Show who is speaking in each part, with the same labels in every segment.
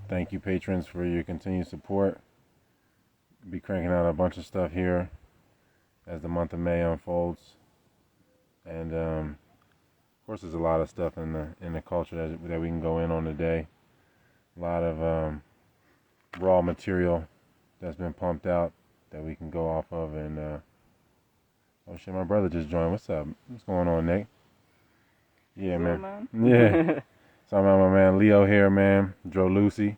Speaker 1: thank you, patrons, for your continued support. Be cranking out a bunch of stuff here as the month of May unfolds, and of course, there's a lot of stuff in the culture that we can go in on today. A lot of raw material that's been pumped out that we can go off of, and oh shit, my brother just joined. What's up? What's going on, Nick? Yeah, man. Yeah. So I'm my man Leo here, man. Dro Lucy.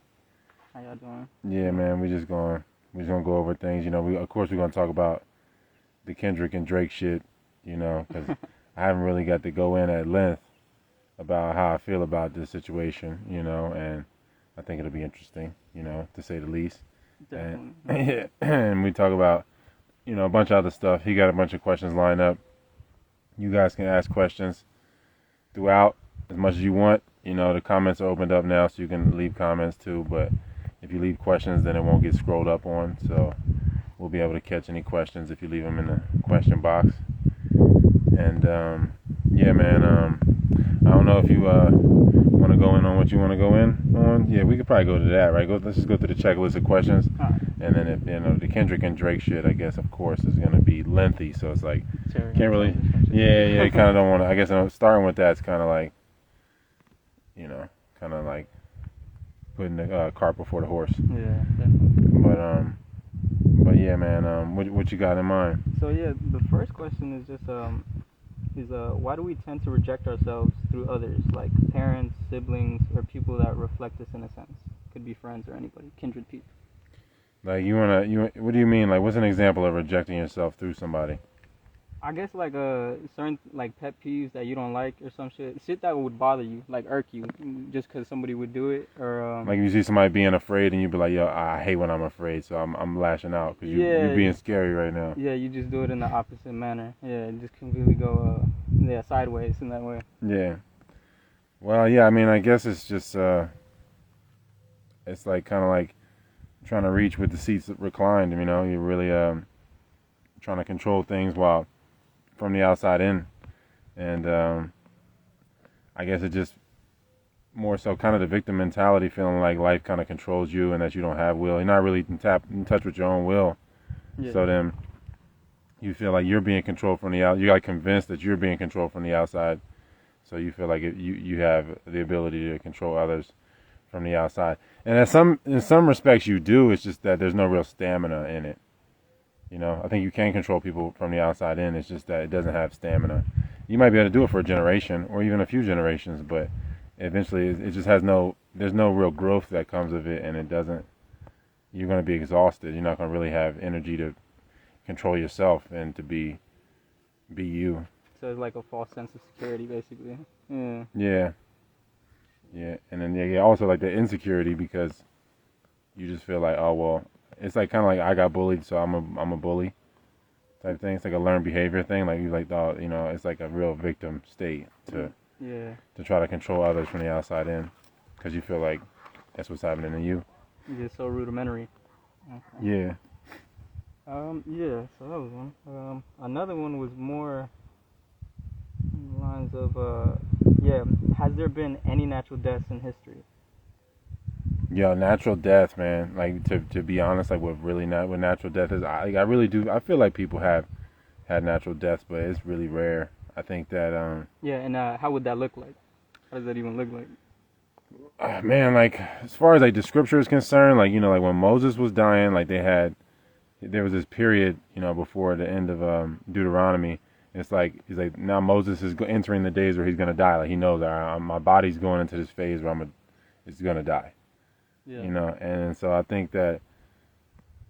Speaker 2: How y'all doing?
Speaker 1: Yeah, man. We're just gonna go over things. You know, of course we're gonna talk about the Kendrick and Drake shit. You know, because I haven't really got to go in at length about how I feel about this situation. You know, and I think it'll be interesting. You know, to say the least.
Speaker 2: Definitely.
Speaker 1: And we talk about, you know, a bunch of other stuff. He got a bunch of questions lined up. You guys can ask questions throughout as much as you want. You know, the comments are opened up now, so you can leave comments too. But if you leave questions, then it won't get scrolled up on. So we'll be able to catch any questions if you leave them in the question box. And yeah, man. I don't know if you want to go in on what you want to go in on. Yeah, we could probably go to that, right? Let's just go through the checklist of questions. And then if, you know, the Kendrick and Drake shit, I guess, of course, is going to be lengthy. So it's like, can't really, yeah, you kind of don't want to, I guess starting with that, it's kind of like, you know, kind of like putting the cart before the horse.
Speaker 2: Yeah, definitely.
Speaker 1: But yeah, man, what you got in mind?
Speaker 2: So yeah, the first question is just, why do we tend to reject ourselves through others, like parents, siblings, or people that reflect us in a sense? Could be friends or anybody, kindred people.
Speaker 1: Like, what do you mean? Like, what's an example of rejecting yourself through somebody?
Speaker 2: I guess like certain like pet peeves that you don't like or some shit that would bother you, like irk you, just because somebody would do it, or
Speaker 1: like you see somebody being afraid and you be like, yo, I hate when I'm afraid, so I'm lashing out because you're being scary right now.
Speaker 2: Yeah, you just do it in the opposite manner. Yeah, just completely go sideways in that way.
Speaker 1: Yeah. Well, yeah, I mean, I guess it's just it's like kind of like trying to reach with the seats reclined. You know, you're really trying to control things while from the outside in, and I guess it just more so kind of the victim mentality, feeling like life kind of controls you and that you don't have will. You're not really in touch with your own will. Yeah. So then you feel like you're being controlled from the out. You're like convinced that you're being controlled from the outside. So you feel like you have the ability to control others from the outside. And in some respects you do. It's just that there's no real stamina in it. You know, I think you can control people from the outside in. It's just that it doesn't have stamina. You might be able to do it for a generation or even a few generations, but eventually it just has there's no real growth that comes of it, and it doesn't, you're going to be exhausted. You're not going to really have energy to control yourself and to be you.
Speaker 2: So it's like a false sense of security, basically. Yeah.
Speaker 1: Yeah. Yeah. And then also like the insecurity, because you just feel like, oh, well, it's like kind of like I got bullied, so I'm a bully type thing. It's like a learned behavior thing. Like you like, oh, you know, it's like a real victim state to try to control others from the outside in, because you feel like that's what's happening to you.
Speaker 2: It's so rudimentary.
Speaker 1: Okay. Yeah.
Speaker 2: Yeah. So that was one. Another one was more in the lines of has there been any natural deaths in history?
Speaker 1: Yeah, natural death, man. Like to be honest, like what natural death is, I really do. I feel like people have had natural deaths, but it's really rare. I think that
Speaker 2: yeah, and how would that look like? How does that even look like?
Speaker 1: Man, like as far as like the scripture is concerned, like, you know, like when Moses was dying, like there was this period, you know, before the end of Deuteronomy. It's like he's like, now Moses is entering the days where he's gonna die. Like he knows that my body's going into this phase where it's gonna die. Yeah. You know, and so I think that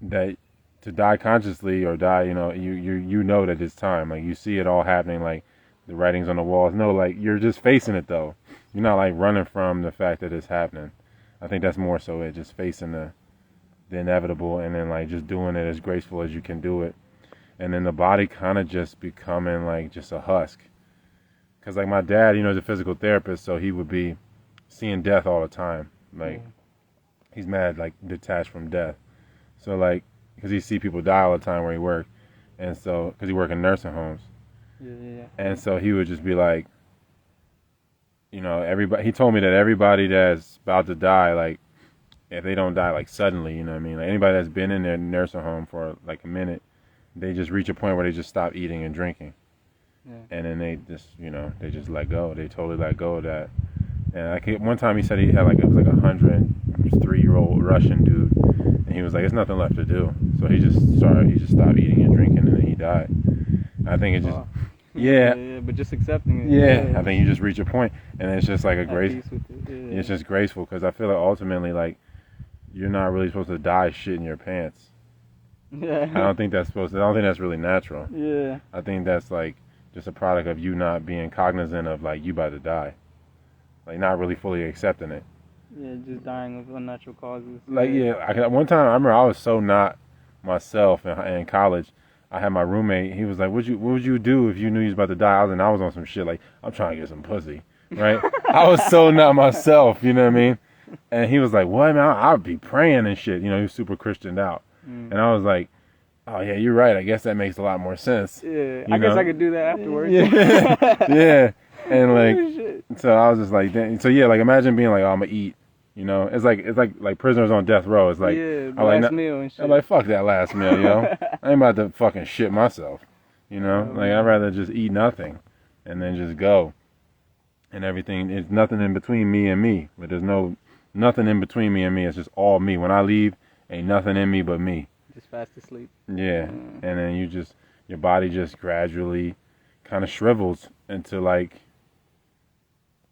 Speaker 1: to die consciously or die, you know, you know that it's time. Like you see it all happening, like the writings on the walls. No, like you're just facing it though. You're not like running from the fact that it's happening. I think that's more so it, just facing the inevitable, and then like just doing it as graceful as you can do it. And then the body kind of just becoming like just a husk. Because like my dad, you know, is a physical therapist, so he would be seeing death all the time. Like he's mad, like detached from death. So like, because he see people die all the time where he worked, and so because he work in nursing homes. Yeah. And so he would just be like, you know, everybody. He told me that everybody that's about to die, like if they don't die like suddenly, you know what I mean? Like anybody that's been in their nursing home for like a minute, they just reach a point where they just stop eating and drinking.
Speaker 2: Yeah.
Speaker 1: And then they just, they just let go. They totally let go of that. And one time he said he had it was like 103-year-old Russian dude, and he was like, "There's nothing left to do." So he just stopped eating and drinking, and then he died. I think it just,
Speaker 2: Wow.
Speaker 1: yeah,
Speaker 2: yeah, but just accepting it.
Speaker 1: yeah. I think you just reach a point, and it's just like a
Speaker 2: At
Speaker 1: grace.
Speaker 2: peace with it. Yeah.
Speaker 1: It's just graceful because I feel like ultimately, like, you're not really supposed to die shitting your pants.
Speaker 2: Yeah.
Speaker 1: I don't think that's really natural.
Speaker 2: Yeah.
Speaker 1: I think that's like just a product of you not being cognizant of like you about to die, like not really fully accepting it.
Speaker 2: Yeah, just dying of unnatural causes.
Speaker 1: Like one time I remember I was so not myself in college. I had my roommate. He was like, what would you do if you knew you was about to die?" I was on some shit like, I'm trying to get some pussy, right? I was so not myself, you know what I mean? And he was like, "What, man? I would be praying and shit." He was super Christianed out. And I was like, "Oh yeah, you're right. I guess that makes a lot more sense."
Speaker 2: Yeah, I guess I could do that afterwards.
Speaker 1: Yeah, yeah. And
Speaker 2: Shit.
Speaker 1: so I was just like, so yeah, like imagine being like, "Oh, I'm gonna eat." It's like prisoners on death row. It's like,
Speaker 2: yeah,
Speaker 1: I'm
Speaker 2: last meal and shit.
Speaker 1: I'm like, fuck that last meal, I ain't about to fucking shit myself, Like I'd rather just eat nothing, and then just go. And everything is nothing in between me and me, but there's nothing in between me and me. It's just all me. When I leave, ain't nothing in me but me.
Speaker 2: Just fast asleep.
Speaker 1: Yeah, and then your body just gradually kind of shrivels into like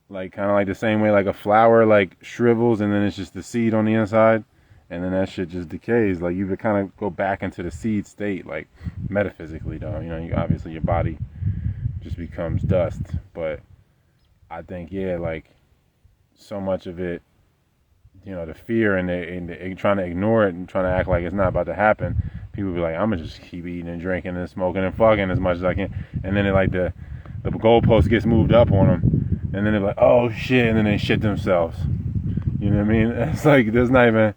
Speaker 1: kind of like the same way like a flower like shrivels, and then it's just the seed on the inside, and then that shit just decays. Like you would kind of go back into the seed state, like metaphysically though. Obviously your body just becomes dust, but I think like so much of it, the fear and the trying to ignore it and trying to act like it's not about to happen. People be like, I'm gonna just keep eating and drinking and smoking and fucking as much as I can, and then the goalpost gets moved up on them, and then they're like, oh shit, and then they shit themselves. You know what I mean? It's like that's not even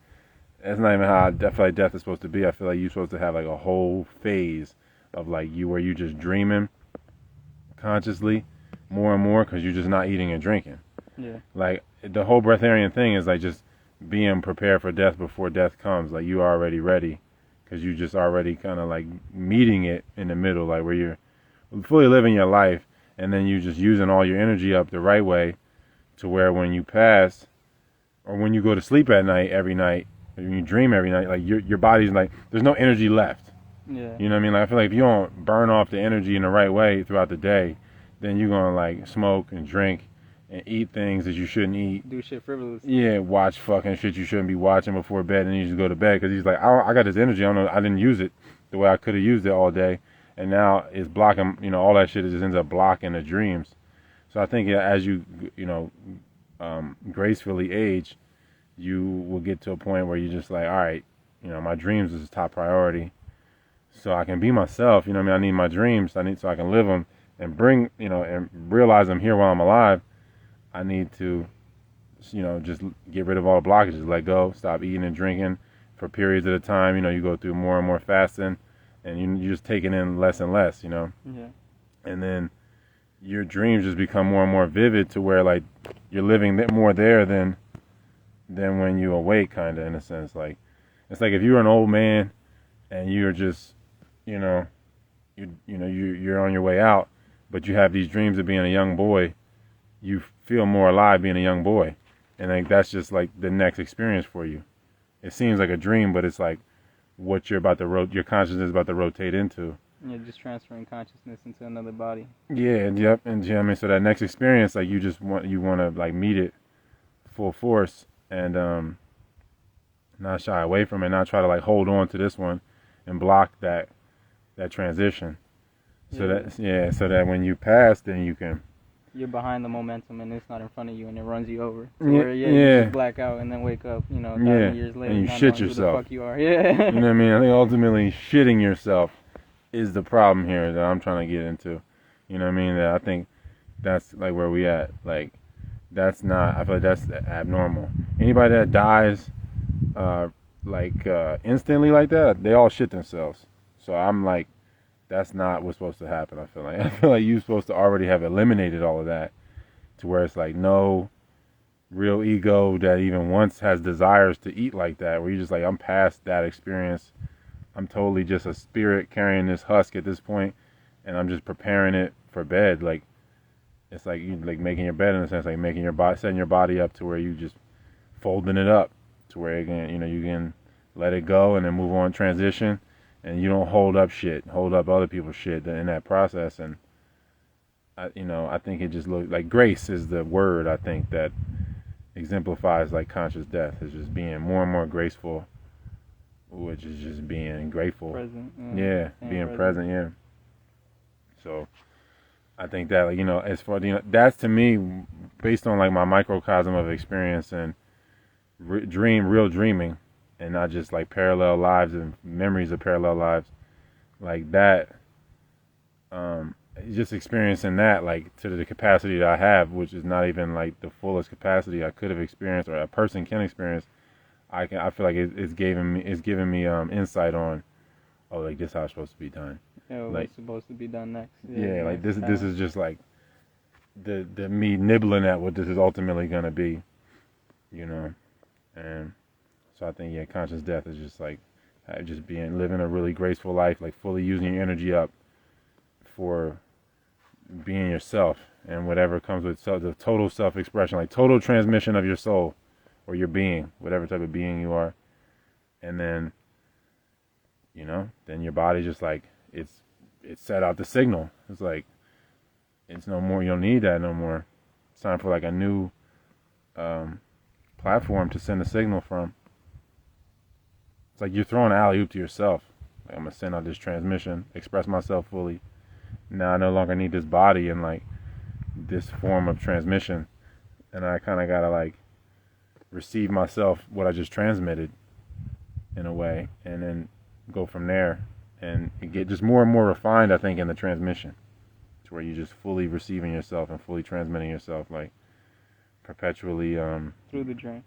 Speaker 1: how I feel like death is supposed to be. I feel like you're supposed to have like a whole phase of like where you just dreaming consciously more and more because you're just not eating and drinking.
Speaker 2: Yeah.
Speaker 1: Like the whole breatharian thing is like just being prepared for death before death comes. Like you are already ready because you just already kind of like meeting it in the middle, like where you're fully living your life, and then you just using all your energy up the right way to where when you pass or when you go to sleep at night every night, or when you dream every night, like your body's like there's no energy left.
Speaker 2: Yeah.
Speaker 1: You know what I mean? Like I feel like if you don't burn off the energy in the right way throughout the day, then you're gonna like smoke and drink and eat things that you shouldn't eat.
Speaker 2: Do shit frivolous.
Speaker 1: Yeah, watch fucking shit you shouldn't be watching before bed, and you just go to bed because he's like, I got this energy. I don't know, I didn't use it the way I could have used it all day, and now it's blocking. All that shit just ends up blocking the dreams. So I think as you gracefully age, you will get to a point where you're just like, all right, my dreams is top priority, so I can be myself. You know what I mean? I need my dreams. So I can live them and bring and realize I'm here while I'm alive. I need to, just get rid of all the blockages, let go, stop eating and drinking for periods at a time. You go through more and more fasting, and you just taking in less and less,
Speaker 2: Yeah.
Speaker 1: And then your dreams just become more and more vivid to where like you're living more there than when you awake, kind of in a sense. Like it's like if you're an old man and you're just, you're on your way out, but you have these dreams of being a young boy. You feel more alive being a young boy, and like that's just like the next experience for you. It seems like a dream, but it's like what you're about to your consciousness is about to rotate into.
Speaker 2: Yeah, just transferring consciousness into another body.
Speaker 1: Yeah, and yep, and I mean, so that next experience, like you want to like meet it full force and not shy away from it, not try to like hold on to this one and block that transition. So so that when you pass, then
Speaker 2: you're behind the momentum and it's not in front of you and it runs you over. So
Speaker 1: you
Speaker 2: just black out and then wake up, 1,000 years later.
Speaker 1: And you shit yourself.
Speaker 2: Who the fuck you are. Yeah.
Speaker 1: You know what I mean? I think ultimately shitting yourself is the problem here that I'm trying to get into. You know what I mean? That I think that's like where we at. Like I feel like that's abnormal. Anybody that dies instantly like that, they all shit themselves. So I'm like, that's not what's supposed to happen. I feel like you're supposed to already have eliminated all of that to where it's like no real ego that even once has desires to eat like that, where you're just like, I'm past that experience. I'm totally just a spirit carrying this husk at this point, and I'm just preparing it for bed. Like it's like you like making your bed in a sense, like making your body, setting your body up to where you just folding it up to where again, you can let it go and then move on, transition, and you don't hold up shit, hold up other people's shit in that process. And I think it just looks like grace is the word I think that exemplifies like conscious death. Is just being more and more graceful, which is just being grateful.
Speaker 2: Present.
Speaker 1: Yeah, being present. Yeah. So I think that like as far that's to me based on like my microcosm of experience and real dreaming, and not just like parallel lives and memories of parallel lives, like that. Just experiencing that like to the capacity that I have, which is not even like the fullest capacity I could have experienced or a person can experience. I feel like it's giving me insight on, oh, like this how it's supposed to be done.
Speaker 2: Yeah,
Speaker 1: like
Speaker 2: what's supposed to be done next?
Speaker 1: yeah, like
Speaker 2: next
Speaker 1: this is just like the me nibbling at what this is ultimately gonna be, and so I think conscious death is just like just living a really graceful life, like fully using your energy up for being yourself and whatever comes with the total self-expression, like total transmission of your soul or your being, whatever type of being you are. And then then your body just like it's set out the signal. It's like it's no more, you don't need that no more. It's time for like a new platform to send a signal from. It's like you're throwing an alley-oop to yourself. Like, I'm gonna send out this transmission, express myself fully. Now I no longer need this body and like this form of transmission, and I kind of gotta like receive myself what I just transmitted in a way, and then go from there and get just more and more refined, I think, in the transmission, to where you're just fully receiving yourself and fully transmitting yourself, like perpetually
Speaker 2: through the dreams.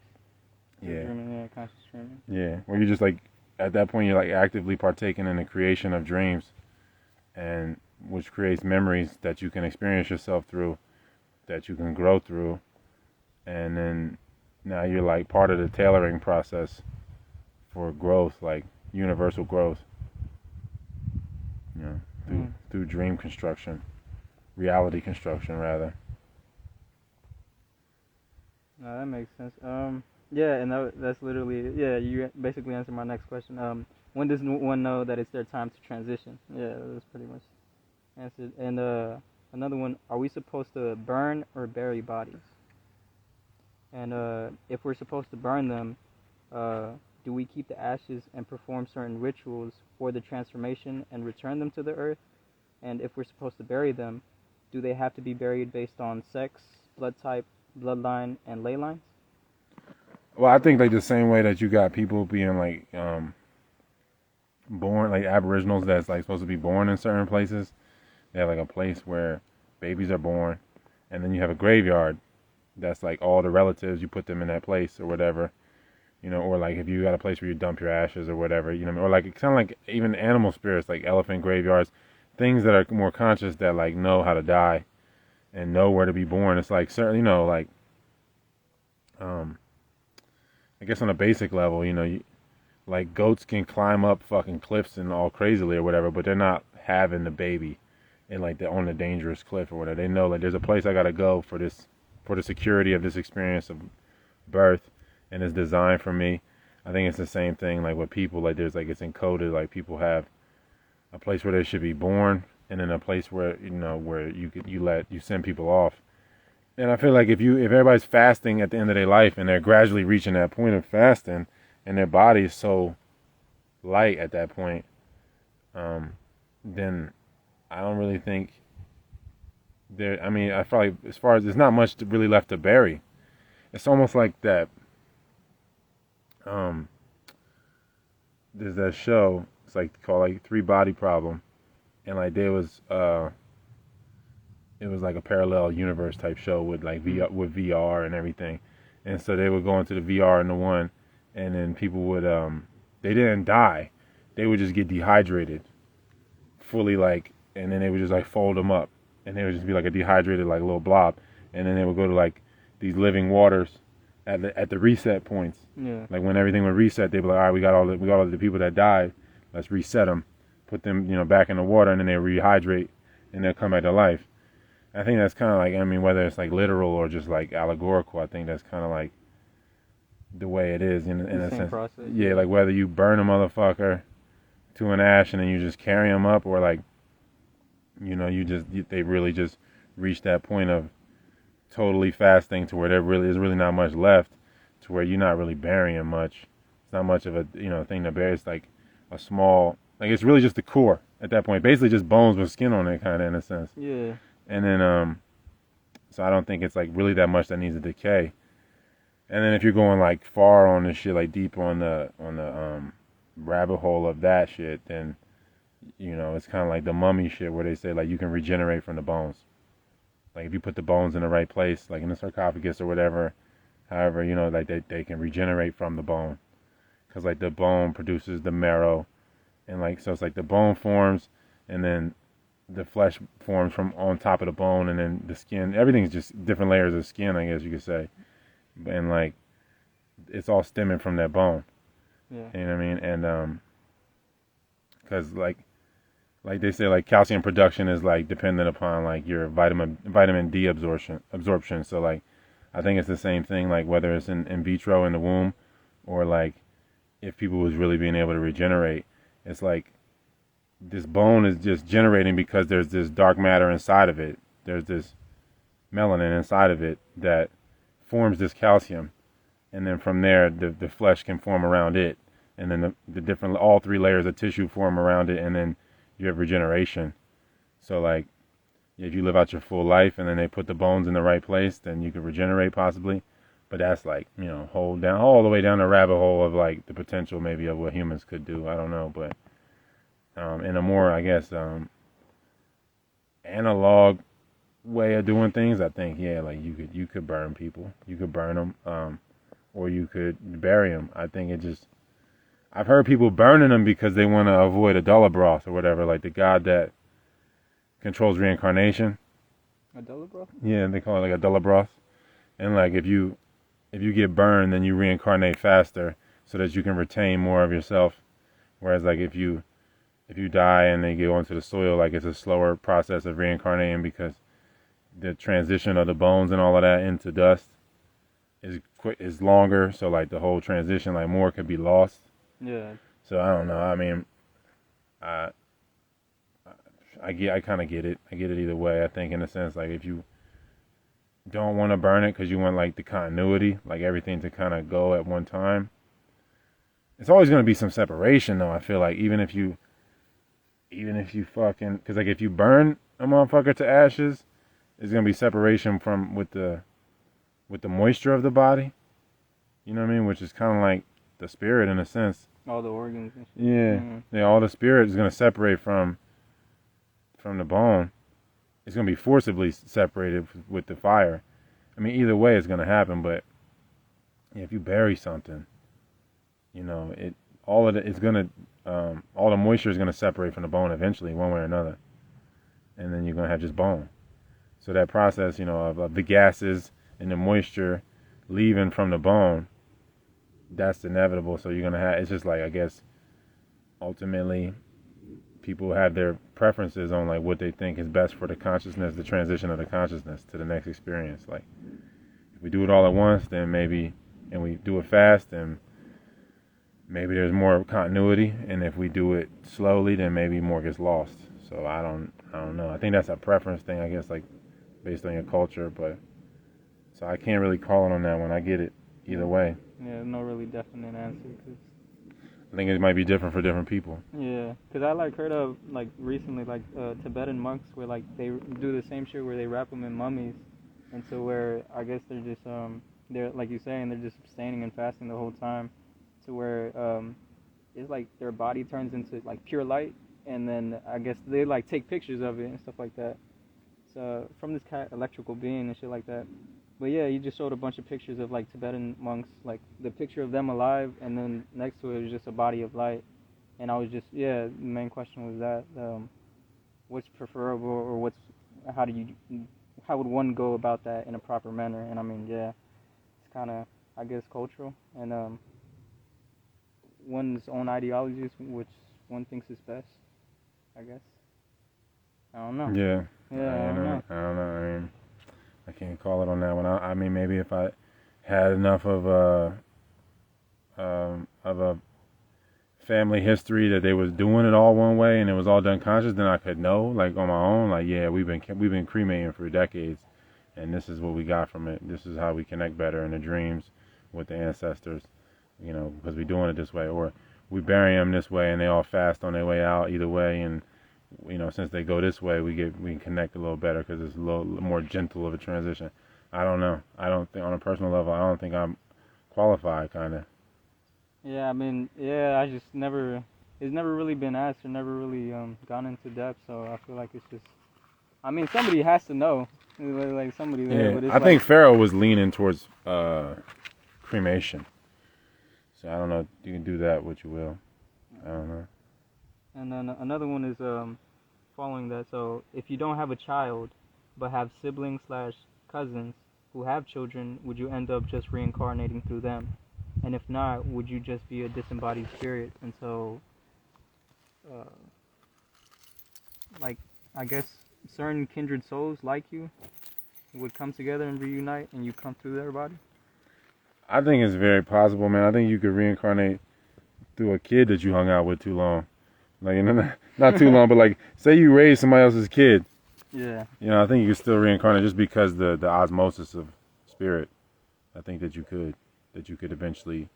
Speaker 1: Yeah.
Speaker 2: Dreaming, conscious dreaming.
Speaker 1: Yeah, where you're just like at that point you're like actively partaking in the creation of dreams, and which creates memories that you can experience yourself through, that you can grow through, and then now you're like part of the tailoring process for growth, like universal growth, through dream construction, reality construction rather.
Speaker 2: No, that makes sense. Yeah, and that's literally, you basically answered my next question. When does one know that it's their time to transition? Yeah, that's pretty much answered. And another one, are we supposed to burn or bury bodies? And if we're supposed to burn them, do we keep the ashes and perform certain rituals for the transformation and return them to the earth? And if we're supposed to bury them, do they have to be buried based on sex, blood type, bloodline, and ley lines?
Speaker 1: Well, I think like the same way that you got people being like born, like aboriginals that's like supposed to be born in certain places. They have like a place where babies are born, and then you have a graveyard that's like all the relatives, you put them in that place or whatever, or like if you got a place where you dump your ashes or whatever, or like kind of like even animal spirits, like elephant graveyards, things that are more conscious that like know how to die and know where to be born. It's like certain, like I guess on a basic level, like goats can climb up fucking cliffs and all crazily or whatever, but they're not having the baby and like they're on a dangerous cliff or whatever. They know like there's a place I gotta go for this, for the security of this experience of birth, and it's designed for me. I think it's the same thing like with people, like there's like it's encoded, like people have a place where they should be born, and then a place where where you send people off. And I feel like if everybody's fasting at the end of their life and they're gradually reaching that point of fasting, and their body is so light at that point, then I don't really think there. I mean, I feel like as far as there's not much really left to bury. It's almost like that. There's that show. It's like called like Three Body Problem, and like there was it was like a parallel universe type show with like VR and everything, and so they would go into the VR in the one, and then people would they didn't die, they would just get dehydrated, fully like, and then they would just like fold them up, and they would just be like a dehydrated like little blob, and then they would go to like these living waters, at the reset points.
Speaker 2: Yeah.
Speaker 1: Like when everything would reset, they'd be like, all right, we got all the people that died. Let's reset them, put them, back in the water, and then they rehydrate, and they'll come back to life. I think that's kind of like, I mean, whether it's like literal or just like allegorical, I think that's kind of like the way it is in
Speaker 2: The
Speaker 1: a
Speaker 2: same
Speaker 1: sense.
Speaker 2: process.
Speaker 1: Yeah, like whether you burn a motherfucker to an ash and then you just carry them up, or like, they really just reach that point of totally fasting to where there really is really not much left, to where you're not really burying much. It's not much of a thing to bury. It's like a small, like it's really just the core at that point, basically just bones with skin on it, kind of in a sense.
Speaker 2: Yeah.
Speaker 1: And then so I don't think it's like really that much that needs to decay. And then if you're going like far on this shit, like deep on the rabbit hole of that shit, then it's kind of like the mummy shit where they say like you can regenerate from the bones. Like if you put the bones in the right place, like in the sarcophagus or whatever, however, like they can regenerate from the bone, because like the bone produces the marrow, and like so it's like the bone forms, and then the flesh forms from on top of the bone, and then the skin. Everything's just different layers of skin, I guess you could say, and like it's all stemming from that bone.
Speaker 2: Yeah.
Speaker 1: You know what I mean? And because like they say, like calcium production is like dependent upon like your vitamin D absorption. So like I think it's the same thing, like whether it's in vitro in the womb, or like if people was really being able to regenerate, it's like this bone is just generating because there's this dark matter inside of it. There's this melanin inside of it that forms this calcium, and then from there the flesh can form around it, and then the different all three layers of tissue form around it, and then you have regeneration. So like if you live out your full life and then they put the bones in the right place, then you could regenerate possibly. But that's like, hold down all the way down the rabbit hole of like the potential maybe of what humans could do. I don't know, but in a more, I guess, analog way of doing things, I think, yeah, like you could burn people, you could burn them, or you could bury them. I think I've heard people burning them because they want to avoid a Dolabroth or whatever, like the god that controls reincarnation.
Speaker 2: A Delabroth?
Speaker 1: Yeah, they call it like a Dolabroth. And like if you get burned, then you reincarnate faster so that you can retain more of yourself. Whereas like if you die and they go into the soil, like it's a slower process of reincarnating, because the transition of the bones and all of that into dust is longer. So like the whole transition, like more could be lost.
Speaker 2: Yeah.
Speaker 1: So I don't know. I mean, I kind of get it. I get it either way. I think in a sense, like if you don't want to burn it because you want like the continuity, like everything to kind of go at one time, it's always going to be some separation though. I feel like even if you fucking, because like if you burn a motherfucker to ashes, there's going to be separation from with the moisture of the body. You know what I mean? Which is kind of like the spirit in a sense.
Speaker 2: All the organs and shit.
Speaker 1: Yeah.
Speaker 2: Mm-hmm.
Speaker 1: Yeah, all the spirit is going to separate from the bone. It's going to be forcibly separated with the fire. I mean, either way it's going to happen, but if you bury something, all of it's going to, all the moisture is going to separate from the bone eventually, one way or another. And then you're going to have just bone. So that process, of the gases and the moisture leaving from the bone, that's inevitable. So you're going to have, it's just like, I guess, ultimately, people have their preferences on like what they think is best for the consciousness, the transition of the consciousness to the next experience. Like if we do it all at once, then maybe, and we do it fast, then maybe there's more continuity. And if we do it slowly, then maybe more gets lost. So I don't know. I think that's a preference thing, I guess, like based on your culture. But so I can't really call it on that one. I get it either way.
Speaker 2: Yeah, no really definite answer. Cause
Speaker 1: I think it might be different for different people.
Speaker 2: yeah, because I like heard of like recently like Tibetan monks where like they do the same shit where they wrap them in mummies, and so where I guess they're just they're like you saying they're just abstaining and fasting the whole time, to where it's like their body turns into like pure light, and then I guess they like take pictures of it and stuff like that. So from this electrical being and shit like that. But yeah, you just showed a bunch of pictures of like Tibetan monks, like the picture of them alive, and then next to it was just a body of light. And I was just, yeah, the main question was that, what's preferable, or how would one go about that in a proper manner? And I mean, yeah, it's kind of I guess, cultural and one's own ideologies, which one thinks is best. I guess. I don't know.
Speaker 1: Yeah.
Speaker 2: Yeah, I don't know.
Speaker 1: I don't know. I mean, I can't call it on that one. I mean, maybe if I had enough of a family history that they was doing it all one way and it was all done conscious, then I could know, like on my own, like yeah, we've been cremating for decades, and this is what we got from it. This is how we connect better in the dreams with the ancestors, because we're doing it this way, or we bury them this way and they all fast on their way out either way, and since they go this way, we can connect a little better because it's a little more gentle of a transition. I don't know. I don't think on a personal level, I don't think I'm qualified, kind of.
Speaker 2: Yeah, I mean, yeah, I just never. It's never really been asked or never really gone into depth. So I feel like it's just. I mean, somebody has to know, like somebody there.
Speaker 1: Yeah,
Speaker 2: But it's
Speaker 1: I think Pharaoh was leaning towards cremation. So I don't know. You can do that what you will. I don't know.
Speaker 2: And then another one is following that. So if you don't have a child, but have siblings slash cousins who have children, would you end up just reincarnating through them? And if not, would you just be a disembodied spirit? And so, like, I guess certain kindred souls like you would come together and reunite, and you come through their body.
Speaker 1: I think it's very possible, man. I think you could reincarnate through a kid that you hung out with too long. Like, not too long, but like, say you raised somebody else's kid.
Speaker 2: Yeah.
Speaker 1: I think you could still reincarnate just because the osmosis of spirit. I think that you could eventually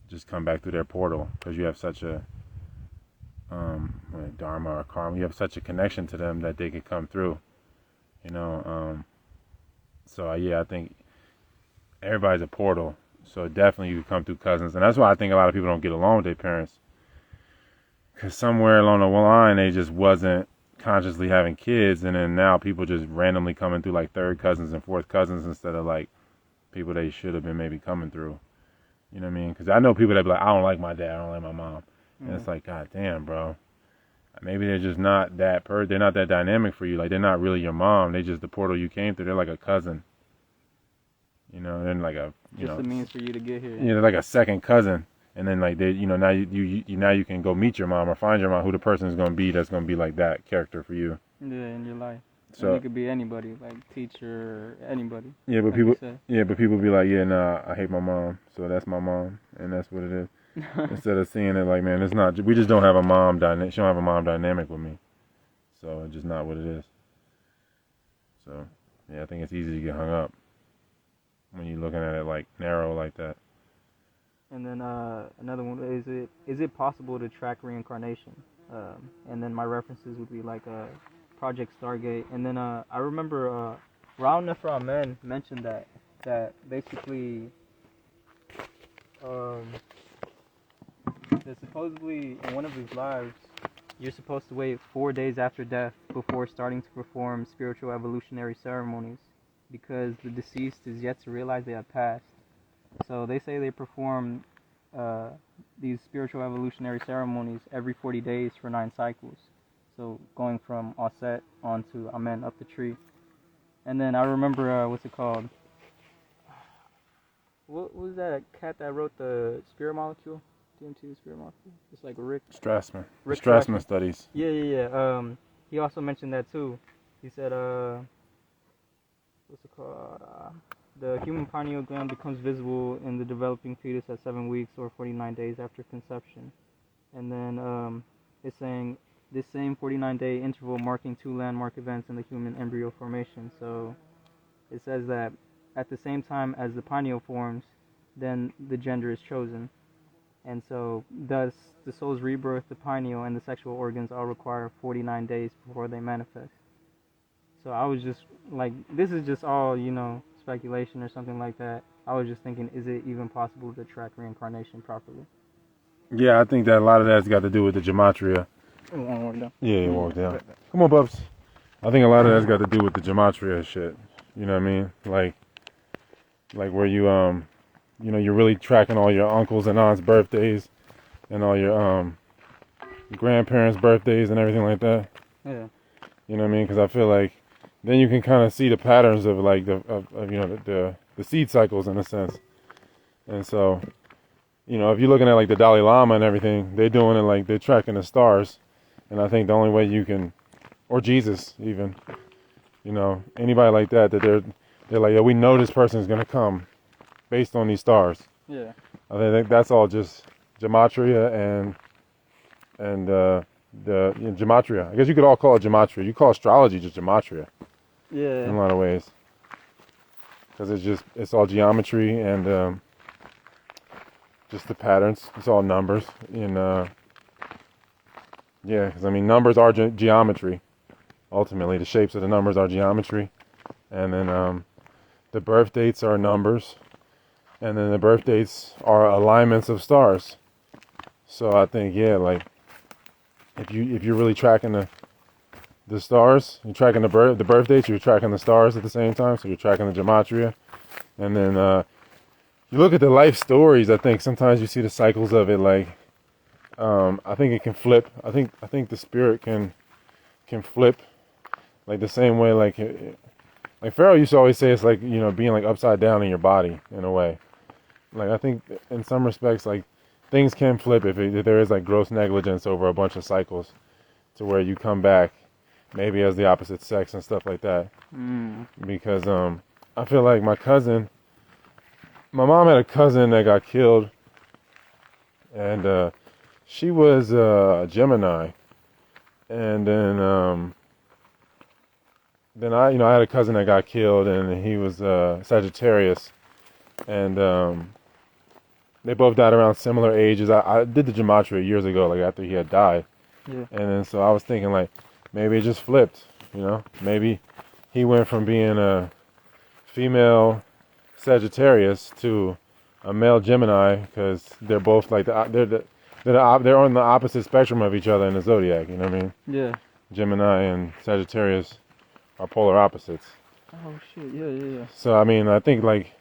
Speaker 1: just come back through their portal because you have such a dharma or karma. You have such a connection to them that they could come through. So yeah, I think everybody's a portal. So definitely you could come through cousins, and that's why I think a lot of people don't get along with their parents. Because somewhere along the line, they just wasn't consciously having kids, and then now people just randomly coming through like third cousins and fourth cousins instead of like people they should have been maybe coming through. You know what I mean? Because I know people that be like, I don't like my dad, I don't like my mom. And it's like, God damn, bro. Maybe they're just not that they're not that dynamic for you. Like, they're not really your mom. They just the portal you came through. They're like a cousin. They're like a,
Speaker 2: Just a means for you to get here.
Speaker 1: Yeah, they're like a second cousin. And then like they, now you can go meet your mom or find your mom who the person is going to be that's going to be like that character for you.
Speaker 2: Yeah, in your life.
Speaker 1: So
Speaker 2: and it could be anybody, like teacher, anybody.
Speaker 1: Yeah, but people be like, yeah, nah, I hate my mom, so that's my mom, and that's what it is. Instead of seeing it like, man, it's not. We just don't have a mom dynamic. She don't have a mom dynamic with me, so it's just not what it is. So yeah, I think it's easy to get hung up when you're looking at it like narrow like that.
Speaker 2: And then another one is it possible to track reincarnation? And then my references would be like Project Stargate, and then I remember Raul Nefra mentioned that basically that supposedly in one of his lives you're supposed to wait 4 days after death before starting to perform spiritual evolutionary ceremonies because the deceased is yet to realize they have passed. So they say they perform these spiritual evolutionary ceremonies every 40 days for 9 cycles. So going from Osset on to Amen up the tree. And then I remember, what's it called? What was that cat that wrote the spirit molecule? DMT, the spirit molecule? It's like Rick
Speaker 1: Strassman.
Speaker 2: Rick
Speaker 1: Strassman studies.
Speaker 2: Yeah. He also mentioned that too. He said, what's it called? The human pineal gland becomes visible in the developing fetus at 7 weeks or 49 days after conception. And then it's saying this same 49-day interval marking 2 landmark events in the human embryo formation. So it says that at the same time as the pineal forms, then the gender is chosen. And so thus the soul's rebirth, the pineal, and the sexual organs all require 49 days before they manifest. So I was just like, this is just all, speculation or something like that. I was just thinking, is it even possible to track reincarnation properly?
Speaker 1: Yeah, I think that a lot of that's got to do with the gematria.
Speaker 2: Walk down.
Speaker 1: Yeah, walk down. Come on, Bubs. I think a lot of that's got to do with the gematria shit. You know what I mean? Like where you're really tracking all your uncles and aunts' birthdays and all your grandparents' birthdays and everything like that.
Speaker 2: Yeah.
Speaker 1: You know what I mean? Because I feel like then you can kind of see the patterns of like the seed cycles in a sense. And so, if you're looking at like the Dalai Lama and everything, they're doing it like they're tracking the stars. And I think the only way you can, or Jesus even, anybody like that, they're like, yeah, we know this person is gonna come based on these stars.
Speaker 2: Yeah.
Speaker 1: I think that's all just gematria and gematria. I guess you could all call it gematria. You call astrology just gematria
Speaker 2: Yeah.
Speaker 1: in a lot of ways, because it's all geometry and just the patterns. It's all numbers. Yeah, because I mean numbers are geometry. Ultimately, the shapes of the numbers are geometry, and then the birth dates are numbers, and then the birth dates are alignments of stars. So I think like if you're really tracking the stars, you're tracking the birth dates, you're tracking the stars at the same time. So you're tracking the gematria, and then you look at the life stories. I think sometimes you see the cycles of it. Like I think it can flip. I think the spirit can flip, like the same way like Pharaoh used to always say, it's like being like upside down in your body in a way. Like I think in some respects, like things can flip if there is like gross negligence over a bunch of cycles, to where you come back maybe as the opposite sex and stuff like that. Because I feel like my mom had a cousin that got killed, and she was a Gemini, and then I had a cousin that got killed, and he was Sagittarius, and they both died around similar ages. I did the gematria years ago, like after he had died.
Speaker 2: Yeah.
Speaker 1: And then so I was thinking like maybe it just flipped, maybe he went from being a female Sagittarius to a male Gemini, because they're both like they're on the opposite spectrum of each other in the zodiac. You know what I mean?
Speaker 2: Yeah.
Speaker 1: Gemini and Sagittarius are polar opposites.
Speaker 2: Oh shit. Yeah.
Speaker 1: So I mean, I think like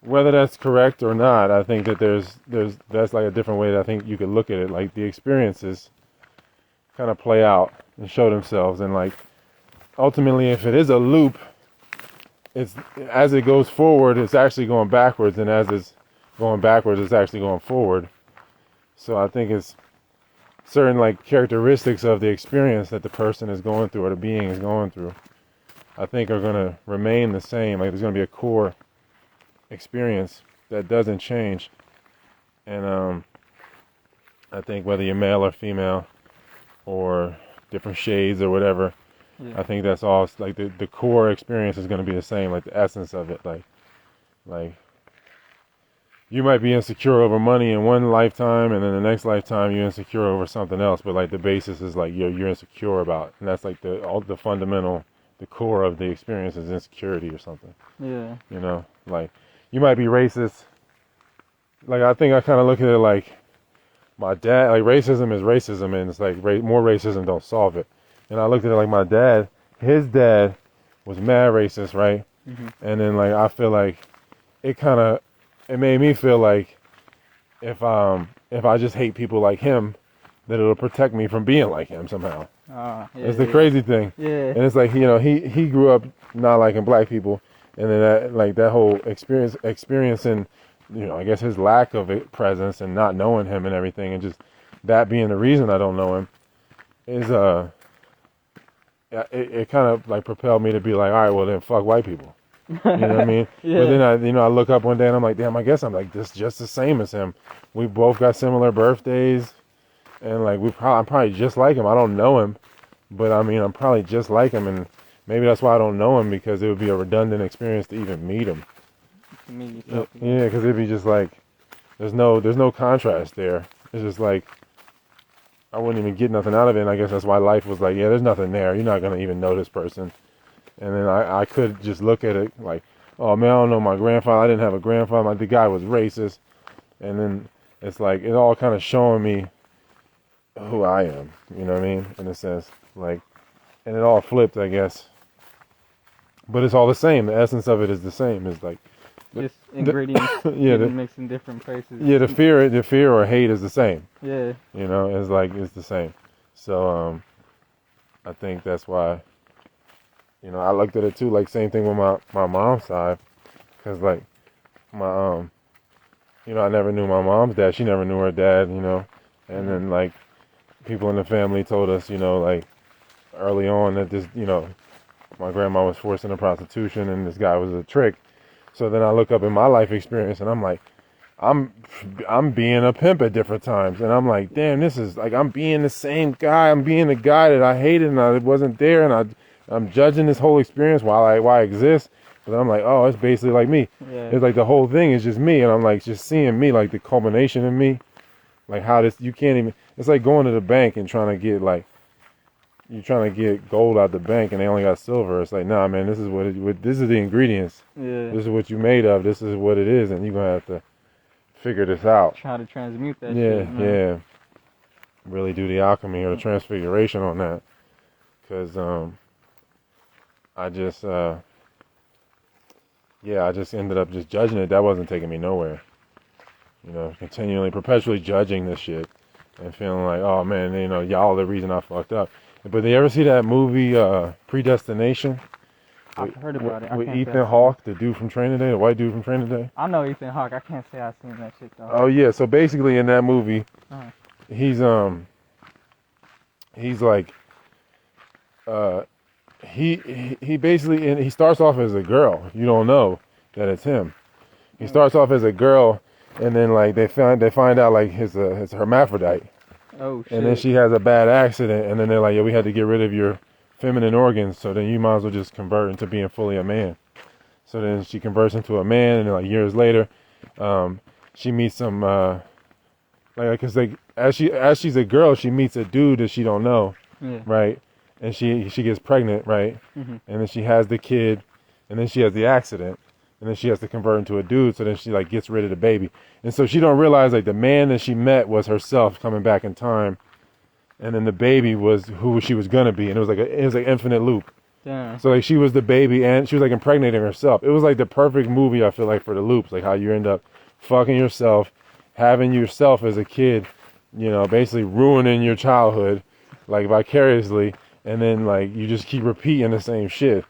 Speaker 1: whether that's correct or not, I think that that's like a different way that I think you could look at it. Like the experiences kind of play out and show themselves, and like ultimately, if it is a loop, it's as it goes forward, it's actually going backwards, and as it's going backwards, it's actually going forward. So I think it's certain like characteristics of the experience that the person is going through or the being is going through, I think are going to remain the same. Like there's going to be a core experience that doesn't change. And I think whether you're male or female or different shades or whatever, I think that's all like the core experience is going to be the same, like the essence of it. Like you might be insecure over money in one lifetime, and then the next lifetime you're insecure over something else, but like the basis is like you're insecure about, and that's like the fundamental, the core of the experience is insecurity or something.
Speaker 2: Yeah.
Speaker 1: Like you might be racist. Like I think I kind of look at it like my dad, like racism is racism, and it's like more racism don't solve it. And I looked at it like my dad, his dad was mad racist, right? And then like I feel like it made me feel like if I just hate people like him, that it'll protect me from being like him somehow. It's the crazy thing.
Speaker 2: Yeah.
Speaker 1: And it's like he grew up not liking black people, and then that whole experiencing, I guess his lack of presence and not knowing him and everything, and just that being the reason I don't know him is it kind of like propelled me to be like, all right, well then fuck white people. You know what I mean?
Speaker 2: Yeah.
Speaker 1: But then I look up one day and I'm like, damn, I guess I'm like just the same as him. We both got similar birthdays, and like I'm probably just like him. I don't know him, but I mean I'm probably just like him, and maybe that's why I don't know him, because it would be a redundant experience to even meet him. Yeah, because it'd be just like there's no contrast there. It's just like I wouldn't even get nothing out of it, and I guess that's why life was like, yeah, there's nothing there. You're not gonna even know this person. And then I could just look at it like, oh man, I don't know my grandfather. I didn't have a grandfather. The guy was racist. And then it's like, it all kind of showing me who I am. You know what I mean? In a sense. Like, and it all flipped, I guess. But it's all the same. The essence of it is the same. It's like,
Speaker 2: just ingredients mixed in different places.
Speaker 1: Yeah, the fear or hate is the same.
Speaker 2: Yeah.
Speaker 1: It's the same. So, I think that's why, I looked at it too, like same thing with my mom's side, because like my you know, I never knew my mom's dad. She never knew her dad, you know. And then, like, people in the family told us, you know, like, early on that this, you know, my grandma was forced into prostitution and this guy was a trick. So then I look up in my life experience and I'm like, I'm being a pimp at different times. And I'm like, damn, this is like, I'm being the same guy. I'm being the guy that I hated and I wasn't there. And I'm judging this whole experience while I exist. But I'm like, oh, it's basically like me.
Speaker 2: Yeah.
Speaker 1: It's like the whole thing is just me. And I'm like, just seeing me, like the culmination of me. Like how this, you can't even, it's like going to the bank and trying to get like, you're trying to get gold out the bank and they only got silver. It's like, nah, man, this is this is the ingredients.
Speaker 2: Yeah.
Speaker 1: This is what you made of. This is what it is. And you're going to have to figure this out.
Speaker 2: Try to transmute that
Speaker 1: Yeah,
Speaker 2: shit.
Speaker 1: yeah. Really do the alchemy or the transfiguration on that. Because I just ended up just judging it. That wasn't taking me nowhere. You know, continually, perpetually judging this shit and feeling like, oh man, you know, y'all are the reason I fucked up. But did you ever see that movie, Predestination?
Speaker 2: I've heard about it.
Speaker 1: With Ethan Hawke, the dude from Training Day, the white dude from Training Day.
Speaker 2: I know Ethan Hawke. I can't say I've seen that shit though.
Speaker 1: Oh yeah, so basically in that movie, he's like, he basically, and he starts off as a girl. You don't know that it's him. He starts off as a girl, and then like they find out like his hermaphrodite.
Speaker 2: Oh shit.
Speaker 1: And then she has a bad accident, and then they're like, yeah, we had to get rid of your feminine organs, so then you might as well just convert into being fully a man. So then she converts into a man, and then like years later, she meets some because like as she's a girl, she meets a dude that she don't know, right? And she gets pregnant, right? Mm-hmm. And then she has the kid, and then she has the accident, and then she has to convert into a dude. So then she like gets rid of the baby, and so she don't realize like the man that she met was herself coming back in time, and then the baby was who she was gonna be, and it was like infinite loop.
Speaker 2: Damn.
Speaker 1: So like she was the baby, and she was like impregnating herself. It was like the perfect movie, I feel like, for the loops, like how you end up fucking yourself, having yourself as a kid, you know, basically ruining your childhood, like vicariously, and then like you just keep repeating the same shit.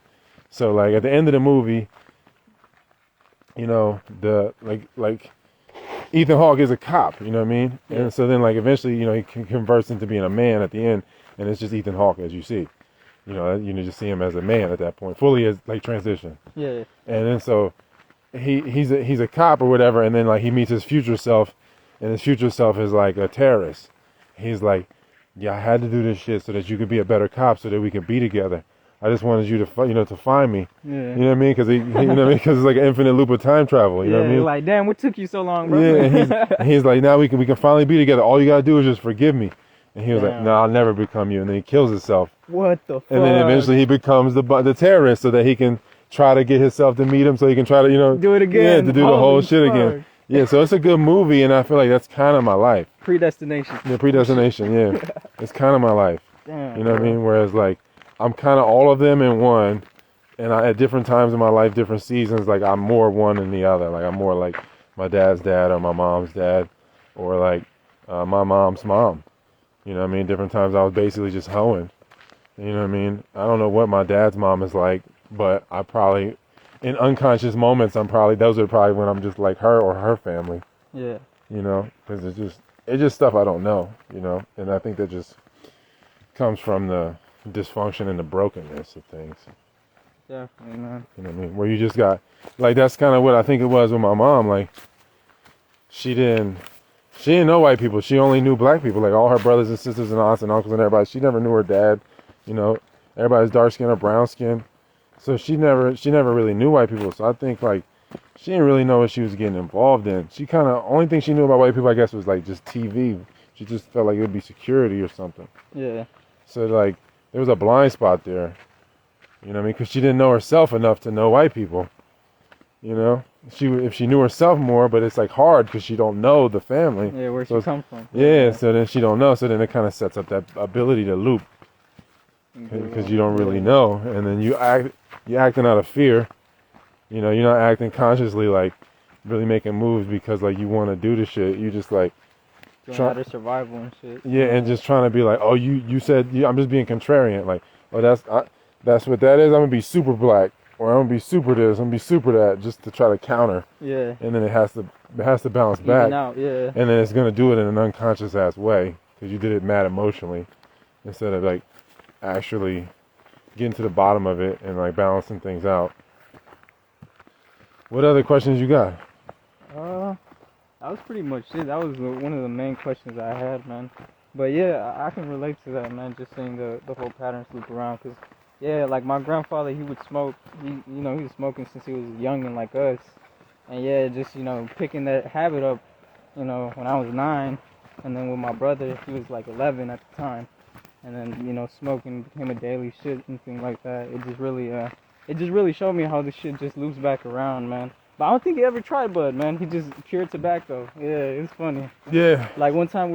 Speaker 1: So like at the end of the movie, you know, the like Ethan Hawke is a cop, you know what I mean? Yeah. And so then like eventually, you know, he converts into being a man at the end, and it's just Ethan Hawke as you see. You just see him as a man at that point, fully as like transition.
Speaker 2: Yeah.
Speaker 1: And then so he's a cop or whatever, and then like he meets his future self, and his future self is like a terrorist. He's like, yeah, I had to do this shit so that you could be a better cop, so that we could be together. I just wanted you to to find me. Yeah. You know what I mean? Because you know what I mean? Because it's like an infinite loop of time travel. You know what I mean?
Speaker 2: Like, damn, what took you so long, bro?
Speaker 1: Yeah. And he's like, now we can finally be together. All you gotta do is just forgive me. And he was like, no, I'll never become you. And then he kills himself.
Speaker 2: What the fuck?
Speaker 1: And then eventually he becomes the terrorist, so that he can try to get himself to meet him, so he can try to
Speaker 2: do it again.
Speaker 1: Yeah, to do the whole shit again. Yeah, so it's a good movie, and I feel like that's kind of my life.
Speaker 2: Predestination.
Speaker 1: Yeah, predestination. Yeah, it's kind of my life.
Speaker 2: Damn,
Speaker 1: you know what I mean? Whereas like I'm kind of all of them in one, and at different times in my life, different seasons, like I'm more one than the other. Like I'm more like my dad's dad or my mom's dad, or like my mom's mom. You know what I mean? Different times I was basically just hoeing. You know what I mean? I don't know what my dad's mom is like, but I probably, in unconscious moments, those are probably when I'm just like her or her family.
Speaker 2: Yeah.
Speaker 1: You know? Because it's just stuff I don't know, you know? And I think that just comes from the dysfunction and the brokenness of things.
Speaker 2: Definitely, man.
Speaker 1: You know what I mean? Where you just got, like, that's kind of what I think it was with my mom. Like, she didn't know white people. She only knew black people. Like all her brothers and sisters and aunts and uncles and everybody. She never knew her dad. You know, everybody's dark skin or brown skin. So she never really knew white people. So I think like she didn't really know what she was getting involved in. She kind of, only thing she knew about white people, I guess, was like just TV. She just felt like it would be security or something.
Speaker 2: Yeah.
Speaker 1: So like there was a blind spot there. You know what I mean? Because she didn't know herself enough to know white people. You know, if she knew herself more, but it's like hard because she don't know the family.
Speaker 2: Yeah, where she come from.
Speaker 1: Yeah, so then she don't know. So then it kind of sets up that ability to loop because you don't really know, and then you acting out of fear. You know, you're not acting consciously, like really making moves because like you want to do the shit. You just like
Speaker 2: trying to survival and shit.
Speaker 1: Yeah, and just trying to be like, oh, you said I'm just being contrarian. Like, oh, that's what that is. I'm gonna be super black. or I'm gonna be super this, I'm gonna be super that, just to try to counter.
Speaker 2: Yeah.
Speaker 1: And then it has to bounce back.
Speaker 2: Even out, yeah.
Speaker 1: And then it's gonna do it in an unconscious ass way because you did it mad emotionally instead of like actually getting to the bottom of it and like balancing things out. What other questions you got?
Speaker 2: That was pretty much it. That was one of the main questions I had, man. But yeah, I can relate to that, man. Just seeing the whole patterns loop around, cause yeah, like my grandfather, he would smoke. He was smoking since he was young and like us, and yeah, just picking that habit up, when I was 9, and then with my brother, he was like 11 at the time, and then smoking became a daily shit and things like that. It just really showed me how this shit just loops back around, man. But I don't think he ever tried bud, man. He just cured tobacco. Yeah, it's funny.
Speaker 1: Yeah.
Speaker 2: Like one time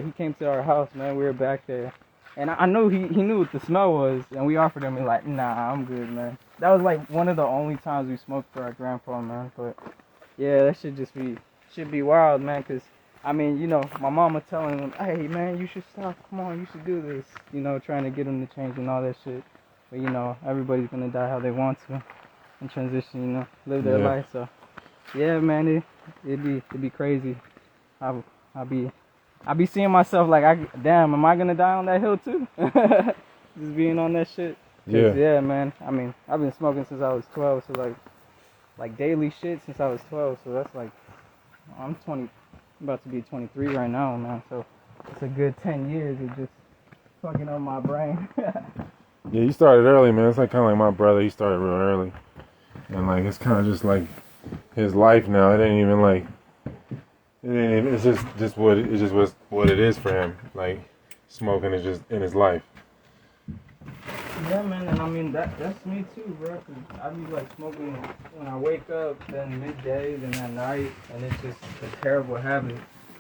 Speaker 2: he came to our house, man. We were back there, and I know he knew what the smell was, and we offered him. He's like, nah, I'm good, man. That was like one of the only times we smoked for our grandpa, man. But yeah, that should be wild, man. Cause I mean, my mama telling him, hey, man, you should stop. Come on, you should do this. Trying to get him to change and all that shit. But everybody's gonna die how they want to. And transition, live their life. So, yeah, man, it'd be crazy. I'll be seeing myself like, damn, am I gonna die on that hill too? Just being on that shit. Yeah, man. I mean, I've been smoking since I was 12, so like daily shit since I was 12. So that's like, I'm about to be 23 right now, man. So it's a good 10 years of just fucking up my brain.
Speaker 1: Yeah, you started early, man. It's like kind of like my brother. He started real early. And like it's kind of just like his life now. It ain't even like it's just what it is for him. Like smoking is just in his life.
Speaker 2: Yeah, man, and I mean that's me too, bro. Cause I be like smoking when I wake up, then midday, then at night, and it's just a terrible habit.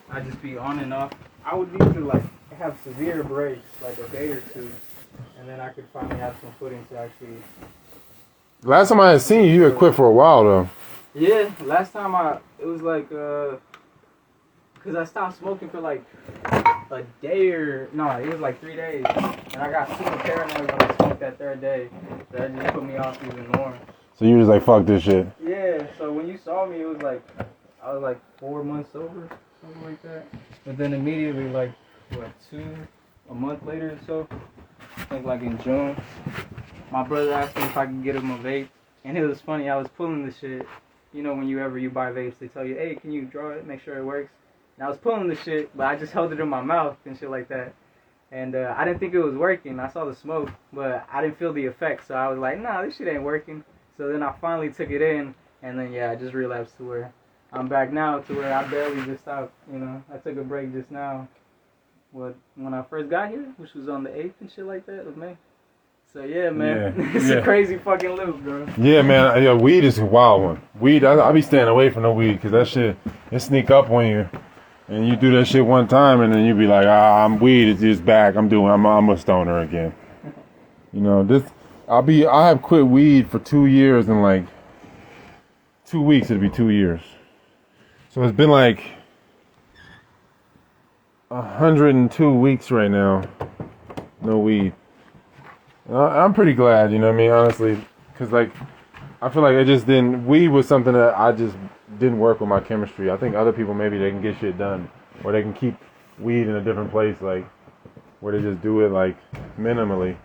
Speaker 2: I just be on and off. I would need to like have severe breaks, like a day or two, and then I could finally have some footing to actually.
Speaker 1: Last time I had seen you, you had quit for a while though.
Speaker 2: Yeah, last time it was like, cause I stopped smoking for like a day it was like 3 days, and I got super paranoid when I smoked that third day. That just put me off even more.
Speaker 1: So you was like, fuck this shit.
Speaker 2: Yeah, so when you saw me, it was like, I was like 4 months sober, something like that. But then immediately, like, a month later or so, I think like in June, my brother asked me if I could get him a vape, and it was funny. I was pulling the shit. When you buy vapes, they tell you, hey, can you draw it, make sure it works. And I was pulling the shit, but I just held it in my mouth and shit like that. And I didn't think it was working. I saw the smoke, but I didn't feel the effect. So I was like, nah, this shit ain't working. So then I finally took it in, and then I just relapsed to where I'm back now, to where I barely just stopped. I took a break just now. When I first got here, which was on the 8th and shit like that of May. So yeah, man, it's a crazy fucking loop, bro.
Speaker 1: Yeah, man. Yeah, weed is a wild one. Weed, I be staying away from the weed because that shit it sneak up on you, and you do that shit one time, and then you be like, I'm weed. It's just back. I'm a stoner again. I have quit weed for 2 years and like 2 weeks. It'll be 2 years. So it's been like 102 weeks right now. No weed. I'm pretty glad, you know what I mean, honestly, because, like, I feel like weed was something that I just didn't work with my chemistry. I think other people, maybe they can get shit done, or they can keep weed in a different place, like, where they just do it, like, minimally.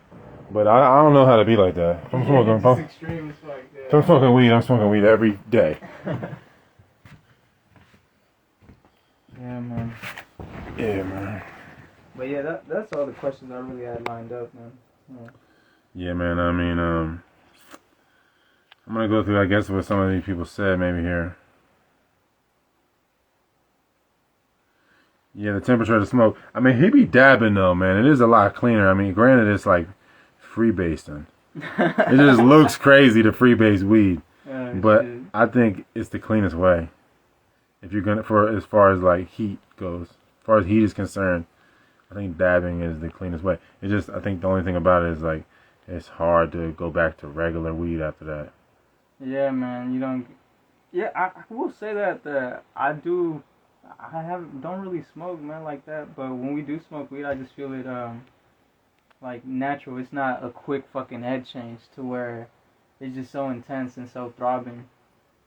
Speaker 1: But I don't know how to be like that. If I'm smoking weed, I'm smoking weed every day.
Speaker 2: Yeah, man.
Speaker 1: Yeah, man.
Speaker 2: But yeah, that's all the questions I really had lined up, man.
Speaker 1: Yeah, man, I mean, I'm going to go through, I guess, what some of these people said maybe here. Yeah, the temperature of the smoke. I mean, he be dabbing, though, man. It is a lot cleaner. I mean, granted, it's like freebasing. It just looks crazy to freebase weed. But shit. I think it's the cleanest way. If you're going to, as far as, like, heat goes. As far as heat is concerned, I think dabbing is the cleanest way. I think the only thing about it is, like, it's hard to go back to regular weed after that.
Speaker 2: Yeah, man, Yeah, I will say that I don't really smoke, man, like that. But when we do smoke weed, I just feel it like natural. It's not a quick fucking head change to where it's just so intense and so throbbing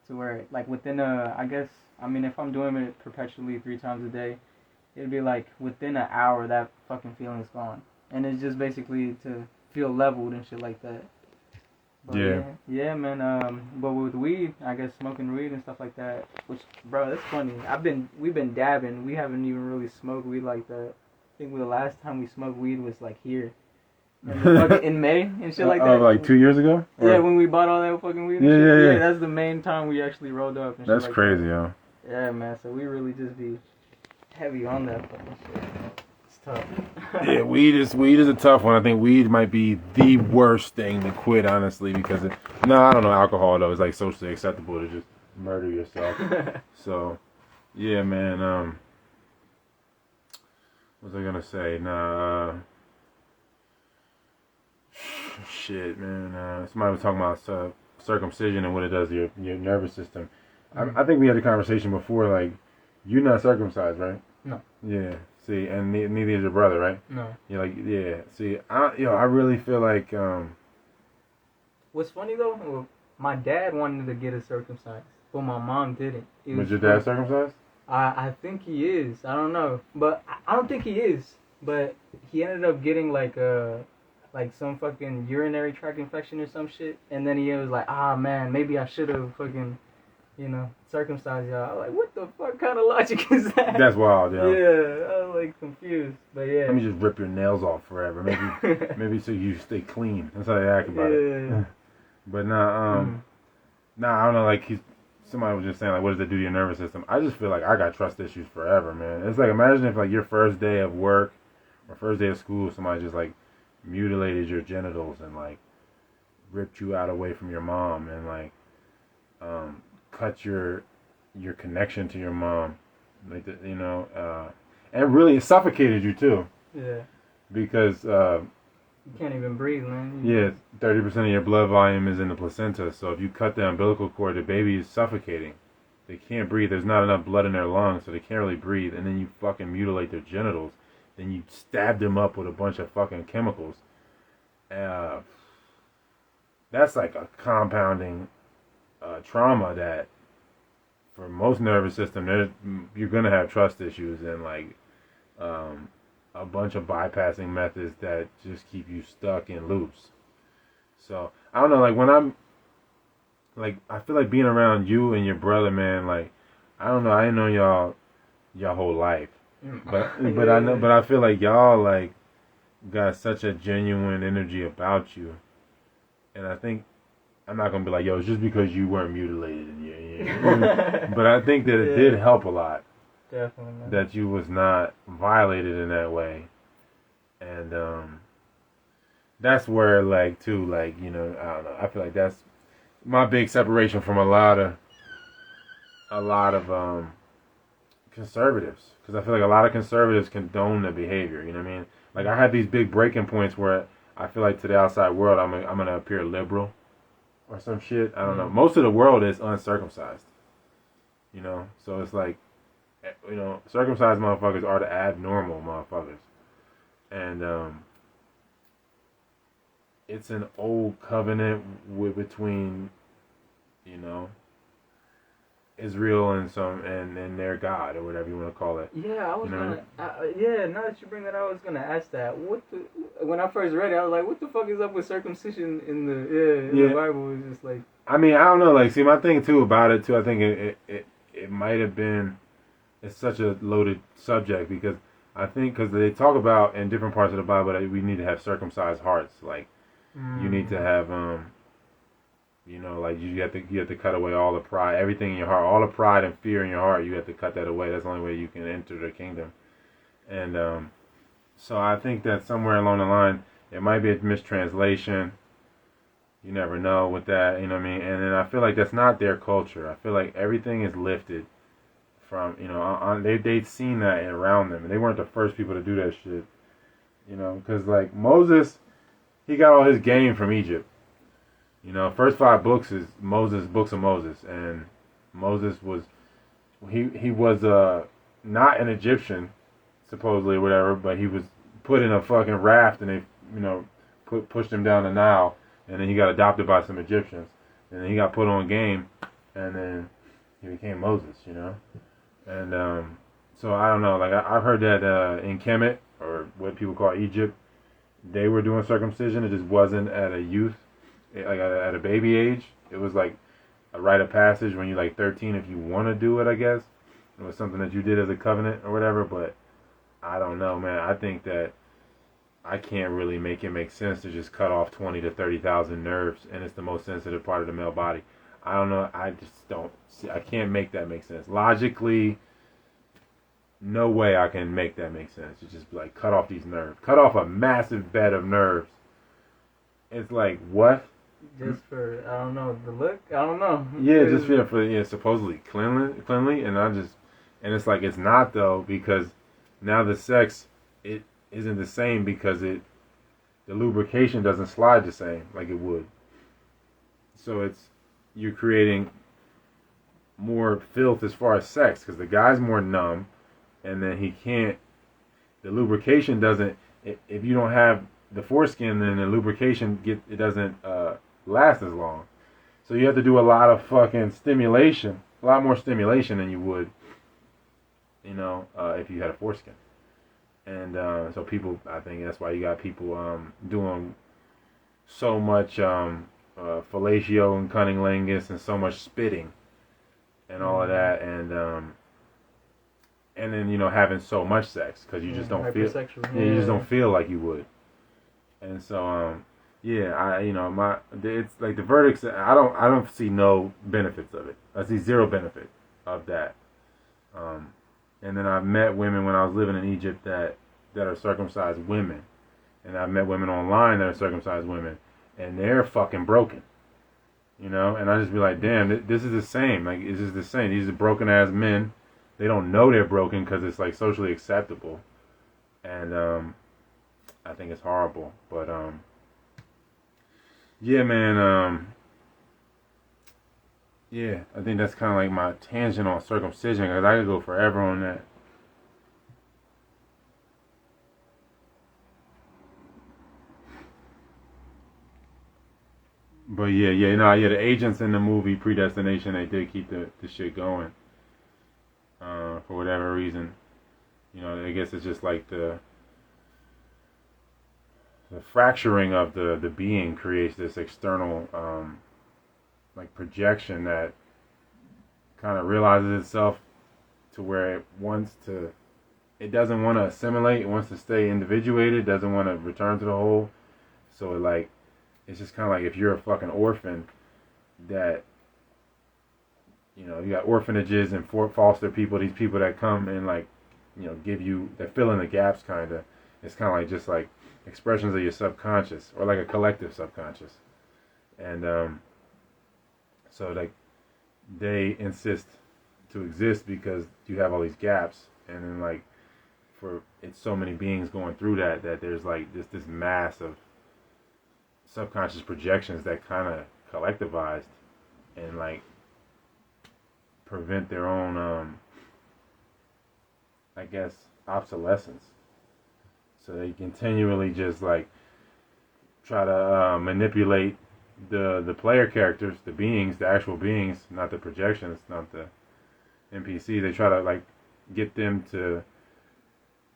Speaker 2: to where like within I guess I mean if I'm doing it perpetually 3 times a day, it'd be like within an hour that fucking feeling's gone, and it's just basically to feel leveled and shit like that. But
Speaker 1: Yeah.
Speaker 2: yeah, man. But with weed, I guess smoking weed and stuff like that. Which, bro, that's funny. We've been dabbing. We haven't even really smoked weed like that. I think the last time we smoked weed was like here, in May and shit like that.
Speaker 1: Oh, like 2 years ago?
Speaker 2: Yeah, when we bought all that fucking weed. And shit. Yeah. That's the main time we actually rolled up. And
Speaker 1: That's
Speaker 2: shit like
Speaker 1: crazy,
Speaker 2: that.
Speaker 1: yo.
Speaker 2: Yeah, man. So we really just be heavy on that fucking shit. It's tough.
Speaker 1: Yeah, weed is a tough one. I think weed might be the worst thing to quit, honestly, because no, I don't know. Alcohol though is like socially acceptable to just murder yourself. So, yeah, man. What was I gonna say? Nah. Shit, man. Somebody was talking about circumcision and what it does to your nervous system. I think we had a conversation before. Like, you're not circumcised, right?
Speaker 2: No.
Speaker 1: Yeah. See, and neither is your brother, right?
Speaker 2: No.
Speaker 1: You're like, yeah. See, I really feel like.
Speaker 2: What's funny though, well, my dad wanted to get us circumcised, but my mom didn't.
Speaker 1: Was your dad circumcised?
Speaker 2: I think he is. I don't know, but I don't think he is. But he ended up getting like some fucking urinary tract infection or some shit, and then he was like, ah man, maybe I should have fucking, circumcised y'all. I was like, what the fuck kind of logic is that?
Speaker 1: That's wild, yeah.
Speaker 2: Yeah, I was like confused, but yeah.
Speaker 1: Let me just rip your nails off forever, maybe so you stay clean. That's how they act about it. But nah, I don't know. Like somebody was just saying, like, what does it do to your nervous system? I just feel like I got trust issues forever, man. It's like, imagine if like your first day of work or first day of school, somebody just like mutilated your genitals and like ripped you out away from your mom and like cut your connection to your mom, like and really suffocated you too.
Speaker 2: Yeah.
Speaker 1: Because
Speaker 2: you can't even breathe, man.
Speaker 1: Yeah, 30% of your blood volume is in the placenta. So if you cut the umbilical cord, the baby is suffocating. They can't breathe. There's not enough blood in their lungs, so they can't really breathe. And then you fucking mutilate their genitals. Then you stab them up with a bunch of fucking chemicals. That's like a compounding trauma that, for most nervous system, you're gonna have trust issues and like a bunch of bypassing methods that just keep you stuck in loops. So I don't know, like when I'm like, I feel like being around you and your brother, man. Like, I don't know, I didn't know y'all whole life, but I know, but I feel like y'all like got such a genuine energy about you, and I think I'm not gonna be like, yo, it's just because you weren't mutilated but I think that it did help a lot.
Speaker 2: Definitely, man.
Speaker 1: That you was not violated in that way, and that's where like too, like, I don't know, I feel like that's my big separation from a lot of conservatives, because I feel like a lot of conservatives condone the behavior. You know what I mean? Like, I have these big breaking points where I feel like to the outside world I'm gonna appear liberal or some shit. I don't know. Most of the world is uncircumcised. So it's like, circumcised motherfuckers are the abnormal motherfuckers. And it's an old covenant between, Israel and their God, or whatever you want to call it.
Speaker 2: Yeah, I was now that you bring that up, I was gonna ask that. When I first read it, I was like, what the fuck is up with circumcision in the Bible? It's just like,
Speaker 1: I mean, I don't know. Like, see, my thing too about it too, I think it might have been, it's such a loaded subject, because I think, because they talk about in different parts of the Bible that we need to have circumcised hearts. Like, you need to have, like, you have to cut away all the pride, everything in your heart, all the pride and fear in your heart. You have to cut that away. That's the only way you can enter the kingdom. And so I think that somewhere along the line, it might be a mistranslation. You never know with that, you know what I mean? And then I feel like that's not their culture. I feel like everything is lifted from, they'd seen that around them, and they weren't the first people to do that shit. Because like Moses, he got all his game from Egypt. First 5 books is books of Moses, and Moses was, he was not an Egyptian, supposedly, or whatever, but he was put in a fucking raft, and they, pushed him down the Nile and then he got adopted by some Egyptians, and then he got put on game, and then he became Moses, you know. And so I don't know. Like I've heard that in Kemet, or what people call Egypt, they were doing circumcision. It just wasn't at a youth, like at a baby age. It was like a rite of passage when you're like 13 if you want to do it, I guess. It was something that you did as a covenant or whatever, but I don't know, man. I think that I can't really make it make sense to just cut off 20 to 30,000 nerves, and it's the most sensitive part of the male body. I don't know. I just don't see. I can't make that make sense. Logically, no way I can make that make sense. It's just like cut off these nerves. Cut off a massive bed of nerves. It's like, what?
Speaker 2: Just for, I don't know, the look? I don't know.
Speaker 1: Yeah, just for supposedly cleanly, and it's like it's not though, because now the sex it isn't the same because the lubrication doesn't slide the same like it would. So you're creating more filth as far as sex because the guy's more numb, and then the lubrication doesn't. If you don't have the foreskin, then the lubrication it doesn't last as long. So you have to do a lot of fucking stimulation, a lot more stimulation than you would, if you had a foreskin. And so people, I think that's why you got people doing so much fellatio and cunnilingus and so much spitting and all of that, and then having so much sex because you just don't feel, you just don't feel like you would. And so it's like the verdicts. I don't see no benefits of it. I see zero benefit of that. And then I've met women when I was living in Egypt that are circumcised women, and I've met women online that are circumcised women, and they're fucking broken. And I just be like, damn, this is the same. Like, it's just the same. These are broken ass men. They don't know they're broken because it's like socially acceptable, and I think it's horrible. But yeah, man. Yeah, I think that's kind of like my tangent on circumcision because I could go forever on that. But yeah, the agents in the movie Predestination, they did keep the shit going. For whatever reason. I guess it's just like the fracturing of the being creates this external like projection that kind of realizes itself to where it doesn't want to assimilate, it wants to stay individuated, doesn't want to return to the whole. So it's just kind of like if you're a fucking orphan that, you got orphanages and foster people, these people that come and give you, that fill in the gaps kind of. It's kind of like just like expressions of your subconscious or like a collective subconscious. And so they insist to exist because you have all these gaps, and then it's so many beings going through that there's like this mass of subconscious projections that kind of collectivized and prevent their own I guess obsolescence. So they continually just try to manipulate the player characters, the beings, the actual beings, not the projections, not the NPC. They try to get them to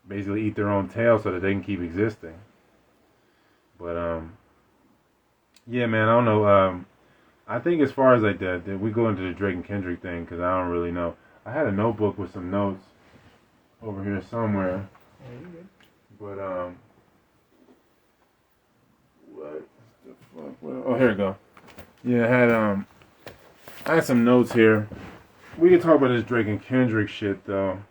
Speaker 1: basically eat their own tail so that they can keep existing. But yeah, man, I don't know. I think as far as that we go into the Drake and Kendrick thing because I don't really know. I had a notebook with some notes over here somewhere.
Speaker 2: Yeah, you good.
Speaker 1: But what the fuck? Oh, here we go. Yeah, I had some notes here. We can talk about this Drake and Kendrick shit though,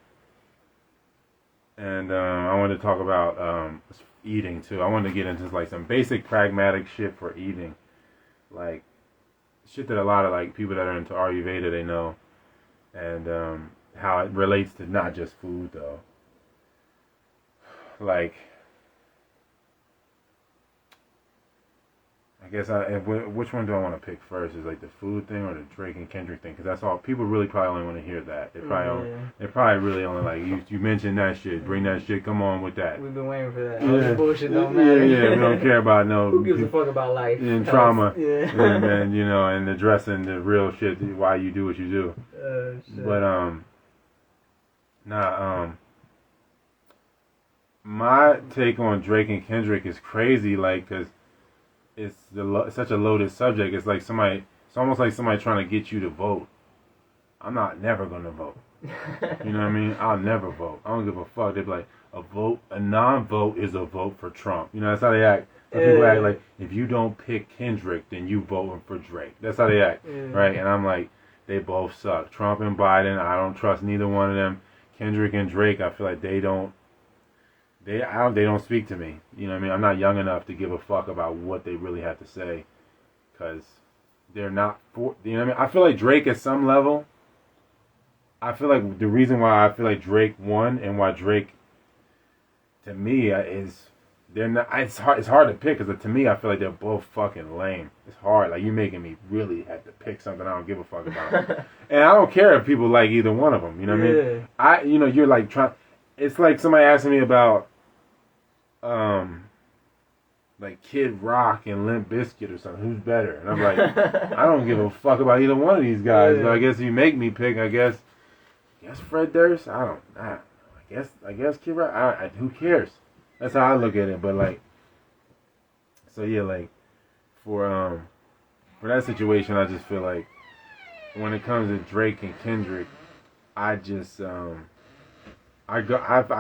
Speaker 1: and I wanted to talk about eating too. I wanted to get into some basic pragmatic shit for eating, shit that a lot of people that are into Ayurveda they know, and how it relates to not just food though. I which one do I want to pick first? Is like the food thing or the Drake and Kendrick thing? Because that's all people really probably only want to hear that. They probably really only like you mentioned that shit. Bring that shit. Come on with that.
Speaker 2: We've been waiting for that. All this bullshit don't matter.
Speaker 1: Yeah. We don't care about no.
Speaker 3: Who gives a fuck about life
Speaker 1: and trauma?
Speaker 2: Yeah.
Speaker 1: And and addressing the real shit. Why you do what you do.
Speaker 2: Shit.
Speaker 1: But my take on Drake and Kendrick is crazy. Like, cause it's such a loaded subject. It's like it's almost like somebody trying to get you to vote. I'm never gonna vote. You know what I mean? I'll never vote. I don't give a fuck. They're like, a non-vote is a vote for Trump. You know, that's how they act. People act like, if you don't pick Kendrick, then you voting for Drake. That's how they act, right? And I'm like, they both suck. Trump and Biden, I don't trust neither one of them. Kendrick and Drake, I feel like they don't speak to me. You know what I mean? I'm not young enough to give a fuck about what they really have to say, because they're not for. You know what I mean? I feel like Drake at some level. I feel like the reason why I feel like Drake won and why Drake, to me, is they're not. It's hard to pick because to me I feel like they're both fucking lame. It's hard. Like, you're making me really have to pick something I don't give a fuck about. And I don't care if people like either one of them. You know what I mean? You're like trying. It's like somebody asking me about, like Kid Rock and Limp Bizkit or something. Who's better? And I'm like, I don't give a fuck about either one of these guys. But I guess if you make me pick, I guess Fred Durst. I guess Kid Rock. Who cares? That's how I look at it. But like, so yeah, like for that situation, I just feel like when it comes to Drake and Kendrick, I just I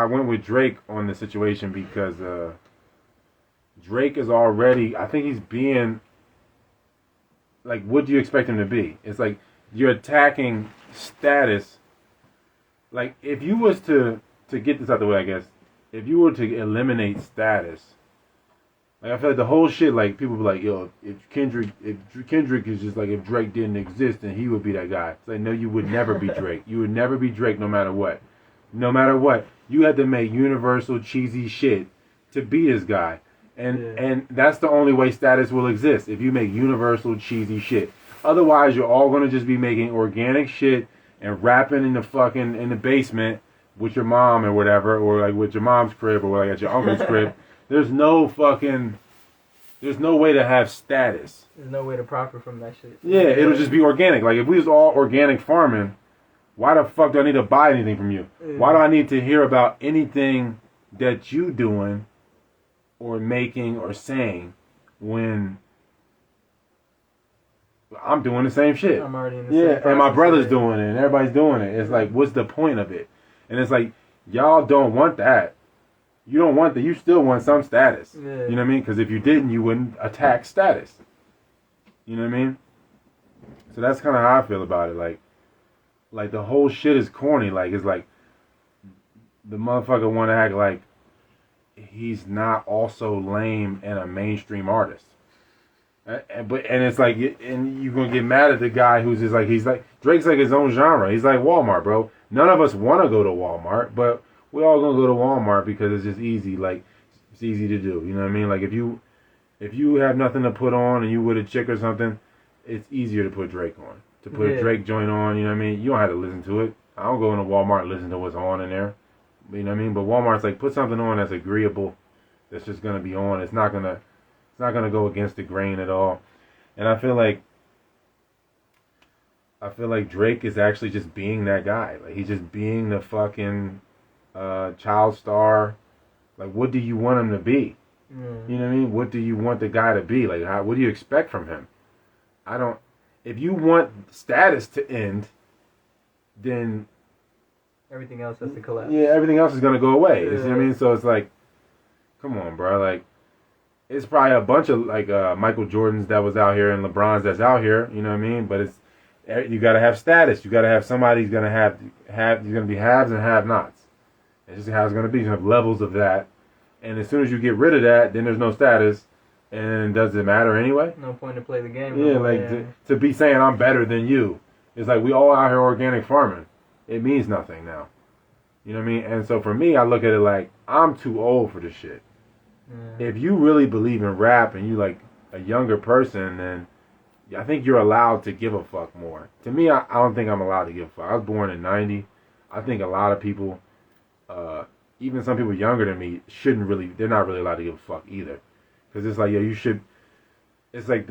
Speaker 1: went with Drake on the situation because Drake is already, I think he's being, like, what do you expect him to be? It's like you're attacking status. Like, if you was to get this out the way, I guess, if you were to eliminate status, like, I feel like the whole shit, like, people be like, yo, if Kendrick is just like, if Drake didn't exist, then he would be that guy. It's like, no, you would never be Drake. You would never be Drake no matter what. No matter what. You had to make universal cheesy shit to be this guy. And that's the only way status will exist, if you make universal cheesy shit. Otherwise, you're all going to just be making organic shit and rapping in the basement with your mom or whatever, or like with your mom's crib or like at your uncle's crib. There's no way to have status.
Speaker 2: There's no way to profit from that shit.
Speaker 1: Yeah, it'll just be organic. Like, if we was all organic farming, why the fuck do I need to buy anything from you? Why do I need to hear about anything that you doing or making or saying when I'm doing the same shit?
Speaker 2: I'm already in the same process.
Speaker 1: And my brother's doing it and everybody's doing it. It's like, what's the point of it? And it's like, y'all don't want that. You don't want that. You still want some status. You know what I mean? Because if you didn't, you wouldn't attack status. You know what I mean? So that's kind of how I feel about it. Like the whole shit is corny. Like, it's like the motherfucker want to act like he's not also lame and a mainstream artist. And it's like, and you're gonna get mad at the guy who's just like, he's like, Drake's like his own genre. He's like Walmart, bro. None of us want to go to Walmart, but we're all gonna go to Walmart because it's just easy. Like, it's easy to do. You know what I mean? Like, if you have nothing to put on and you with a chick or something, it's easier to put Drake on. To put a Drake joint on, you know what I mean? You don't have to listen to it. I don't go into Walmart and listen to what's on in there. You know what I mean? But Walmart's like, put something on that's agreeable, that's just gonna be on. It's not gonna go against the grain at all. And I feel like Drake is actually just being that guy. Like, he's just being the fucking child star. Like, what do you want him to be? You know what I mean? What do you want the guy to be? Like, what do you expect from him? If you want status to end, then
Speaker 2: everything else has to collapse.
Speaker 1: Yeah, everything else is gonna go away. You know what I mean? So it's like, come on, bro. Like, it's probably a bunch of like Michael Jordans that was out here and LeBrons that's out here. You know what I mean? But you gotta have status. You gotta have somebody who's gonna have. There's gonna be haves and have-nots. It's just how it's gonna be. You have levels of that, and as soon as you get rid of that, then there's no status. And does it matter anyway?
Speaker 2: No point to play the game.
Speaker 1: Yeah, to be saying I'm better than you. It's like, we all out here organic farming. It means nothing now. You know what I mean? And so for me, I look at it like, I'm too old for this shit. If you really believe in rap and you like a younger person, then I think you're allowed to give a fuck more. To me, I don't think I'm allowed to give a fuck. I was born in '90. I think a lot of people, even some people younger than me, they're not really allowed to give a fuck either. Because it's like, yo, you should, it's like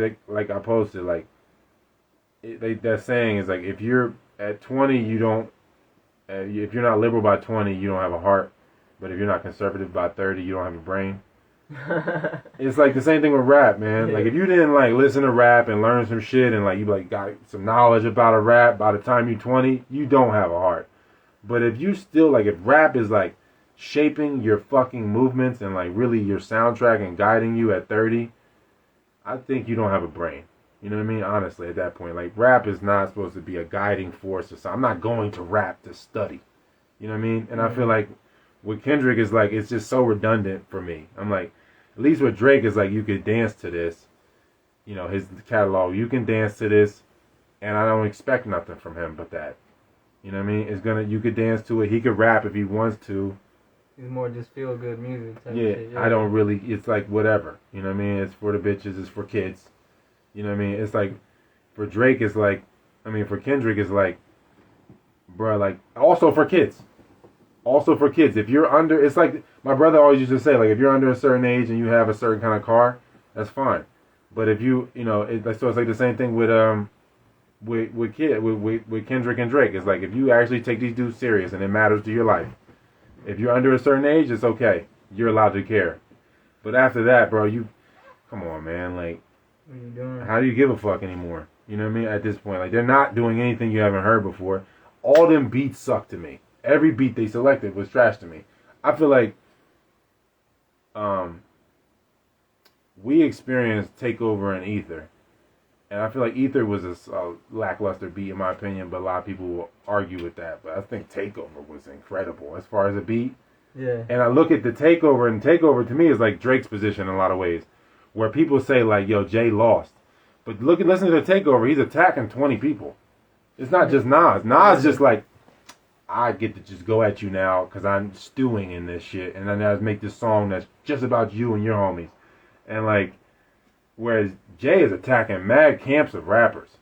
Speaker 1: I posted, like, that saying is like, if you're at 20, if you're not liberal by 20, you don't have a heart. But if you're not conservative by 30, you don't have a brain. It's like the same thing with rap, man. Like if you didn't like listen to rap and learn some shit and like you like got some knowledge about a rap by the time you're 20, you don't have a heart. But if you still like if rap is like shaping your fucking movements and like really your soundtrack and guiding you at 30, I think you don't have a brain. You know what I mean? Honestly, at that point, like rap is not supposed to be a guiding force or something. I'm not going to rap to study. You know what I mean? And I feel like with Kendrick is like it's just so redundant for me. I'm like, at least with Drake is like you could dance to this. You know, his catalog, you can dance to this, and I don't expect nothing from him but that. You know what I mean? You could dance to it. He could rap if he wants to.
Speaker 2: It's more just feel good music type
Speaker 1: Yeah,
Speaker 2: of shit. Yeah,
Speaker 1: I don't really. It's like whatever. You know what I mean? It's for the bitches. It's for kids. You know what I mean? It's like for Drake, it's like, I mean, for Kendrick, it's like, bruh, like also for kids. Also for kids, if you're under, it's like my brother always used to say, like if you're under a certain age and you have a certain kind of car, that's fine. But if you know, so it's like the same thing with Kendrick and Drake. It's like if you actually take these dudes serious and it matters to your life, if you're under a certain age, it's okay. You're allowed to care. But after that, bro, come on, man. Like,
Speaker 2: what are you doing?
Speaker 1: How do you give a fuck anymore? You know what I mean? At this point, like they're not doing anything you haven't heard before. All them beats suck to me. Every beat they selected was trash to me. I feel like we experienced Takeover and Ether. And I feel like Ether was a lackluster beat in my opinion, but a lot of people will argue with that. But I think Takeover was incredible as far as a beat.
Speaker 2: Yeah.
Speaker 1: And I look at the Takeover, and Takeover to me is like Drake's position in a lot of ways. Where people say like, yo, Jay lost. But listen to the Takeover, he's attacking 20 people. It's not just Nas. Nas just like, I get to just go at you now because I'm stewing in this shit. And then I make this song that's just about you and your homies. And like, whereas Jay is attacking mad camps of rappers.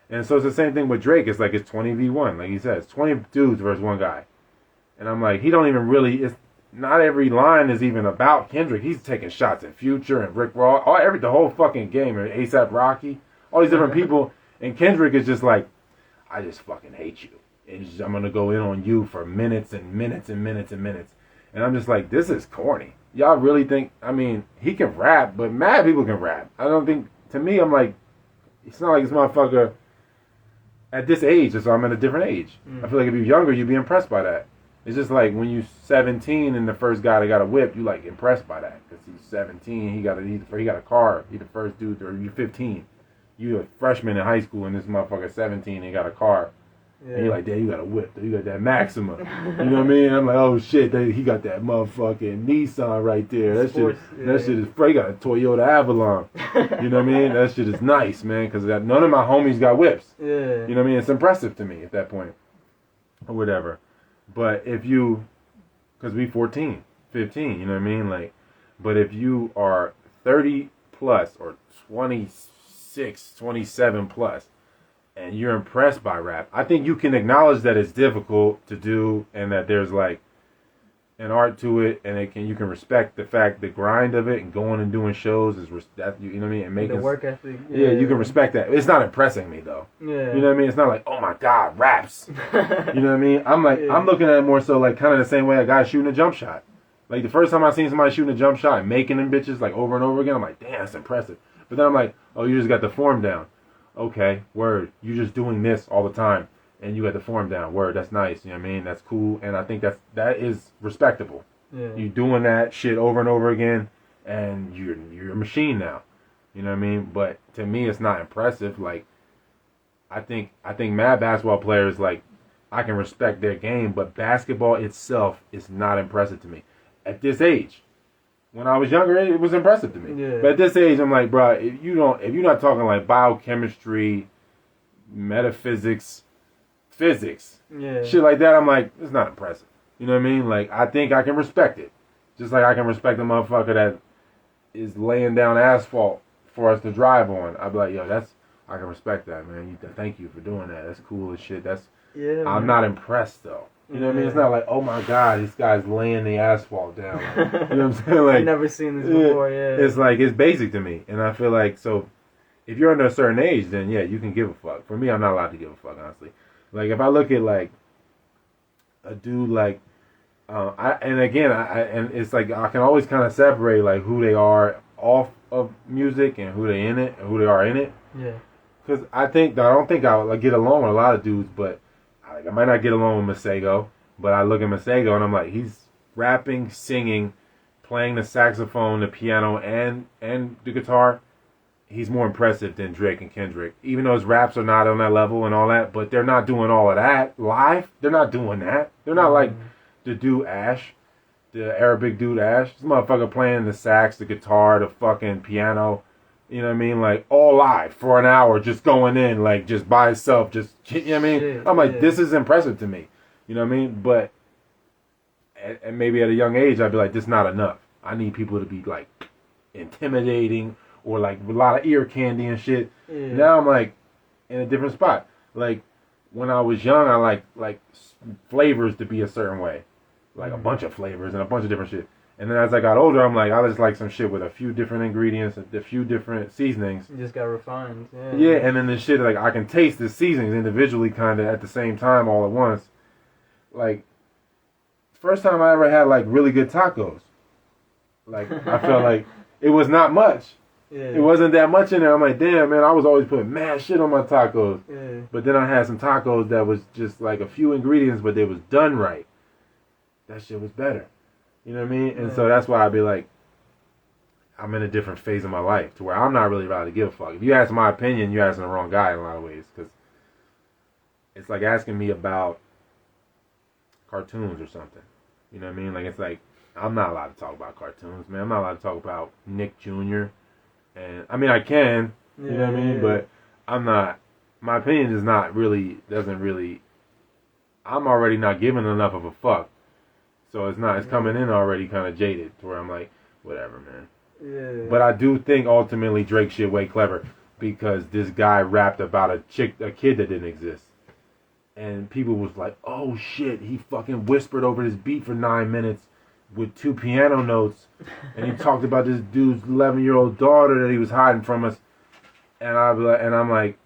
Speaker 1: And so it's the same thing with Drake. It's like it's 20v1. Like he says, 20 dudes versus one guy. And I'm like, he don't even really, not every line is even about Kendrick. He's taking shots at Future and Rick Ross. The whole fucking game. And A$AP Rocky. All these different people. And Kendrick is just like, I just fucking hate you. And I'm going to go in on you for minutes and minutes and minutes and minutes. And I'm just like, this is corny. Y'all really think, I mean, he can rap, but mad people can rap. I don't think, to me, I'm like, it's not like this motherfucker at this age, so I'm at a different age. I feel like if you're younger, you'd be impressed by that. It's just like when you're 17 and the first guy that got a whip, you like impressed by that. Because he's 17, he got a car, he the first dude, or you're 15. You a freshman in high school and this motherfucker 17 and he got a car. Yeah. And you're like, damn, you got a whip. You got that Maxima. You know what I mean? I'm like, oh shit, he got that motherfucking Nissan right there. That shit is he got a Toyota Avalon. You know what I mean? That shit is nice, man, because none of my homies got whips.
Speaker 2: Yeah.
Speaker 1: You know what I mean? It's impressive to me at that point. Or whatever. But if because we 14, 15, you know what I mean? Like, but if you are 30 plus or 26, 27 plus, and you're impressed by rap, I think you can acknowledge that it's difficult to do and that there's like an art to it, and you can respect the fact, the grind of it, and going and doing shows is that, you know what I mean, and making
Speaker 2: the work ethic.
Speaker 1: Yeah, you can respect that. It's not impressing me though.
Speaker 2: Yeah,
Speaker 1: you know what I mean. It's not like, oh my god, raps. You know what I mean. I'm like, I'm looking at it more so like kind of the same way a guy shooting a jump shot. Like the first time I seen somebody shooting a jump shot and making them bitches like over and over again, I'm like, damn, that's impressive. But then I'm like, oh, you just got the form down. Okay, word. You're just doing this all the time, and you got the form down. Word, that's nice. You know what I mean? That's cool, and I think that is respectable.
Speaker 2: Yeah.
Speaker 1: You doing that shit over and over again, and you're a machine now. You know what I mean? But to me, it's not impressive. Like, I think mad basketball players, like, I can respect their game, but basketball itself is not impressive to me at this age. When I was younger, it was impressive to me.
Speaker 2: Yeah.
Speaker 1: But at this age, I'm like, bro, if you're not talking like biochemistry, metaphysics, physics, shit like that, I'm like, it's not impressive. You know what I mean? Like, I think I can respect it. Just like I can respect a motherfucker that is laying down asphalt for us to drive on. I'd be like, yo, I can respect that, man. Thank you for doing that. That's cool as shit. I'm not impressed though. You know what I mean? It's not like, oh my god, this guy's laying the asphalt down. Like, you know what I'm saying? Like,
Speaker 2: I've never seen this before. Yeah.
Speaker 1: It's like it's basic to me, and I feel like so. If you're under a certain age, then yeah, you can give a fuck. For me, I'm not allowed to give a fuck, honestly. Like if I look at like a dude like, and it's like I can always kind of separate like who they are off of music and who they in it and who they are in it.
Speaker 2: Yeah.
Speaker 1: Because I don't think I would like, get along with a lot of dudes, but I might not get along with Masego. But I look at Masego and I'm like, he's rapping, singing, playing the saxophone, the piano, and the guitar. He's more impressive than Drake and Kendrick. Even though his raps are not on that level and all that, but they're not doing all of that live. They're not doing that. They're not like the dude Ash, the Arabic dude Ash. This motherfucker playing the sax, the guitar, the fucking piano. You know what I mean? Like all live for an hour, just going in, like just by itself. Just, you know what I mean?
Speaker 2: Shit,
Speaker 1: I'm like, this is impressive to me. You know what I mean? But and maybe at a young age, I'd be like, this is not enough. I need people to be like intimidating. Or like a lot of ear candy and shit. Yeah. Now I'm like in a different spot. Like when I was young, I like flavors to be a certain way, like a bunch of flavors and a bunch of different shit. And then as I got older, I'm like I just like some shit with a few different ingredients, a few different seasonings.
Speaker 2: You just got refined. Yeah.
Speaker 1: Yeah, and then the shit like I can taste the seasonings individually, kind of at the same time, all at once. Like first time I ever had like really good tacos. Like I felt like it was not much. Yeah. It wasn't that much in there. I'm like, damn, man, I was always putting mad shit on my tacos. Yeah. But then I had some tacos that was just like a few ingredients, but they was done right. That shit was better. You know what I mean? And so that's why I'd be like, I'm in a different phase of my life to where I'm not really allowed to give a fuck. If you ask my opinion, you're asking the wrong guy in a lot of ways. Because it's like asking me about cartoons or something. You know what I mean? Like, it's like, I'm not allowed to talk about cartoons, man. I'm not allowed to talk about Nick Jr., and I mean, I can, you know what I mean? Yeah. But I'm not, my opinion is not really, I'm already not giving enough of a fuck. So it's coming in already kind of jaded to where I'm like, whatever, man. Yeah. But I do think ultimately Drake shit way clever because this guy rapped about a kid that didn't exist. And people was like, oh shit, he fucking whispered over this beat for 9 minutes. With 2 piano notes, and he talked about this dude's 11-year-old daughter that he was hiding from us, and I'm like,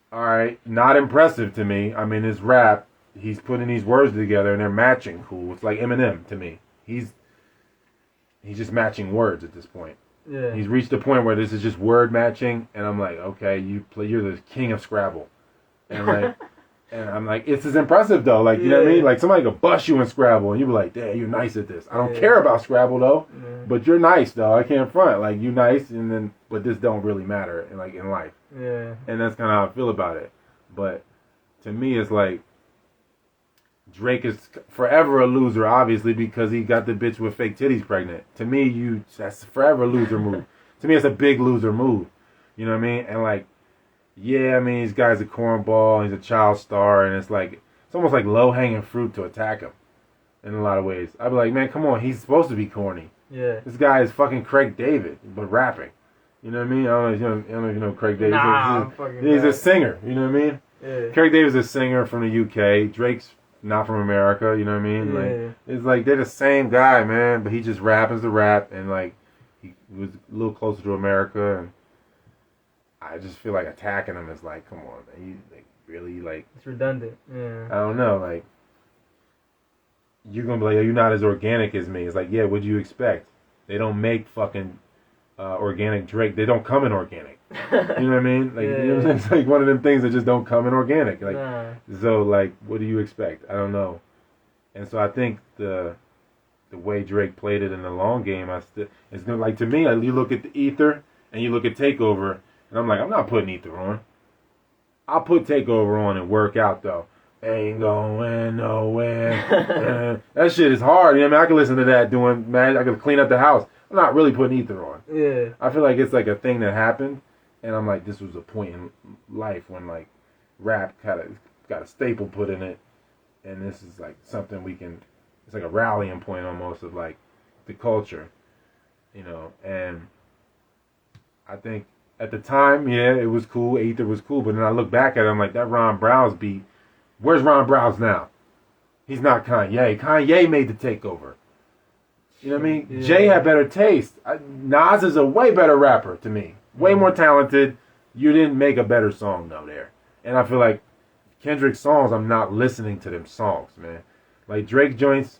Speaker 1: all right, not impressive to me. I mean, his rap, he's putting these words together and they're matching cool. It's like Eminem to me. He's just matching words at this point. Yeah. He's reached a point where this is just word matching, and I'm like, okay, you're the king of Scrabble, and like. And I'm like, this is impressive though. Like, you know what I mean? Like somebody could bust you in Scrabble and you be like, damn, you're nice at this. I don't care about Scrabble though, but you're nice though. I can't front. Like you nice, and then but this don't really matter in life. Yeah. And that's kind of how I feel about it. But to me, it's like Drake is forever a loser, obviously, because he got the bitch with fake titties pregnant. To me, that's forever a loser move. To me, it's a big loser move. You know what I mean? And like. Yeah, I mean, this guy's a cornball, he's a child star, and it's almost like low-hanging fruit to attack him in a lot of ways. I'd be like, man, come on, he's supposed to be corny. Yeah. This guy is fucking Craig David, but rapping. You know what I mean? I don't know if you know Craig David.
Speaker 2: Nah,
Speaker 1: he's a singer, you know what I mean? Yeah. Craig David's a singer from the UK. Drake's not from America, you know what I mean? Yeah. Like, it's like they're the same guy, man, but he just happens to rap, and like, he was a little closer to America, and I just feel like attacking him is like, come on, man. You like really like
Speaker 2: it's redundant. Yeah.
Speaker 1: I don't know, like you're gonna be like, you're not as organic as me. It's like, yeah, what'd you expect? They don't make fucking organic Drake. They don't come in organic. You know what I mean? Like, you know what I'm saying? It's like one of them things that just don't come in organic. Like, so like, what do you expect? I don't know. And so I think the way Drake played it in the long game, it's gonna like to me. Like, you look at the Ether and you look at Takeover. And I'm like, I'm not putting Ether on. I'll put Takeover on and work out, though. Ain't going nowhere. That shit is hard. You know what I mean? I can listen to that I can clean up the house. I'm not really putting Ether on. Yeah. I feel like it's like a thing that happened. And I'm like, this was a point in life when, like, rap got a staple put in it. And this is, like, something it's like a rallying point almost of, like, the culture. You know, and I think at the time, yeah, it was cool. Aether was cool, but then I look back at it, I'm like, that Ron Browz beat. Where's Ron Browz now? He's not Kanye. Kanye made the takeover. You know what I mean?
Speaker 3: Yeah.
Speaker 1: Jay had better taste. Nas is a way better rapper to me. Way more talented. You didn't make a better song though there. And I feel like Kendrick's songs, I'm not listening to them songs, man. Like Drake joints,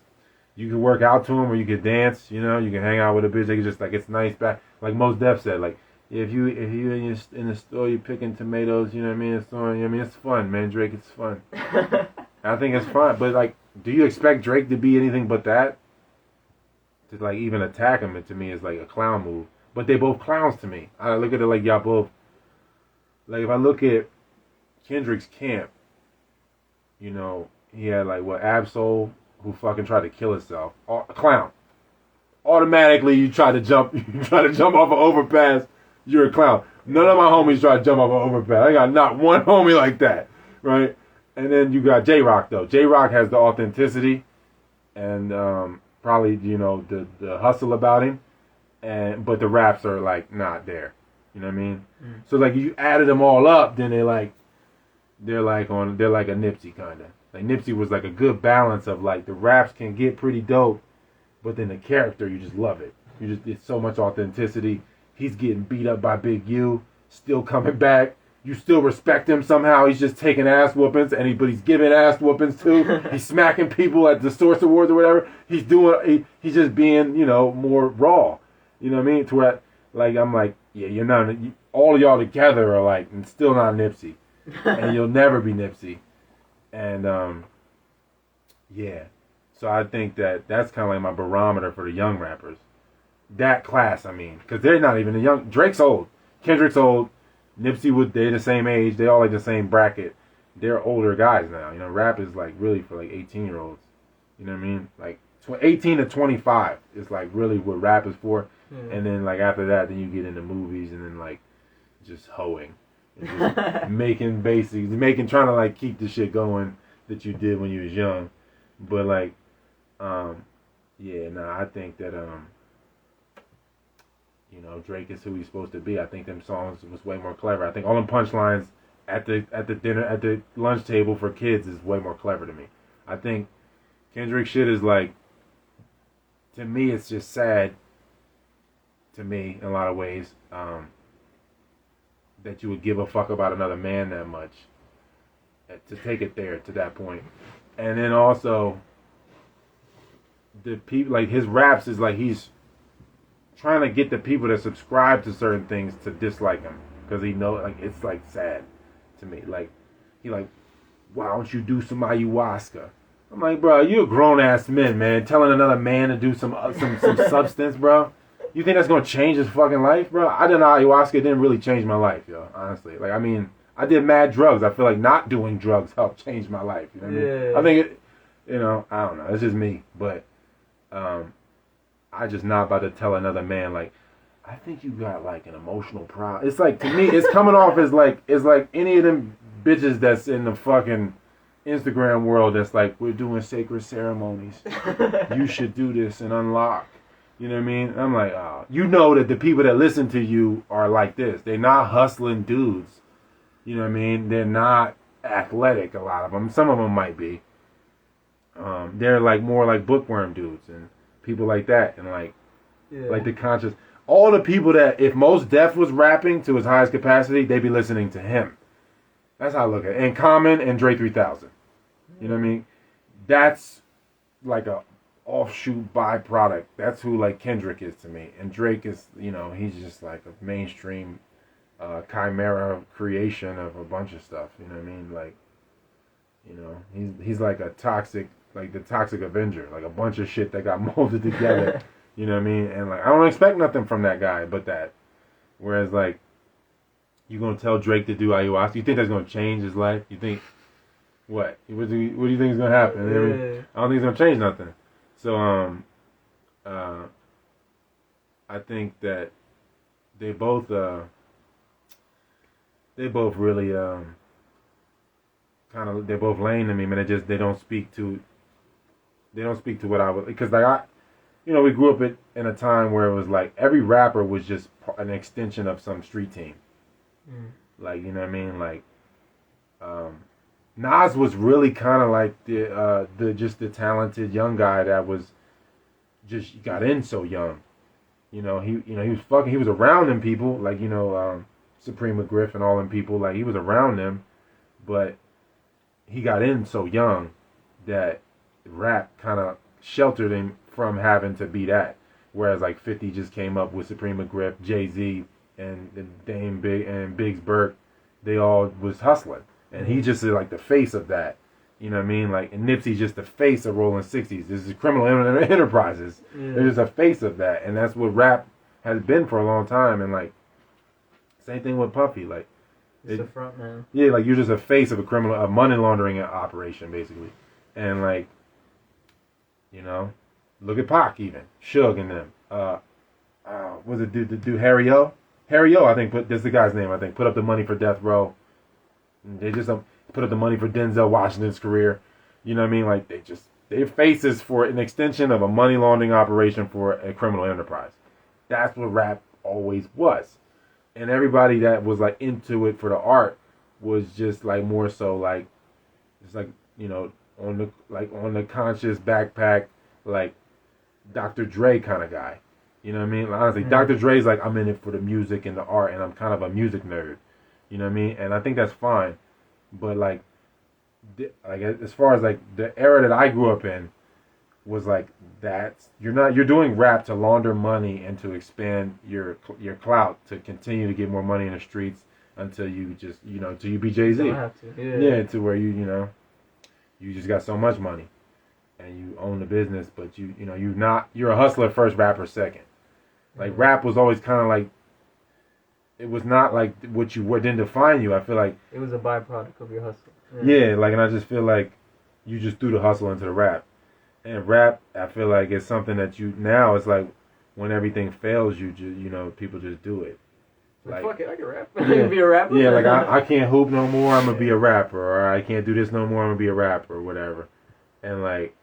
Speaker 1: you can work out to them or you can dance. You know, you can hang out with a bitch. They can just like it's nice back. Like Mos Def said, like if you in the store, you picking tomatoes. You know what I mean? It's fun. You know what I mean? It's fun, man. Drake, it's fun. I think it's fun, but like, do you expect Drake to be anything but that? To like even attack him, it to me is like a clown move. But they both clowns to me. I look at it like y'all both. Like if I look at Kendrick's camp, you know, he had like what Absol, who fucking tried to kill himself, a clown. Automatically, you try to jump off an overpass, you're a clown. None of my homies try to jump off an overpass. I got not one homie like that, right? And then you got J-Rock though. J-Rock has the authenticity, and probably the hustle about him, but the raps are like not there. You know what I mean? So like you added them all up, then they're like a Nipsey kind of. Like Nipsey was like a good balance of like the raps can get pretty dope, but then the character you just love it. It's so much authenticity. He's getting beat up by Big U, still coming back. You still respect him somehow. He's just taking ass whoopings, but he's giving ass whoopings too. He's smacking people at the Source Awards or whatever. He's he's just being more raw. You know what I mean? To where like I'm like, yeah, you're not. All of y'all together are like, and still not Nipsey, and you'll never be Nipsey. And yeah, so I think that's kind of like my barometer for the young rappers. That class, I mean, because they're not even the young. Drake's old, Kendrick's old. Nipsey they're the same age. They all like the same bracket. They're older guys now. You know, rap is like really for like 18-year-olds. You know what I mean? Like 18 to 25 is like really what rap is for. And then like after that, then you get into movies and then like just hoeing, and just trying to like keep the shit going that you did when you was young. But like, I think that Drake is who he's supposed to be. I think them songs was way more clever. I think all them punchlines at the lunch table for kids is way more clever to me. I think Kendrick shit is like, to me, it's just sad. To me, in a lot of ways, that you would give a fuck about another man that much, to take it there to that point. And then also, the people like his raps is like he's trying to get the people that subscribe to certain things to dislike him because he know like it's like sad to me. Like he like, why don't you do some ayahuasca? I'm like, bro, you a grown ass man, telling another man to do some substance, bro. You think that's gonna change his fucking life, bro? I did ayahuasca. It didn't really change my life, yo. Honestly, like I mean, I did mad drugs. I feel like not doing drugs helped change my life. You know what I mean? I think it. I don't know. It's just me, but I just not about to tell another man like, I think you got like an emotional problem. It's like to me, it's coming off as like it's like any of them bitches that's in the fucking Instagram world that's like we're doing sacred ceremonies. You should do this and unlock. You know what I mean? I'm like, you know that the people that listen to you are like this. They're not hustling dudes. You know what I mean? They're not athletic, a lot of them. Some of them might be. They're like more like bookworm dudes and people like that. And like the conscious. All the people that, if Mos Def was rapping to his highest capacity, they'd be listening to him. That's how I look at it. And Common and Dre 3000. You know what I mean? That's like a offshoot byproduct. That's who like Kendrick is to me, and Drake is he's just like a mainstream chimera creation of a bunch of stuff. You know what I mean? Like he's like a toxic, like the Toxic Avenger, like a bunch of shit that got molded together. You know what I mean? And like I don't expect nothing from that guy but that. Whereas like you gonna tell Drake to do ayahuasca? You think that's gonna change his life? You think what? What do you think is gonna happen? I don't think it's gonna change nothing. So, I think that they both really, they're both lame to me, man. They don't speak to what I would, because like you know, we grew up in a time where it was like every rapper was just an extension of some street team.
Speaker 2: Mm.
Speaker 1: Like, you know what I mean? Like, um, Nas was really kind of like the just the talented young guy that was just got in so young. He was fucking. He was around them people, like Supreme McGriff and all them people. Like he was around them, but he got in so young that rap kind of sheltered him from having to be that. Whereas like 50 just came up with Supreme McGriff, Jay-Z, and Dame Big and Biggs Burke. They all was hustling, and he just is like the face of that. You know what I mean? Like, and Nipsey's just the face of Rolling 60s. This is criminal enterprises.
Speaker 2: Yeah.
Speaker 1: They're just a face of that, and that's what rap has been for a long time. And like, same thing with Puffy. Like,
Speaker 2: It's the front man.
Speaker 1: yeah, like you're just a face of a money laundering operation, basically. And like, look at Pac even, Suge and them. Was it the dude Harry O? Harry O, I think that's the guy's name. I think put up the money for Death Row. They just put up the money for Denzel Washington's career. You know what I mean? Like they're faces for an extension of a money laundering operation for a criminal enterprise. That's what rap always was. And everybody that was like into it for the art was just like more so like it's like on the conscious backpack like Dr. Dre kind of guy. You know what I mean? Like, honestly, Dr. Dre's like I'm in it for the music and the art, and I'm kind of a music nerd. You know what I mean? And I think that's fine. But like as far as like the era that I grew up in was like you're doing rap to launder money and to expand your clout to continue to get more money in the streets until you just until you be Jay-Z.
Speaker 2: Don't have to.
Speaker 1: Yeah, to where you just got so much money and you own the business, but you're a hustler first, rapper second. Like rap was always kind of like it was not like what didn't define you. I feel like
Speaker 2: it was a byproduct of your hustle.
Speaker 1: Yeah, like, and I just feel like you just threw the hustle into the rap. And rap, I feel like it's something that now it's like when everything fails, people just do it.
Speaker 2: Like fuck it, I can rap.
Speaker 1: Yeah,
Speaker 2: I can be a rapper.
Speaker 1: Yeah, like I can't hoop no more, I'm gonna be a rapper, or I can't do this no more, I'm gonna be a rapper, or whatever. And like,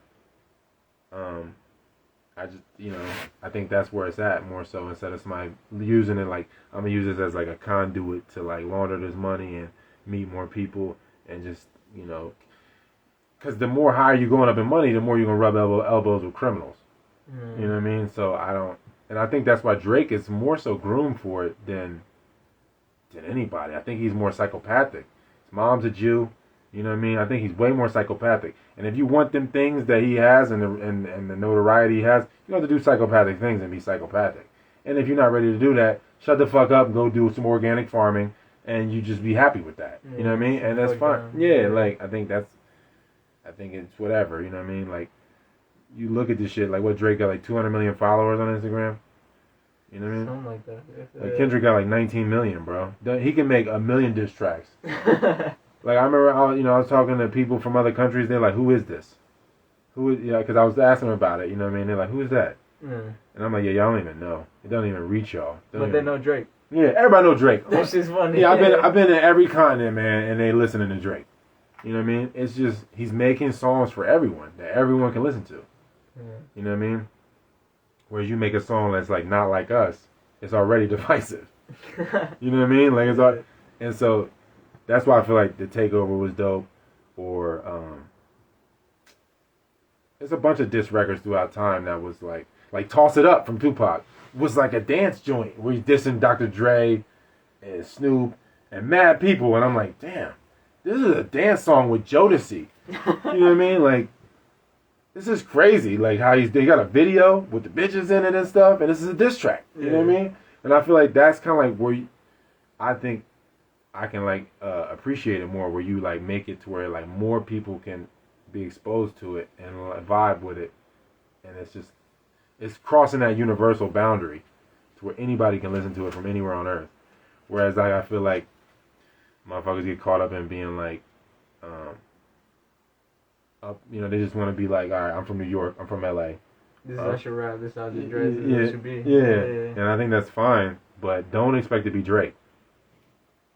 Speaker 1: I just, I think that's where it's at more so instead of somebody using it like I'm gonna use this as like a conduit to like launder this money and meet more people and just because the more higher you're going up in money, the more you're gonna rub elbows with criminals. You know what I mean? So I think that's why Drake is more so groomed for it than anybody. I think he's more psychopathic. His mom's a Jew. You know what I mean? I think he's way more psychopathic. And if you want them things that he has and the notoriety he has, you have to do psychopathic things and be psychopathic. And if you're not ready to do that, shut the fuck up and go do some organic farming and you just be happy with that. You know what I mean? And that's fine. Yeah, like I think it's whatever, you know what I mean? Like you look at this shit, like what Drake got like 200 million followers on Instagram. You know what I mean?
Speaker 2: Something like that.
Speaker 1: Like Kendrick got like 19 million, bro. He can make 1 million diss tracks. Like I remember, I was talking to people from other countries. They're like, "Who is this? Who is?" Yeah, because I was asking them about it. You know what I mean? They're like, "Who is that?" And I'm like, "Yeah, y'all don't even know. It doesn't even reach y'all."
Speaker 2: But they know Drake.
Speaker 1: Yeah, everybody know Drake.
Speaker 2: That's just funny.
Speaker 1: Yeah, I've been in every continent, man, and they listening to Drake. You know what I mean? It's just he's making songs for everyone that everyone can listen to. You know what I mean? Whereas you make a song that's like not like us, it's already divisive. You know what I mean? Like and so. That's why I feel like the Takeover was dope, or there's a bunch of diss records throughout time that was like Toss It Up from Tupac was like a dance joint where he's dissing Dr. Dre and Snoop and mad people, and I'm like, damn, this is a dance song with Jodeci. You know what I mean? Like, this is crazy. Like how they got a video with the bitches in it and stuff, and this is a diss track. You know what I mean? And I feel like that's kind of like where I think I can like appreciate it more, where you like make it to where like more people can be exposed to it and vibe with it, and it's crossing that universal boundary to where anybody can listen to it from anywhere on earth. Whereas I feel like motherfuckers get caught up in being like, they just want to be like, all right, I'm from New York, I'm from LA.
Speaker 2: This is how I should rap. This is how the dress should be.
Speaker 1: Yeah, and I think that's fine, but don't expect to be Drake.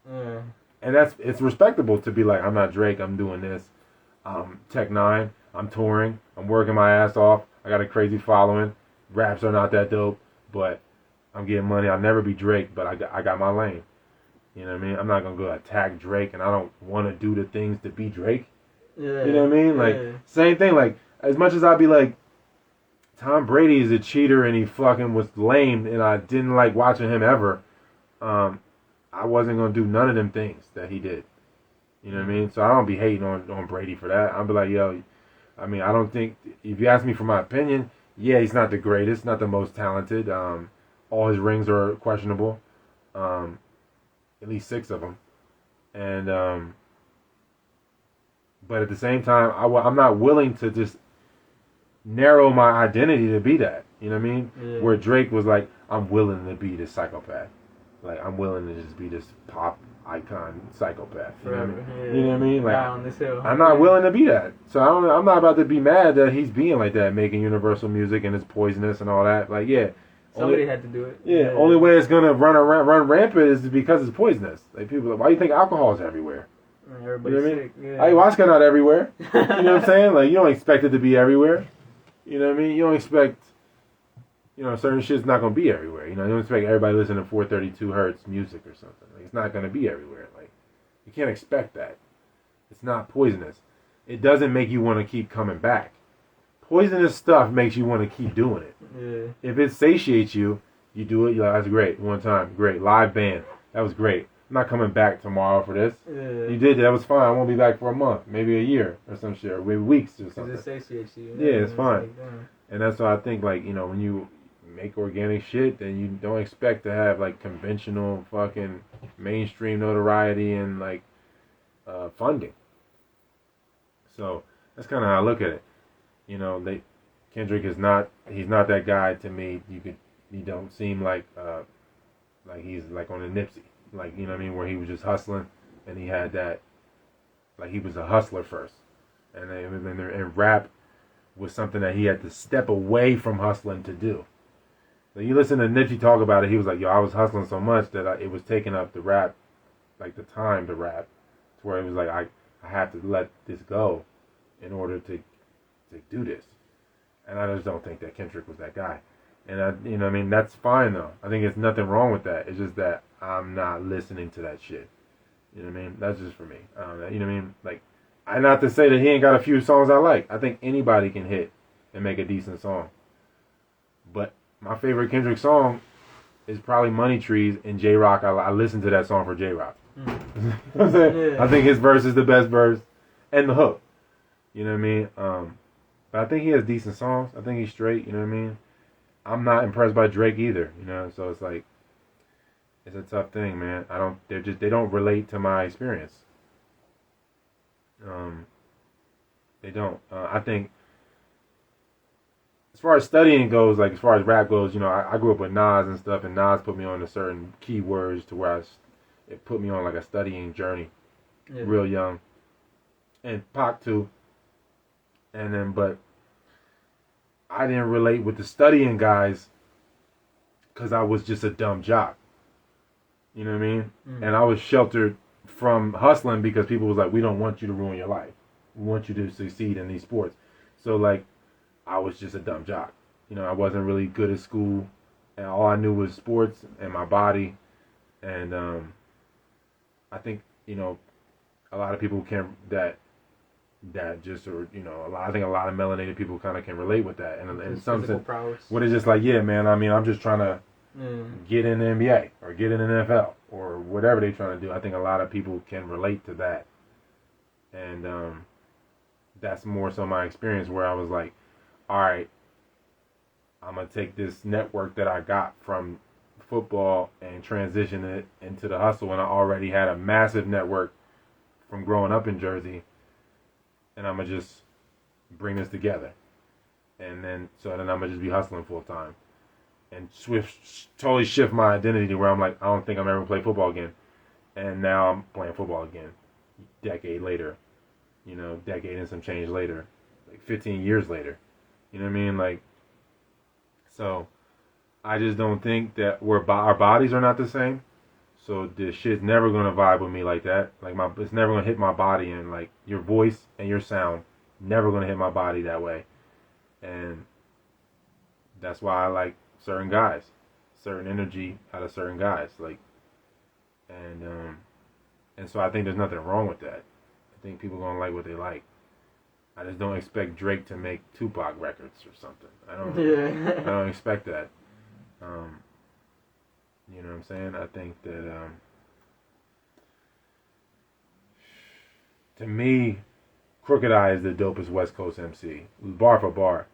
Speaker 1: And it's respectable to be like, I'm not Drake, I'm doing this. Tech 9, I'm touring, I'm working my ass off, I got a crazy following, raps are not that dope, but I'm getting money. I'll never be Drake, but I got my lane. You know what I mean? I'm not gonna go attack Drake, and I don't want to do the things to be Drake.
Speaker 3: Yeah.
Speaker 1: You know what I mean? Like same thing. Like as much as I'd be like, Tom Brady is a cheater and he fucking was lame, and I didn't like watching him ever. I wasn't gonna do none of them things that he did. You know what I mean? So I don't be hating on Brady for that. I'll be like, yo, I mean, I don't think, if you ask me for my opinion, yeah, he's not the greatest, not the most talented. All his rings are questionable. At least 6 of them. And, but at the same time, I'm not willing to just narrow my identity to be that. You know what I mean?
Speaker 3: Yeah.
Speaker 1: Where Drake was like, I'm willing to be this psychopath. Like, I'm willing to just be this pop icon psychopath. You know what I mean?
Speaker 3: Yeah.
Speaker 1: You know what I mean? Like,
Speaker 3: Guy on this hill.
Speaker 1: I'm not willing to be that. So I'm not about to be mad that he's being like that, making universal music and it's poisonous and all that. Like, yeah.
Speaker 3: Somebody had to do it.
Speaker 1: Yeah, only way it's gonna run rampant is because it's poisonous. Like people, are like, why do you think alcohol is everywhere?
Speaker 3: Everybody's you know
Speaker 1: sick.
Speaker 3: Yeah.
Speaker 1: Ayahuasca not everywhere. You know what I'm saying? Like you don't expect it to be everywhere. You know what I mean? You don't expect, certain shit's not gonna be everywhere. You don't expect everybody listening to 432 hertz music or something. Like it's not gonna be everywhere. Like you can't expect that. It's not poisonous. It doesn't make you want to keep coming back. Poisonous stuff makes you want to keep doing it.
Speaker 3: Yeah.
Speaker 1: If it satiates you, you do it. You're like, that's great. One time, great. Live band, that was great. I'm not coming back tomorrow for this.
Speaker 3: Yeah.
Speaker 1: You did that was fine. I won't be back for a month, maybe a year or some shit, or maybe weeks or something.
Speaker 3: Because it satiates you.
Speaker 1: Yeah, it's fine. And that's why I think, like, when you make organic shit, then you don't expect to have like conventional fucking mainstream notoriety and like funding. So that's kind of how I look at it. Kendrick he's not that guy to me. He don't seem like he's like on a Nipsey, like, you know what I mean, where he was just hustling and he had that, like he was a hustler first, and rap was something that he had to step away from hustling to do. So you listen to Nipsey talk about it, he was like, yo, I was hustling so much that it was taking up the rap, like the time to rap, to where it was like I have to let this go in order to do this. And I just don't think that Kendrick was that guy. And that's fine though. I think there's nothing wrong with that. It's just that I'm not listening to that shit. You know what I mean? That's just for me. You know what I mean? Like, not to say that he ain't got a few songs I like. I think anybody can hit and make a decent song. But my favorite Kendrick song is probably Money Trees and J Rock. I listen to that song for J Rock.
Speaker 3: Yeah.
Speaker 1: I think his verse is the best verse and the hook. You know what I mean? But I think he has decent songs. I think he's straight. You know what I mean? I'm not impressed by Drake either. So it's like, it's a tough thing, man. They don't relate to my experience. They don't. I think, as far as studying goes, like as far as rap goes, I grew up with Nas and stuff, and Nas put me on to certain keywords to where it put me on like a studying journey, real young, and Pac too. But I didn't relate with the studying guys because I was just a dumb jock. You know what I mean? And I was sheltered from hustling because people was like, we don't want you to ruin your life. We want you to succeed in these sports. So, like, I was just a dumb jock. I wasn't really good at school. And all I knew was sports and my body. And I think, a lot of people that just, or I think a lot of melanated people kind of can relate with that, and in some sense, what it's just like, yeah, man. I mean, I'm just trying to get in the NBA or get in the NFL or whatever they're trying to do. I think a lot of people can relate to that, and that's more so my experience where I was like, all right, I'm gonna take this network that I got from football and transition it into the hustle, and I already had a massive network from growing up in Jersey. And I'm going to just bring this together. And then I'm going to just be hustling full time. And totally shift my identity to where I'm like, I don't think I'm ever going to play football again. And now I'm playing football again. Decade later. Decade and some change later. Like 15 years later. You know what I mean? Like, so I just don't think that our bodies are not the same. So this shit's never gonna vibe with me like that. Like it's never gonna hit my body, and like your voice and your sound never gonna hit my body that way. And That's why I like certain guys, certain energy out of certain guys. Like, and so I think there's nothing wrong with that. I think people gonna like what they like. I just don't expect Drake to make Tupac records or something. I don't.
Speaker 3: Yeah.
Speaker 1: I don't expect that. You know what I'm saying? I think that to me, Crooked Eye is the dopest West Coast MC, bar for bar.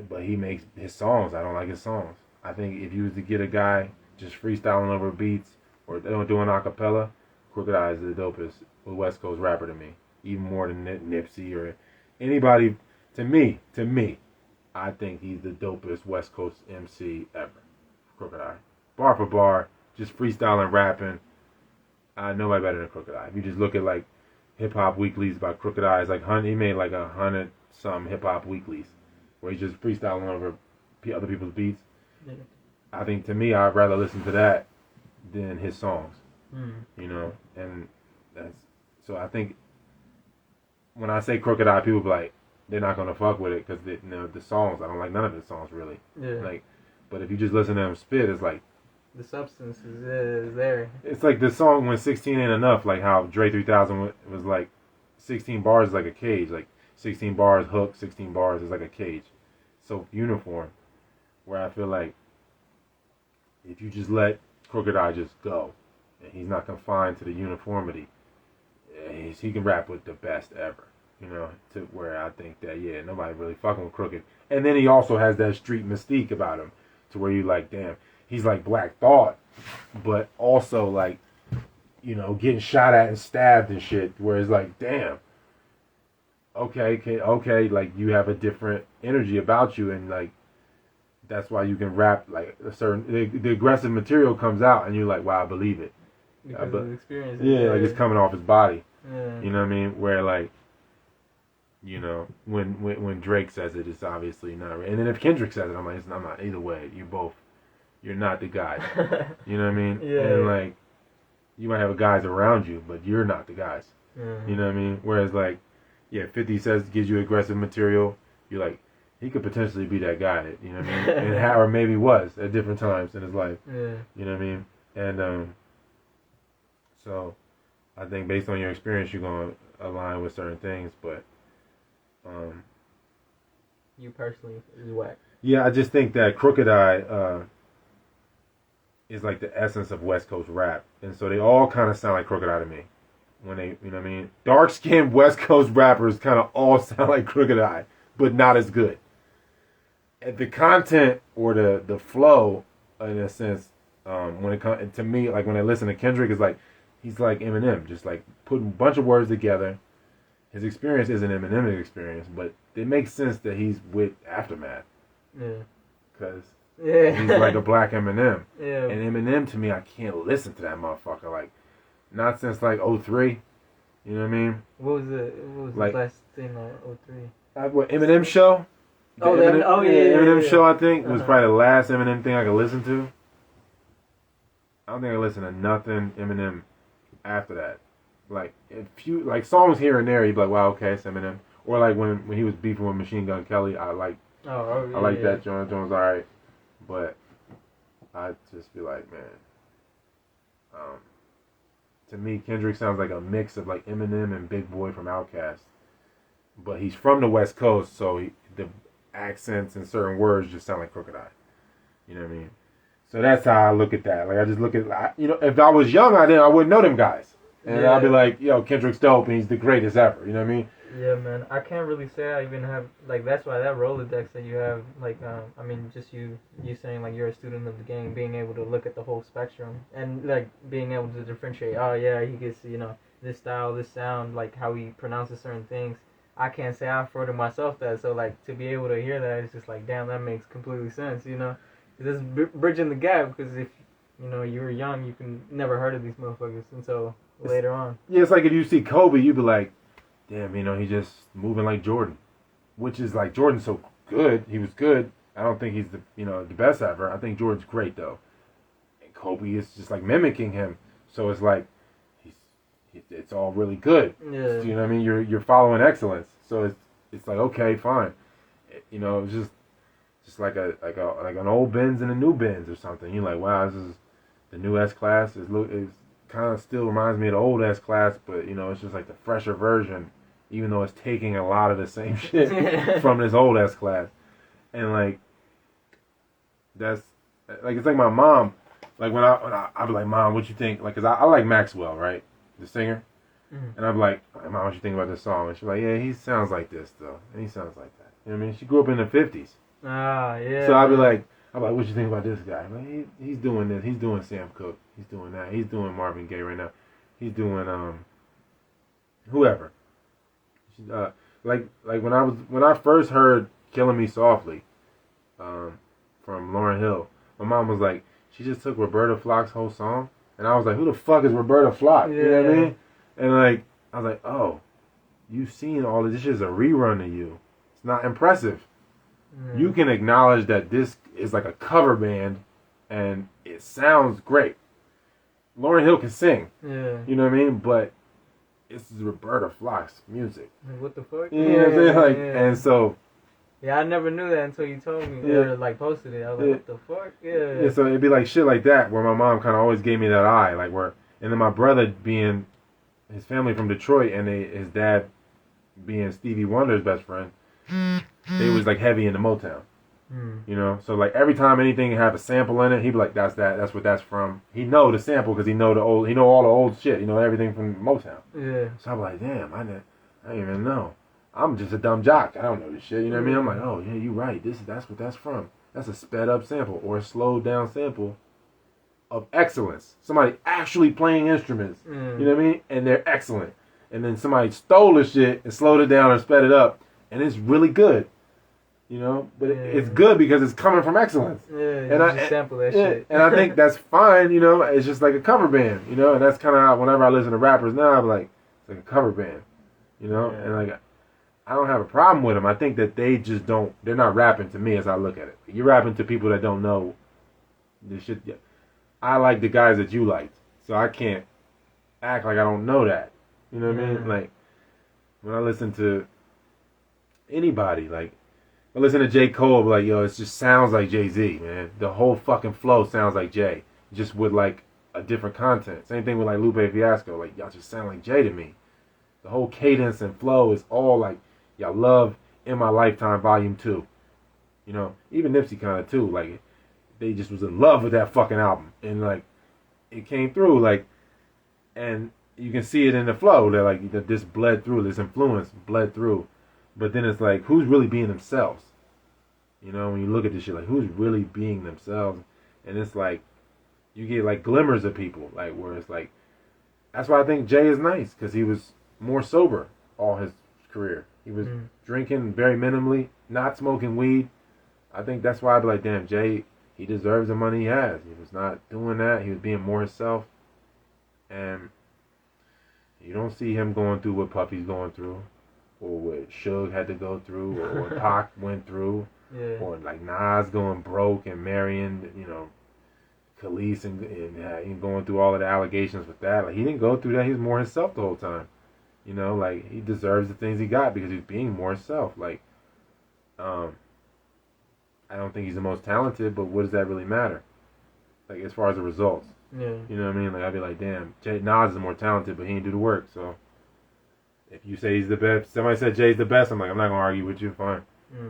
Speaker 1: But he makes his songs. I don't like his songs. I think if you was to get a guy just freestyling over beats or doing acapella, Crooked Eye is the dopest West Coast rapper to me, even more than Nipsey or anybody. To me, I think he's the dopest West Coast MC ever. Crooked Eye, bar for bar, just freestyling, rapping. Nobody better than Crooked Eye. If you just look at like hip hop weeklies by Crooked Eye, it's like he made like 100 some hip hop weeklies where he's just freestyling over other people's beats.
Speaker 3: Yeah.
Speaker 1: I think to me, I'd rather listen to that than his songs.
Speaker 3: Mm.
Speaker 1: You know, and that's so. I think when I say Crooked Eye, people be like they're not gonna fuck with it because the songs. I don't like none of the songs really.
Speaker 3: Yeah.
Speaker 1: Like, but if you just listen to him spit, it's like
Speaker 3: The substance is there.
Speaker 1: it's like the song when 16 ain't enough. Like how Dre 3000 was like 16 bars is like a cage. Like 16 bars hook, 16 bars is like a cage. So uniform. Where I feel like if you just let Crooked Eye just go, and he's not confined to the uniformity, he can rap with the best ever. You know, to where I think that nobody really fucking with Crooked. And then he also has that street mystique about him, to where you like, damn, he's like Black Thought, but also like, you know, getting shot at and stabbed and shit. Where it's like, damn, okay, like you have a different energy about you, and like that's why you can rap like a certain the aggressive material comes out, and you're like, wow, I believe it.
Speaker 3: Because of the experience.
Speaker 1: Yeah, like it's coming off his body.
Speaker 3: Yeah.
Speaker 1: You know what I mean? Where like, you know, when Drake says it, it's obviously not. And then if Kendrick says it, I'm like, I'm not. Either way, you're not the guys. You know what I mean?
Speaker 3: Yeah.
Speaker 1: And like, you might have guys around you, but you're not the guys.
Speaker 3: Mm.
Speaker 1: You know what I mean? Whereas like, 50 says gives you aggressive material. You're like, he could potentially be that guy. You know what I mean? And or maybe was at different times in his life.
Speaker 3: Yeah.
Speaker 1: You know what I mean? And so I think based on your experience, you're gonna align with certain things, but
Speaker 3: You personally is whack.
Speaker 1: yeah, I just think that Crooked Eye is like the essence of West Coast rap, and so they all kind of sound like Crooked Eye to me. When they, you know what I mean? Dark skinned West Coast rappers kind of all sound like Crooked Eye, but not as good. And the content or the flow, in a sense, when it comes to me, like when I listen to Kendrick, is like he's like Eminem, just like putting a bunch of words together. His experience isn't Eminem's experience, but it makes sense that he's with Aftermath.
Speaker 3: Yeah.
Speaker 1: Because
Speaker 3: Yeah.
Speaker 1: he's like a black Eminem.
Speaker 3: Yeah.
Speaker 1: And Eminem, to me, I can't listen to that motherfucker. Like, not since like '03. You know what I mean?
Speaker 3: What was
Speaker 1: Like-
Speaker 3: the last thing on 03?
Speaker 1: What, Eminem show? The
Speaker 3: Oh, yeah,
Speaker 1: Eminem
Speaker 3: yeah.
Speaker 1: show, I think, was
Speaker 3: Uh-huh.
Speaker 1: probably the last Eminem thing I could listen to. I don't think I listened to nothing Eminem after that. Like, a few, like songs here and there, you'd be like, wow, okay, it's Eminem. Or like when he was beefing with Machine Gun Kelly, I like
Speaker 3: Oh, yeah.
Speaker 1: I like that. Jones alright, but I just be like, man. To me, Kendrick sounds like a mix of like Eminem and Big Boy from Outkast, but he's from the West Coast, so the accents and certain words just sound like Crooked Eye. You know what I mean? So that's how I look at that. Like I just look at, you know, if I was young, I wouldn't know them guys, and
Speaker 3: Yeah.
Speaker 1: I'd be like, yo, Kendrick's dope, and he's the greatest ever. You know what I mean?
Speaker 3: Yeah, man. I can't really say I even have, like, that's why that Rolodex that you have, like, I mean, just you saying, like, you're a student of the game, being able to look at the whole spectrum, and, like, being able to differentiate, oh, yeah, he gets, you know, this style, this sound, like, how he pronounces certain things. I can't say I afforded myself that, so, like, to be able to hear that, it's just like, damn, that makes completely sense, you know? It's bridging the gap, because if, you know, you were young, you can never heard of these motherfuckers until later on.
Speaker 1: Yeah, it's like if you see Kobe, you'd be like, damn, you know, he's just moving like Jordan, which is like Jordan's so good. He was good. I don't think he's the best ever. I think Jordan's great though, and Kobe is just like mimicking him. So it's like it's all really good.
Speaker 3: Yeah.
Speaker 1: You know what I mean? You're following excellence. So it's like okay, fine. You know, it's just like an old Benz and a new Benz or something. You're like, wow, this is the new S class. It kind of still reminds me of the old S class, but you know, it's just like the fresher version, even though it's taking a lot of the same shit from this old S class. And like that's like it's like my mom. Like when I be like, Mom, what you think? Like, cause I like Maxwell, right, the singer. And I'm like, Mom, what you think about this song? And she's like, yeah, he sounds like this though, and he sounds like that. You know what I mean? She grew up in the '50s.
Speaker 3: Ah, yeah.
Speaker 1: So I'd be like, what you think about this guy? Like, he's doing this. He's doing Sam Cooke. He's doing that. He's doing Marvin Gaye right now. He's doing whoever. Like when I first heard "Killing Me Softly," from Lauryn Hill, my mom was like, she just took Roberta Flack's whole song, and I was like, who the fuck is Roberta Flack? You know what I mean? And like I was like, oh, you've seen all of this shit as a rerun of you. It's not impressive. You can acknowledge that this is like a cover band, and it sounds great. Lauryn Hill can sing. Yeah. You know what I mean? But this is Roberta Flack's music.
Speaker 3: Like, what the fuck?
Speaker 1: You know what I'm saying? Like, and so.
Speaker 3: Yeah, I never knew that until you told me. Or like posted it. I was like, what the fuck? Yeah.
Speaker 1: So it'd be like shit like that, where my mom kind of always gave me that eye, like where, and then my brother being, his family from Detroit, and his dad being Stevie Wonder's best friend. They was like heavy into Motown, you know. So like every time anything have a sample in it, he'd be like, "That's that. That's what that's from." He know the sample because he know all the old shit. You know everything from Motown. Yeah. So I'm like, damn, I didn't even know. I'm just a dumb jock. I don't know this shit. You know what I mean? I'm like, oh yeah, you right. That's what that's from. That's a sped up sample or a slowed down sample of excellence. Somebody actually playing instruments. You know what I mean? And they're excellent. And then somebody stole the shit and slowed it down or sped it up. And it's really good, you know. But it's good because it's coming from excellence. Yeah,
Speaker 3: and I just sample that shit.
Speaker 1: And I think that's fine, you know. It's just like a cover band, you know. And that's kind of how whenever I listen to rappers now, I'm like, it's like a cover band, you know. And like, I don't have a problem with them. I think that they just don't. They're not rapping to me as I look at it. You're rapping to people that don't know this shit. I like the guys that you liked, so I can't act like I don't know that. You know what I mean? Like when I listen to anybody, like I listen to J. Cole, like, yo, it just sounds like Jay-Z, man. The whole fucking flow sounds like Jay, just with like a different content. Same thing with like Lupe Fiasco, like y'all just sound like Jay to me. The whole cadence and flow is all like y'all love In My Lifetime Volume 2. You know, even Nipsey kind of too, like they just was in love with that fucking album, and like it came through, like, and you can see it in the flow that like that this bled through, this influence bled through. But then it's like, who's really being themselves? You know, when you look at this shit, like, who's really being themselves? And it's like, you get like glimmers of people, like, where it's like, that's why I think Jay is nice, because he was more sober all his career. He was drinking very minimally, not smoking weed. I think that's why I'd be like, damn, Jay, he deserves the money he has. He was not doing that. He was being more himself. And you don't see him going through what Puffy's going through, or what Suge had to go through, or what Pac went through, or like Nas going broke and marrying, you know, Khalees and going through all of the allegations with that. Like, he didn't go through that. He was more himself the whole time. You know, like, he deserves the things he got because he's being more himself. Like, I don't think he's the most talented, but what does that really matter? Like, as far as the results. Yeah. You know what I mean? Like, I'd be like, damn, Nas is more talented, but he didn't do the work, so. If you say he's the best, somebody said Jay's the best, I'm like, I'm not gonna argue with you. Fine,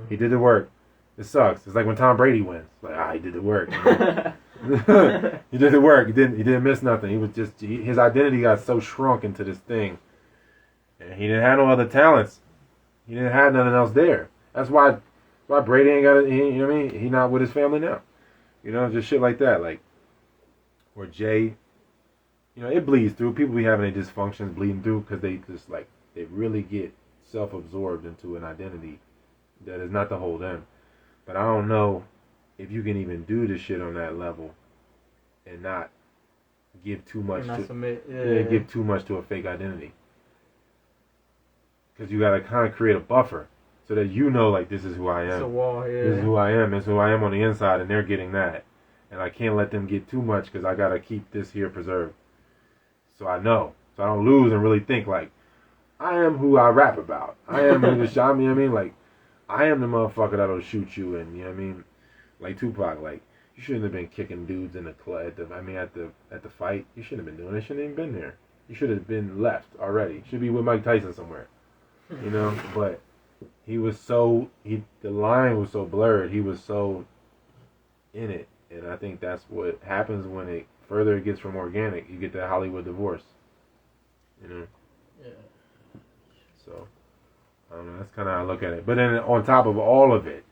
Speaker 1: he did the work. It sucks. It's like when Tom Brady wins. Like, he did the work. He did the work. He didn't miss nothing. He was just his identity got so shrunk into this thing, and he didn't have no other talents. He didn't have nothing else there. That's why Brady ain't got it. You know what I mean? He not with his family now. You know, just shit like that. Like, where Jay, you know, it bleeds through. People be having their dysfunctions bleeding through because they just like. They really get self-absorbed into an identity that is not the whole them. But I don't know if you can even do this shit on that level and not give too much give too much to a fake identity. Because you gotta kind of create a buffer so that you know, like, this is who I am.
Speaker 3: It's a wall,
Speaker 1: This is who I am. It's who I am on the inside, and they're getting that. And I can't let them get too much because I gotta keep this here preserved. So I know. So I don't lose and really think like, I am who I rap about. I am who the shot me. I mean, like, I am the motherfucker that'll shoot you, and you know what I mean. Like Tupac, like you shouldn't have been kicking dudes in the club. At the fight, you shouldn't have been doing it. You shouldn't have even been there. You should have been left already. You should be with Mike Tyson somewhere. You know, but the line was so blurred. He was so in it, and I think that's what happens when it further it gets from organic. You get that Hollywood divorce. You know.
Speaker 3: Yeah.
Speaker 1: So I don't know. That's kind of how I look at it. But then on top of all of it,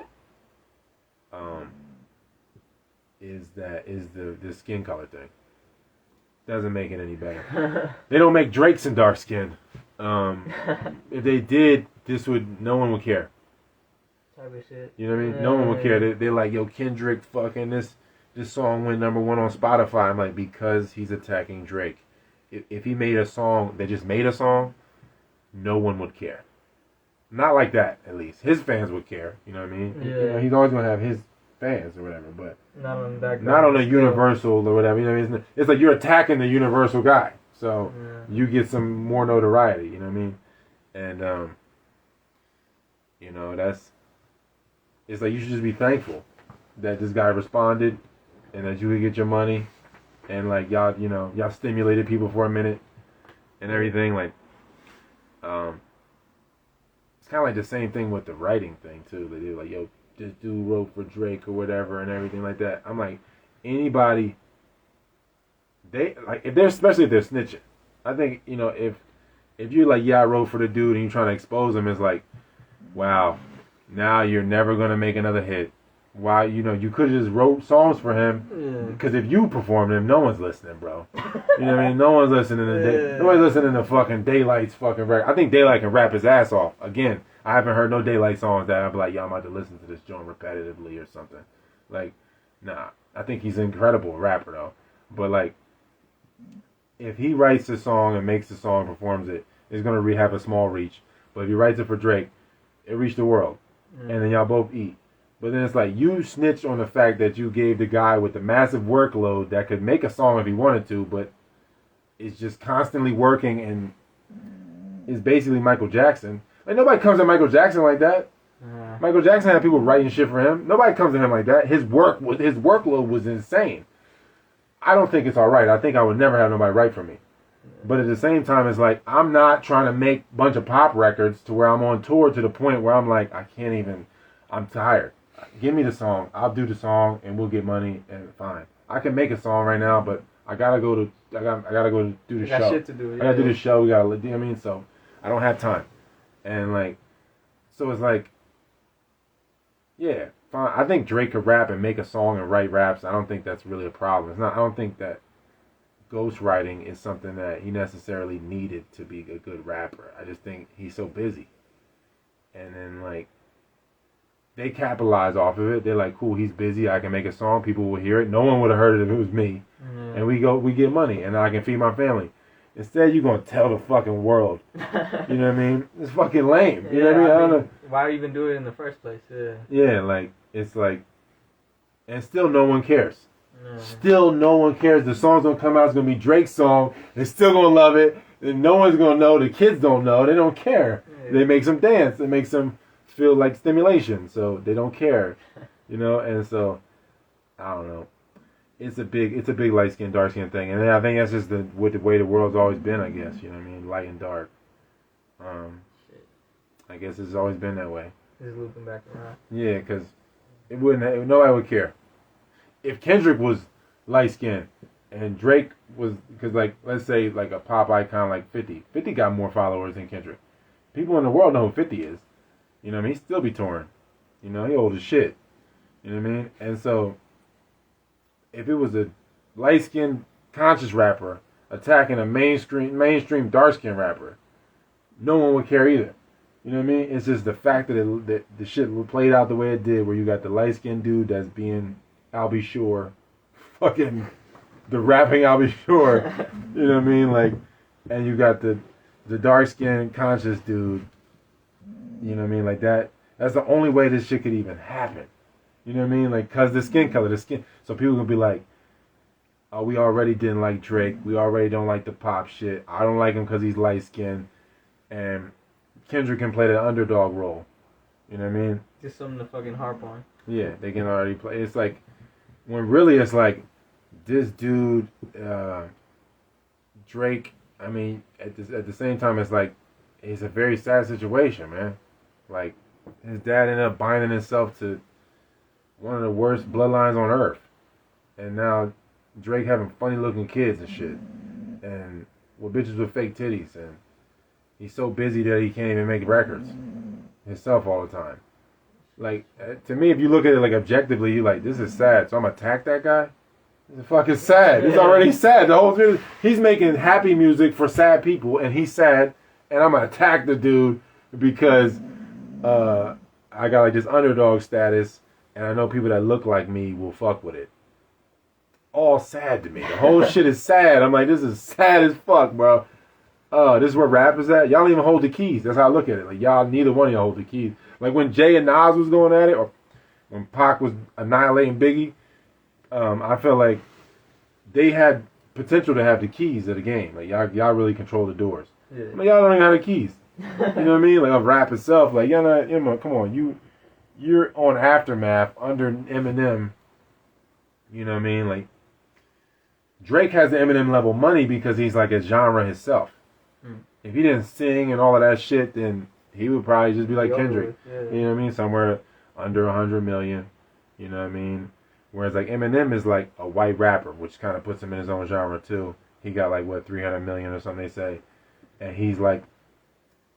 Speaker 1: is the skin color thing. Doesn't make it any better. They don't make Drakes in dark skin. If they did, no one would care.
Speaker 3: Type of shit.
Speaker 1: You know what I mean? No one would care. They're like, yo, Kendrick, fucking this song went #1 on Spotify. I'm like, because he's attacking Drake. If he made a song, they just made a song, no one would care. Not like that, at least. His fans would care. You know what I mean?
Speaker 3: Yeah.
Speaker 1: You know, he's always gonna have his fans or whatever, but
Speaker 3: not on
Speaker 1: a Universal or whatever. You know, it's like you're attacking the Universal guy, so you get some more notoriety. You know what I mean? And you know, it's like you should just be thankful that this guy responded and that you could get your money, and like y'all stimulated people for a minute and everything. Like, it's kind of like the same thing with the writing thing too. They do like, yo, this dude wrote for Drake or whatever and everything like that. I'm like, anybody, especially if they're snitching. I think, you know, if you're like, yeah, I wrote for the dude and you're trying to expose him, it's like, wow, now you're never gonna make another hit. Why, you know, you could have just wrote songs for him, because if you perform them, no one's listening, bro. You know what I mean? No one's listening to fucking Daylight's fucking record. I think Daylight can rap his ass off. Again, I haven't heard no Daylight songs that I'd be like, yo, I'm about to listen to this joint repetitively or something. Like, nah. I think he's an incredible rapper, though. But, like, if he writes a song and makes a song and performs it, it's going to have a small reach. But if he writes it for Drake, it reached the world. And then y'all both eat. But then it's like, you snitch on the fact that you gave the guy with the massive workload that could make a song if he wanted to, but is just constantly working and is basically Michael Jackson. Like, nobody comes at Michael Jackson like that. Michael Jackson had people writing shit for him. Nobody comes to him like that. His workload was insane. I don't think it's all right. I think I would never have nobody write for me. But at the same time, it's like, I'm not trying to make a bunch of pop records to where I'm on tour to the point where I'm like, I'm tired. Give me the song. I'll do the song and we'll get money and fine. I can make a song right now, but I gotta go to do the show.
Speaker 3: Got shit to do. Yeah.
Speaker 1: I gotta do the show. We gotta, you know what I mean? So I don't have time. And like, so it's like, yeah, fine. I think Drake could rap and make a song and write raps. I don't think that's really a problem. It's not. I don't think that ghostwriting is something that he necessarily needed to be a good rapper. I just think he's so busy. And then like, they capitalize off of it. They're like, cool, he's busy. I can make a song. People will hear it. No one would have heard it if it was me. And we get money, and I can feed my family. Instead, you're going to tell the fucking world. You know what I mean? It's fucking lame. You know what I mean? I don't know.
Speaker 3: Why even do it in the first place? Yeah.
Speaker 1: Yeah, like, it's like, and still no one cares. Still no one cares. The song's going to come out. It's going to be Drake's song. They're still going to love it. And no one's going to know. The kids don't know. They don't care. Yeah. They make them dance. They make them feel like stimulation. So they don't care. You know? And so, I don't know. It's a big light skin, dark skin thing, and I think that's just the way the world's always been. I guess, you know what I mean, light and dark. I guess it's always been that way.
Speaker 3: Just looping back around.
Speaker 1: Yeah, because nobody would care if Kendrick was light skinned and Drake was, because like, let's say like a pop icon like 50. 50 got more followers than Kendrick. People in the world know who 50 is. You know what I mean? He still be touring. You know, he old as shit. You know what I mean? And so, if it was a light-skinned, conscious rapper attacking a mainstream dark-skinned rapper, no one would care either. You know what I mean? It's just the fact that the shit played out the way it did, where you got the light-skinned dude that's being Albie Shore, fucking the rapping Albie Shore. You know what I mean? Like, and you got the dark-skinned, conscious dude. You know what I mean? Like that. That's the only way this shit could even happen. You know what I mean? Like, cause the skin color, so people gonna be like, oh, we already didn't like Drake. We already don't like the pop shit. I don't like him because he's light skinned. And Kendrick can play the underdog role. You know what I mean?
Speaker 3: Just something to fucking harp on.
Speaker 1: Yeah, they can already play. It's like when really it's like this dude, Drake. I mean, at the same time, it's like it's a very sad situation, man. Like his dad ended up binding himself to one of the worst bloodlines on earth, and now Drake having funny looking kids and shit, and with bitches with fake titties, and he's so busy that he can't even make records himself all the time. Like to me, if you look at it like objectively, you like this is sad. So I'm gonna attack that guy. It's fucking sad. It's already sad. The whole thing. He's making happy music for sad people, and he's sad. And I'm gonna attack the dude because I got like this underdog status, and I know people that look like me will fuck with it. All sad to me. The whole shit is sad. I'm like, this is sad as fuck, bro. This is where rap is at. Y'all don't even hold the keys. That's how I look at it. Like y'all, neither one of y'all hold the keys. Like when Jay and Nas was going at it, or when Pac was annihilating Biggie, I felt like they had potential to have the keys to the game. Like y'all really control the doors.
Speaker 3: Yeah.
Speaker 1: Like y'all don't even have the keys. You know what I mean? Like of rap itself. Like y'all not. You know, come on, you're on Aftermath under Eminem. You know what I mean? Like Drake has the Eminem level money because he's like a genre himself. If he didn't sing and all of that shit, then he would probably just be like Kendrick.
Speaker 3: Yeah.
Speaker 1: You know what I mean? Somewhere under 100 million. You know what I mean? Whereas like Eminem is like a white rapper, which kind of puts him in his own genre too. He got like what 300 million or something they say, and he's like,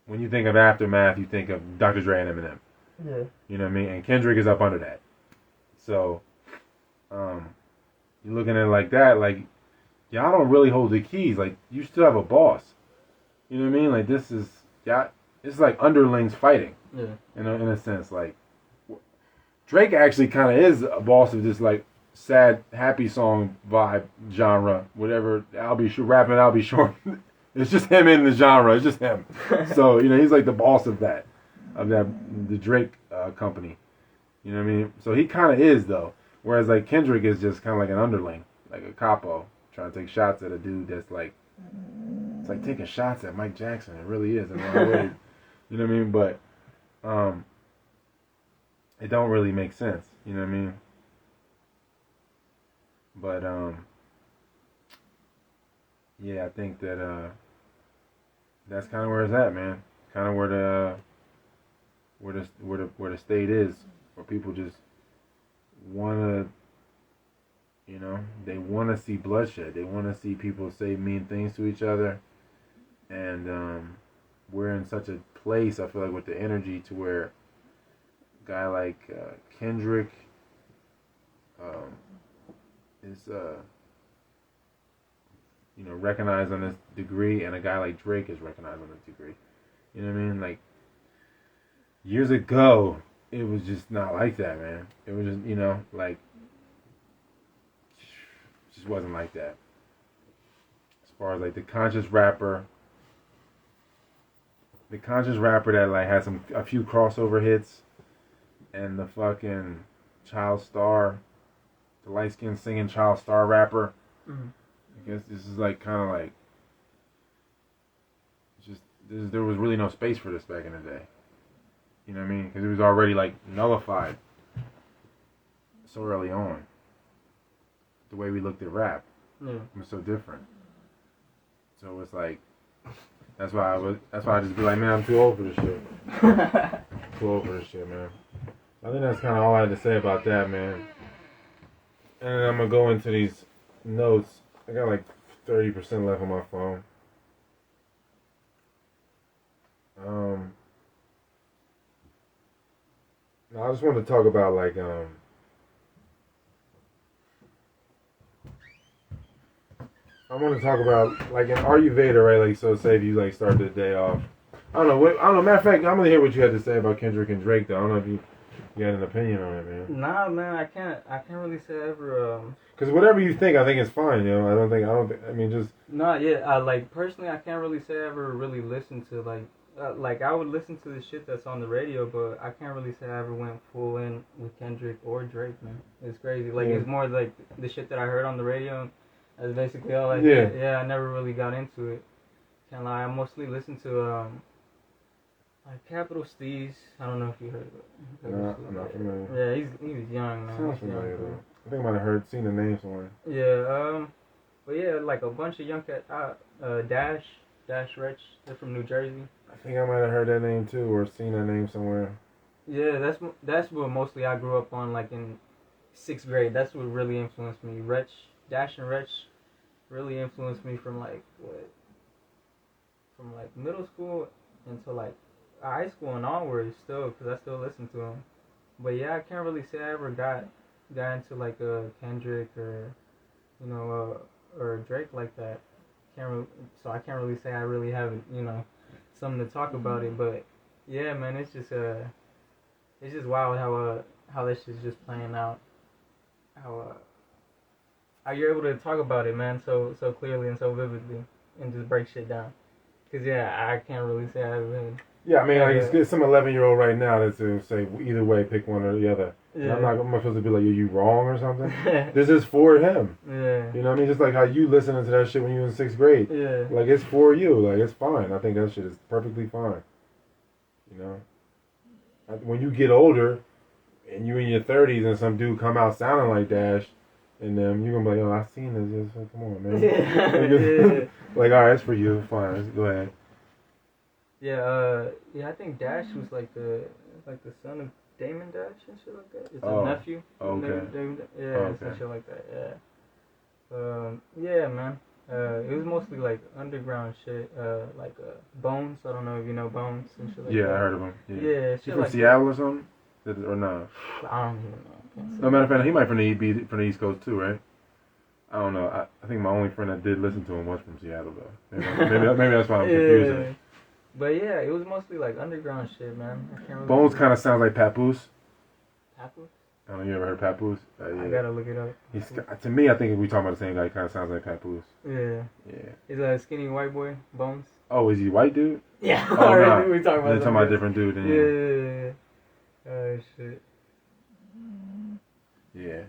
Speaker 1: when you think of Aftermath, you think of Dr. Dre and Eminem.
Speaker 3: Yeah.
Speaker 1: You know what I mean? And Kendrick is up under that. So, you're looking at it like that, like y'all don't really hold the keys. Like you still have a boss. You know what I mean? Like this is it's like underlings fighting.
Speaker 3: Yeah.
Speaker 1: In a sense, like Drake actually kind of is a boss of this like sad, happy song vibe genre, whatever. Rapping. I'll be sure. It's just him in the genre. It's just him. So you know he's like the boss of the Drake company. You know what I mean? So he kind of is though. Whereas like Kendrick is just kind of like an underling, like a capo, trying to take shots at a dude that's like. It's like taking shots at Mike Jackson. It really is in a lot of ways. You know what I mean? But it don't really make sense. You know what I mean? But yeah, I think that that's kind of where it's at, man. Kind of where the state is, where people just wanna. You know, they want to see bloodshed. They want to see people say mean things to each other. And we're in such a place, I feel like, with the energy to where a guy like Kendrick is, you know, recognized on this degree, and a guy like Drake is recognized on this degree. You know what I mean? Like, years ago, it was just not like that, man. It was just, you know, like, just wasn't like that. As far as like the conscious rapper that like had a few crossover hits, and the fucking child star, the light skinned singing child star rapper.
Speaker 3: Mm-hmm.
Speaker 1: I guess this is like kind of like there was really no space for this back in the day. You know what I mean? Because it was already like nullified so early on. The way we looked at rap was so different. So it's like that's why I just be like, man, I'm too old for this shit. Too old for this shit, man. I think that's kind of all I had to say about that, man. And then I'm gonna go into these notes. I got like 30% left on my phone. I just want to talk about like I want to talk about like in Ayurveda, right? Like, so say if you like start the day off, I don't know. Matter of fact, I'm gonna hear what you had to say about Kendrick and Drake, though. I don't know if you had an opinion on it, man.
Speaker 3: Nah, man, I can't really say I ever.
Speaker 1: Because whatever you think, I think it's fine. You know, I don't think. I mean, just.
Speaker 3: Nah, yeah. Like personally, I can't really say I ever really listened to like I would listen to the shit that's on the radio, but I can't really say I ever went full in with Kendrick or Drake, man. It's crazy. Like it's more like the shit that I heard on the radio. That's basically all I did. Yeah, I never really got into it. Can't lie. I mostly listened to Capital Steez. I don't know if you heard of it.
Speaker 1: No, I'm not familiar.
Speaker 3: Yeah, he was young, man.
Speaker 1: Sounds
Speaker 3: He's young,
Speaker 1: familiar
Speaker 3: too.
Speaker 1: though. I think I might have seen the name somewhere.
Speaker 3: Yeah, but yeah, like a bunch of young cat, Dash Rich, they're from New Jersey.
Speaker 1: I think I might have heard that name too, or seen that name somewhere.
Speaker 3: Yeah, that's what mostly I grew up on, like in 6th grade. That's what really influenced me. Dash and Rich really influenced me from from like middle school until like high school and onwards still, because I still listen to them. But yeah, I can't really say I ever got into like Kendrick or or Drake like that. So I can't really say I really have something to talk about it. But yeah, man, it's just wild how this shit's just playing out. How you're able to talk about it, man, so clearly and so vividly, and just break shit down. Cause yeah, I can't really say I ever.
Speaker 1: Yeah, I mean, like, it's some 11-year-old right now that's to say either way, pick one or the other.
Speaker 3: Yeah.
Speaker 1: I'm not supposed to be like, are you wrong or something? This is for him.
Speaker 3: Yeah.
Speaker 1: You know what I mean? Just like how you listening to that shit when you were in 6th grade.
Speaker 3: Yeah.
Speaker 1: Like, it's for you. Like, it's fine. I think that shit is perfectly fine. You know? When you get older and you in your 30s and some dude come out sounding like Dash and them, you're going to be like, oh, I seen this. Just, come on, man.
Speaker 3: Yeah.
Speaker 1: Like, all right, it's for you. Fine. Let's go ahead.
Speaker 3: Yeah, I think Dash was like the son of Damon Dash and shit like that. It's a nephew.
Speaker 1: Okay.
Speaker 3: Some shit like that. Yeah. Yeah, man. It was mostly like underground shit. Like Bones. I don't know if you know Bones and shit like that.
Speaker 1: Yeah, I heard of him. Yeah.
Speaker 3: Shit
Speaker 1: He from
Speaker 3: like
Speaker 1: Seattle or something? Or no?
Speaker 3: I don't even know.
Speaker 1: No matter of fact, he might be from the East Coast too, right? I don't know. I think my only friend that did listen to him was from Seattle though. Maybe that's why I'm confusing it.
Speaker 3: But yeah, it was mostly like underground shit, man. I can't really
Speaker 1: Bones kind of sounds like Papoose.
Speaker 3: Papoose?
Speaker 1: I don't know, you ever heard Papoose? Yeah.
Speaker 3: I gotta look it up.
Speaker 1: To me, I think if we talking about the same guy, he kind of sounds like Papoose.
Speaker 3: Yeah.
Speaker 1: Yeah.
Speaker 3: He's a skinny white boy, Bones.
Speaker 1: Oh, is he white dude?
Speaker 3: Yeah.
Speaker 1: Oh,
Speaker 3: Alright,
Speaker 1: nah.
Speaker 3: we talking about
Speaker 1: They're talking about a different dude. Then
Speaker 3: Yeah. Oh shit.
Speaker 1: Yeah.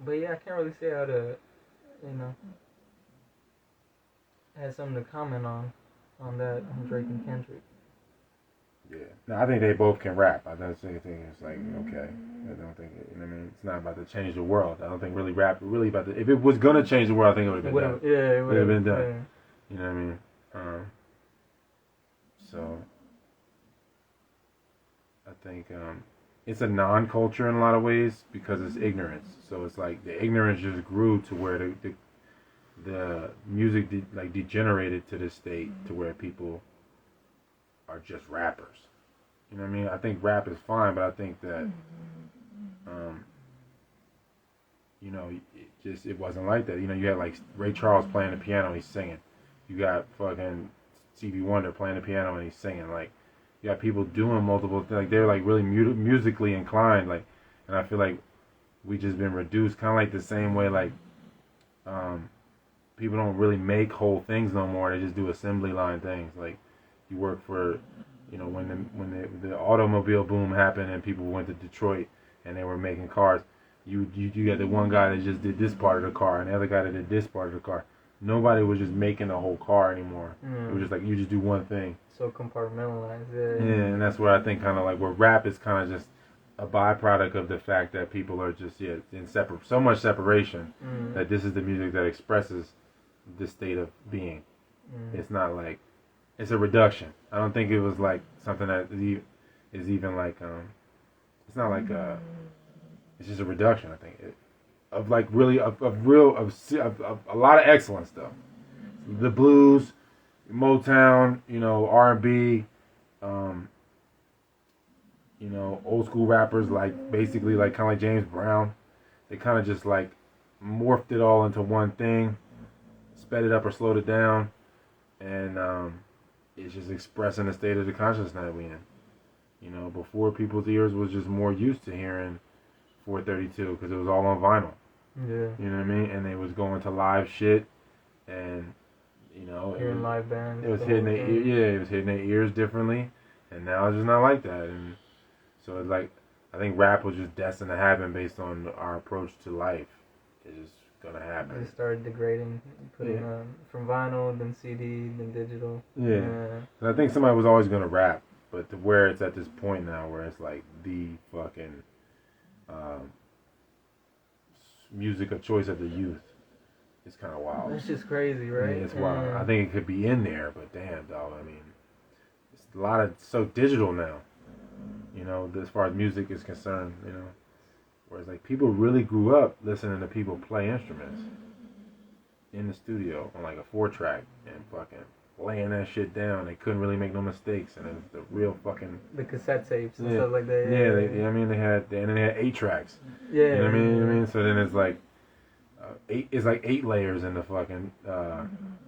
Speaker 3: But yeah, I can't really say how to, had something to comment on that, on Drake and Kendrick.
Speaker 1: Yeah. No, I think they both can rap. I don't think it's like, okay. I don't think, I mean, it's not about to change the world. I don't think rap about to, if it was going to change the world, I think it would have been done.
Speaker 3: Yeah,
Speaker 1: it would have been done.
Speaker 3: Yeah.
Speaker 1: You know what I mean? So, I think it's a non-culture in a lot of ways because it's ignorance. So it's like the ignorance just grew to where the music degenerated to this state to where people are just rappers. You know what I mean? I think rap is fine, but I think that it wasn't like that. You know, you had like Ray Charles playing the piano, he's singing. You got fucking Stevie Wonder playing the piano and he's singing. Like, you got people doing multiple things. Like, they're like really musically inclined. Like, and I feel like we just been reduced, kind of like the same way like people don't really make whole things no more. They just do assembly line things. Like, you work for, when the automobile boom happened and people went to Detroit and they were making cars. You got the one guy that just did this part of the car and the other guy that did this part of the car. Nobody was just making the whole car anymore. It was just like you just do one thing.
Speaker 3: So compartmentalized,
Speaker 1: Yeah, and that's where I think kind of like where rap is kind of just a byproduct of the fact that people are just in so much separation that this is the music that expresses this state of being. It's not like it's a reduction. I don't think it was like something that is even like it's not like it's just a reduction. I think of like really of a lot of excellent stuff. The blues, Motown, R&B, old school rappers like basically like kind of like James Brown. They kind of just like morphed it all into one thing, sped it up or slowed it down, and it's just expressing the state of the consciousness that we in. Before people's ears was just more used to hearing 432 because it was all on vinyl.
Speaker 3: Yeah.
Speaker 1: You know what I mean? And they was going to live shit, and
Speaker 3: hearing live bands.
Speaker 1: It was hitting their it was hitting their ears differently, and now it's just not like that. And so it's like I think rap was just destined to happen based on our approach to life. It's just gonna happen.
Speaker 3: It started degrading, putting from vinyl, then CD, then digital.
Speaker 1: Yeah. And I think somebody was always gonna rap. but to where it's at this point now, where it's like the fucking music of choice of the youth, it's kind of wild.
Speaker 3: It's just crazy, right?
Speaker 1: Yeah, it's wild. I think it could be in there, but damn, dog. I mean, it's a lot of so digital now. You know, as far as music is concerned, you know, whereas like people really grew up listening to people play instruments in the studio on like a 4-track and fucking laying that shit down. They couldn't really make no mistakes, and it's the real fucking
Speaker 3: the cassette tapes and stuff like that.
Speaker 1: Yeah, I mean they had 8 tracks.
Speaker 3: Yeah,
Speaker 1: you know what I mean. So then it's like 8. It's like 8 layers in the fucking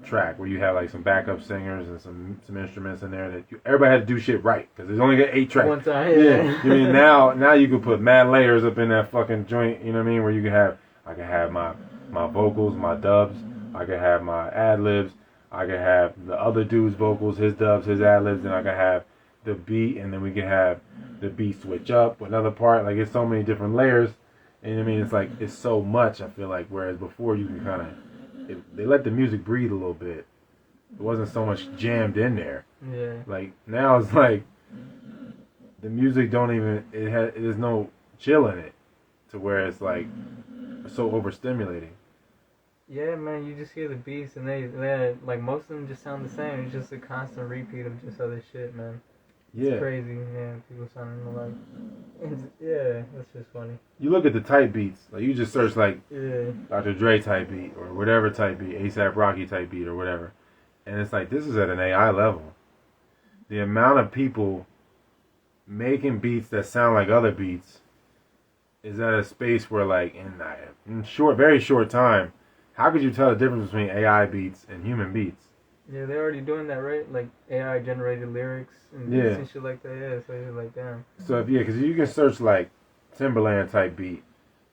Speaker 1: track where you have like some backup singers and some instruments in there that everybody had to do shit right because there's only got 8 tracks.
Speaker 3: One time, yeah.
Speaker 1: I mean now you can put mad layers up in that fucking joint. You know what I mean? Where you can have I can have my vocals, my dubs. I can have my ad libs. I can have the other dude's vocals, his dubs, his ad libs, and I can have the beat, and then we can have the beat switch up another part. Like it's so many different layers, and I mean it's like it's so much. I feel like whereas before you can kind of they let the music breathe a little bit. It wasn't so much jammed in there.
Speaker 3: Yeah.
Speaker 1: Like now it's like the music don't even there's no chill in it, to where it's like so overstimulating.
Speaker 3: Yeah, man, you just hear the beats and they like most of them just sound the same. It's just a constant repeat of just other shit, man. It's crazy, yeah. People sounding alike. Yeah, that's just funny.
Speaker 1: You look at the type beats, like you just search like Dr. Dre type beat or whatever type beat, ASAP Rocky type beat or whatever, and it's like this is at an AI level. The amount of people making beats that sound like other beats is at a space where like in very short time. How could you tell the difference between AI beats and human beats?
Speaker 3: Yeah, they're already doing that, right? Like AI generated lyrics and beats and shit like that. Yeah, so you're like, damn.
Speaker 1: So because you can search like Timberland type beat,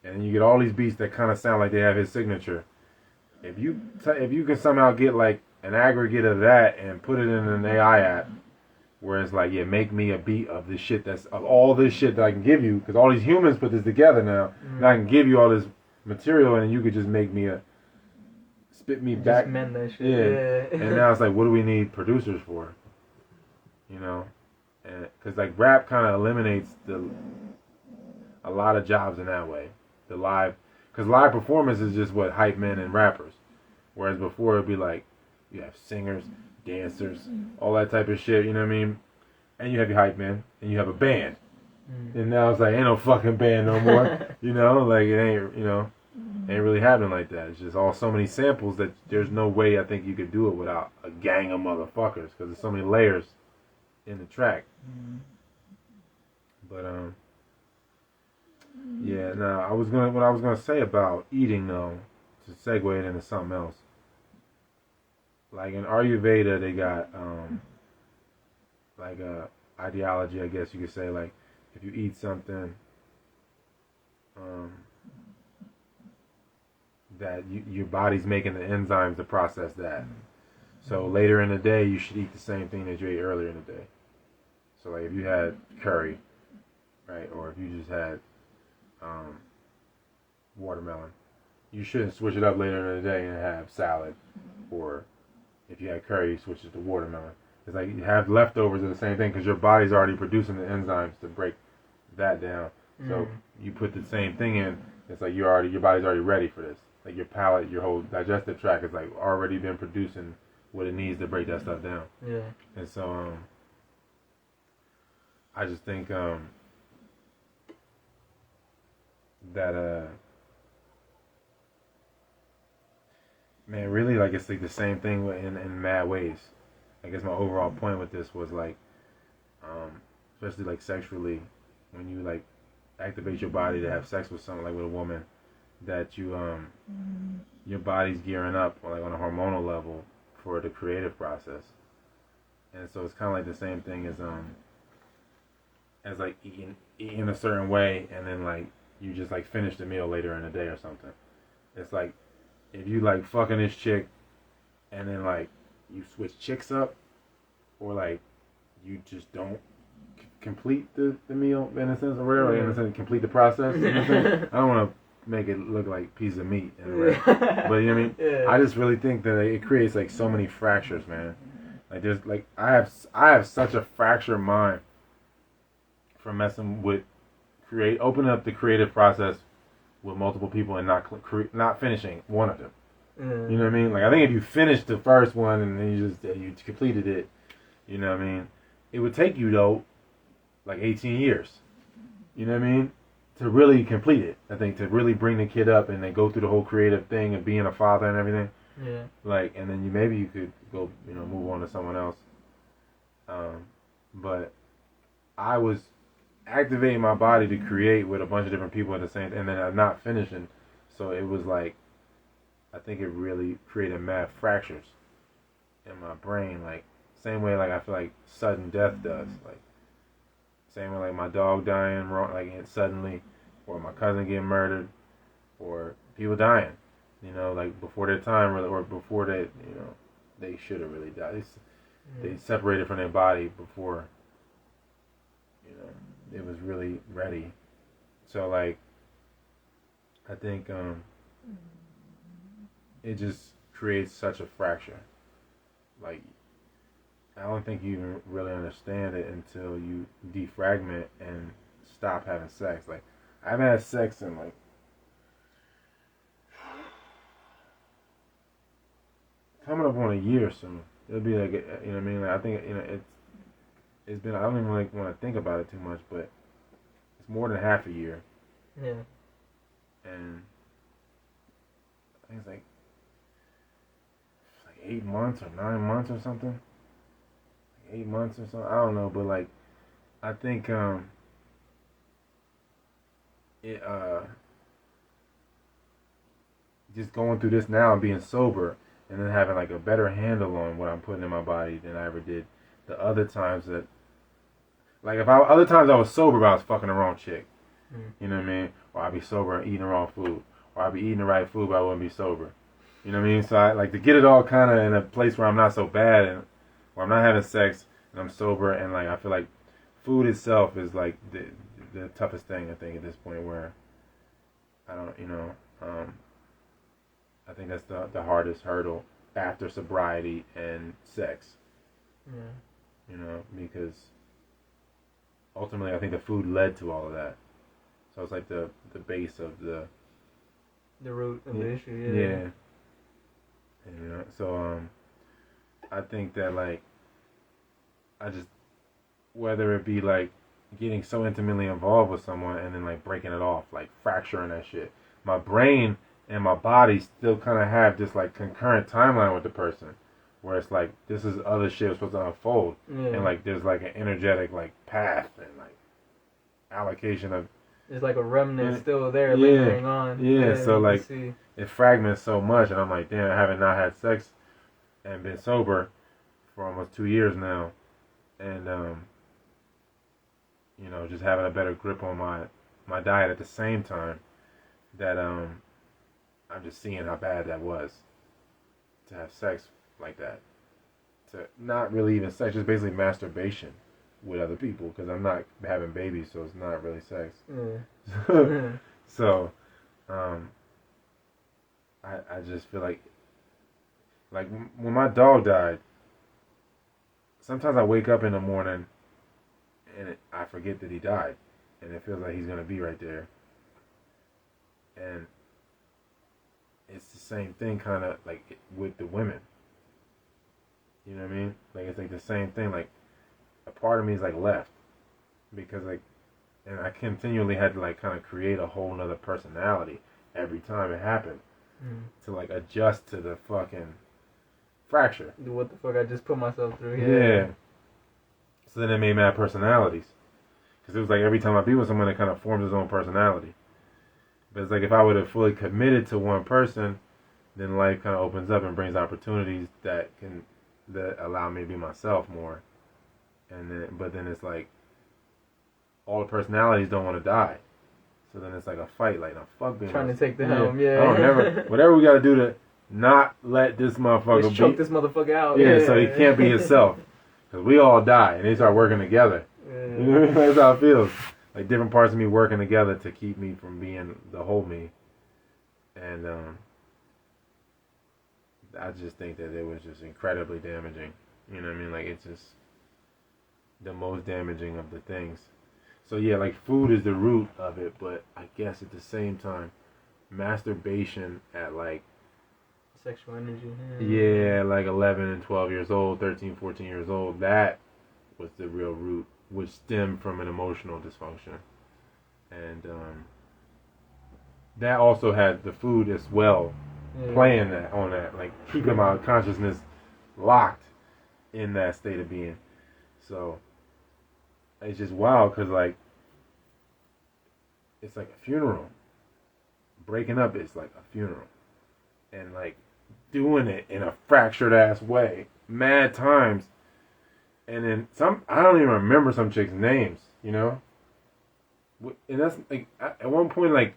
Speaker 1: and you get all these beats that kind of sound like they have his signature. If you can somehow get like an aggregate of that and put it in an AI app, where it's like, make me a beat of this shit of all this shit that I can give you, because all these humans put this together now, and I can give you all this material, and you could just make me spit me back.
Speaker 3: Just mend that shit.
Speaker 1: Yeah. And now it's like, what do we need producers for? You know, and because like rap kind of eliminates a lot of jobs in that way. Because live performance is just what hype men and rappers. Whereas before it'd be like, you have singers, dancers, all that type of shit. You know what I mean? And you have your hype men, and you have a band. And now it's like, ain't no fucking band no more. You know, like it ain't. You know. Ain't really happening like that. It's just all so many samples that there's no way I think you could do it without a gang of motherfuckers because there's so many layers in the track. But yeah. Now what I was gonna say about eating though, to segue it into something else. Like in Ayurveda, they got like a ideology, I guess you could say, like if you eat something that your body's making the enzymes to process that. So later in the day, you should eat the same thing that you ate earlier in the day. So like if you had curry, right, or if you just had watermelon, you shouldn't switch it up later in the day and have salad. Or if you had curry, switch it to watermelon. It's like you have leftovers of the same thing because your body's already producing the enzymes to break that down. So you put the same thing in. It's like your body's already ready for this. Like your palate, your whole digestive tract is like already been producing what it needs to break that stuff down.
Speaker 3: Yeah.
Speaker 1: And so I just think that man, really, like it's like the same thing in mad ways. I guess my overall point with this was like, especially like sexually, when you like activate your body to have sex with someone, like with a woman, that you your body's gearing up like on a hormonal level for the creative process. And so it's kind of like the same thing as like eating a certain way and then like you just like finish the meal later in the day or something. It's like if you like fucking this chick and then like you switch chicks up, or like you just don't complete the meal in a sense, or whatever, in a sense, complete the process. You know what I'm saying? I don't want to make it look like piece of meat, but you know what I mean. I just really think that it creates like so many fractures, man. Like there's like I have such a fractured mind from messing with opening up the creative process with multiple people and not finishing one of them. You know what I mean? Like I think if you finished the first one and then you completed it, you know what I mean? It would take you though like 18 years. You know what I mean? To really complete it. I think to really bring the kid up and then go through the whole creative thing of being a father and everything.
Speaker 3: Yeah.
Speaker 1: Like and then maybe you could go move on to someone else. But I was activating my body to create with a bunch of different people at the same, and then I'm not finishing. So it was like, I think it really created mad fractures in my brain. Like same way like I feel like sudden death does. Like same way like my dog dying wrong, like suddenly, or my cousin getting murdered, or people dying. Like before their time, or before they, they should have really died. They separated from their body before, it was really ready. So like, I think it just creates such a fracture. Like, I don't think you even really understand it until you defragment and stop having sex. Like, I've had sex in like coming up on a year soon. It'll be like, what I mean? Like, I think, it's been, I don't even like want to think about it too much, but it's more than half a year.
Speaker 3: Yeah.
Speaker 1: And I think it's like 8 months or 9 months or something. 8 months or something. I don't know, but like, I think, it, just going through this now and being sober, and then having like a better handle on what I'm putting in my body than I ever did the other times that, like other times I was sober but I was fucking the wrong chick. You know what I mean? Or I'd be sober and eating the wrong food. Or I'd be eating the right food but I wouldn't be sober. You know what I mean? So I like to get it all kind of in a place where I'm not so bad and where I'm not having sex and I'm sober, and like I feel like food itself is like the toughest thing I think at this point, where I don't, I think that's the hardest hurdle after sobriety and sex.
Speaker 3: Yeah.
Speaker 1: Because ultimately I think the food led to all of that. So it's like the base of the
Speaker 3: root of the issue.
Speaker 1: Yeah. And, so I think that like I just, whether it be like getting so intimately involved with someone and then like breaking it off, like fracturing that shit. My brain and my body still kind of have this like concurrent timeline with the person, where it's like this is other shit supposed to unfold, and like there's like an energetic like path and like allocation of.
Speaker 3: There's like a remnant still there lingering on.
Speaker 1: Yeah, so like it fragments so much, and I'm like, damn, I haven't not had sex and been sober for almost 2 years now, and just having a better grip on my diet at the same time, that I'm just seeing how bad that was to have sex like that, to not really even sex, just basically masturbation with other people, because I'm not having babies, so it's not really sex. So I just feel like when my dog died, sometimes I wake up in the morning and I forget that he died, and it feels like he's gonna be right there, and it's the same thing kind of like with the women. You know what I mean? Like it's like the same thing. Like a part of me is like left, because like, and I continually had to like kind of create a whole nother personality every time it happened to like adjust to the fucking fracture.
Speaker 3: What the fuck I just put myself through?
Speaker 1: Yeah. So then it made mad personalities, because it was like every time I be with someone, it kind of forms his own personality. But it's like if I would have fully committed to one person, then life kind of opens up and brings opportunities that allow me to be myself more. But then it's like all the personalities don't want to die, so then it's like a fight. Like, no, fuck being
Speaker 3: trying to take the helm.
Speaker 1: I don't never. Whatever we got to do to not let this motherfucker
Speaker 3: Let's choke this motherfucker out.
Speaker 1: Yeah, so he can't be himself, because we all die and they start working together. You know, that's how it feels. Like different parts of me working together to keep me from being the whole me. And I just think that it was just incredibly damaging You know what I mean? Like it's just the most damaging of the things. So yeah, like food is the root of it, but I guess at the same time, masturbation at like
Speaker 3: Sexual energy.
Speaker 1: yeah, like 11 and 12 years old, 13, 14 years old, that was the real root, which stemmed from an emotional dysfunction. And that also had the food as well, playing that on that, like keeping my consciousness locked in that state of being. So it's just wild because like it's like a funeral. Breaking up is like a funeral, and like doing it in a fractured ass way, mad times, and then some. I don't even remember some chicks' names, you know. And that's like at one point, like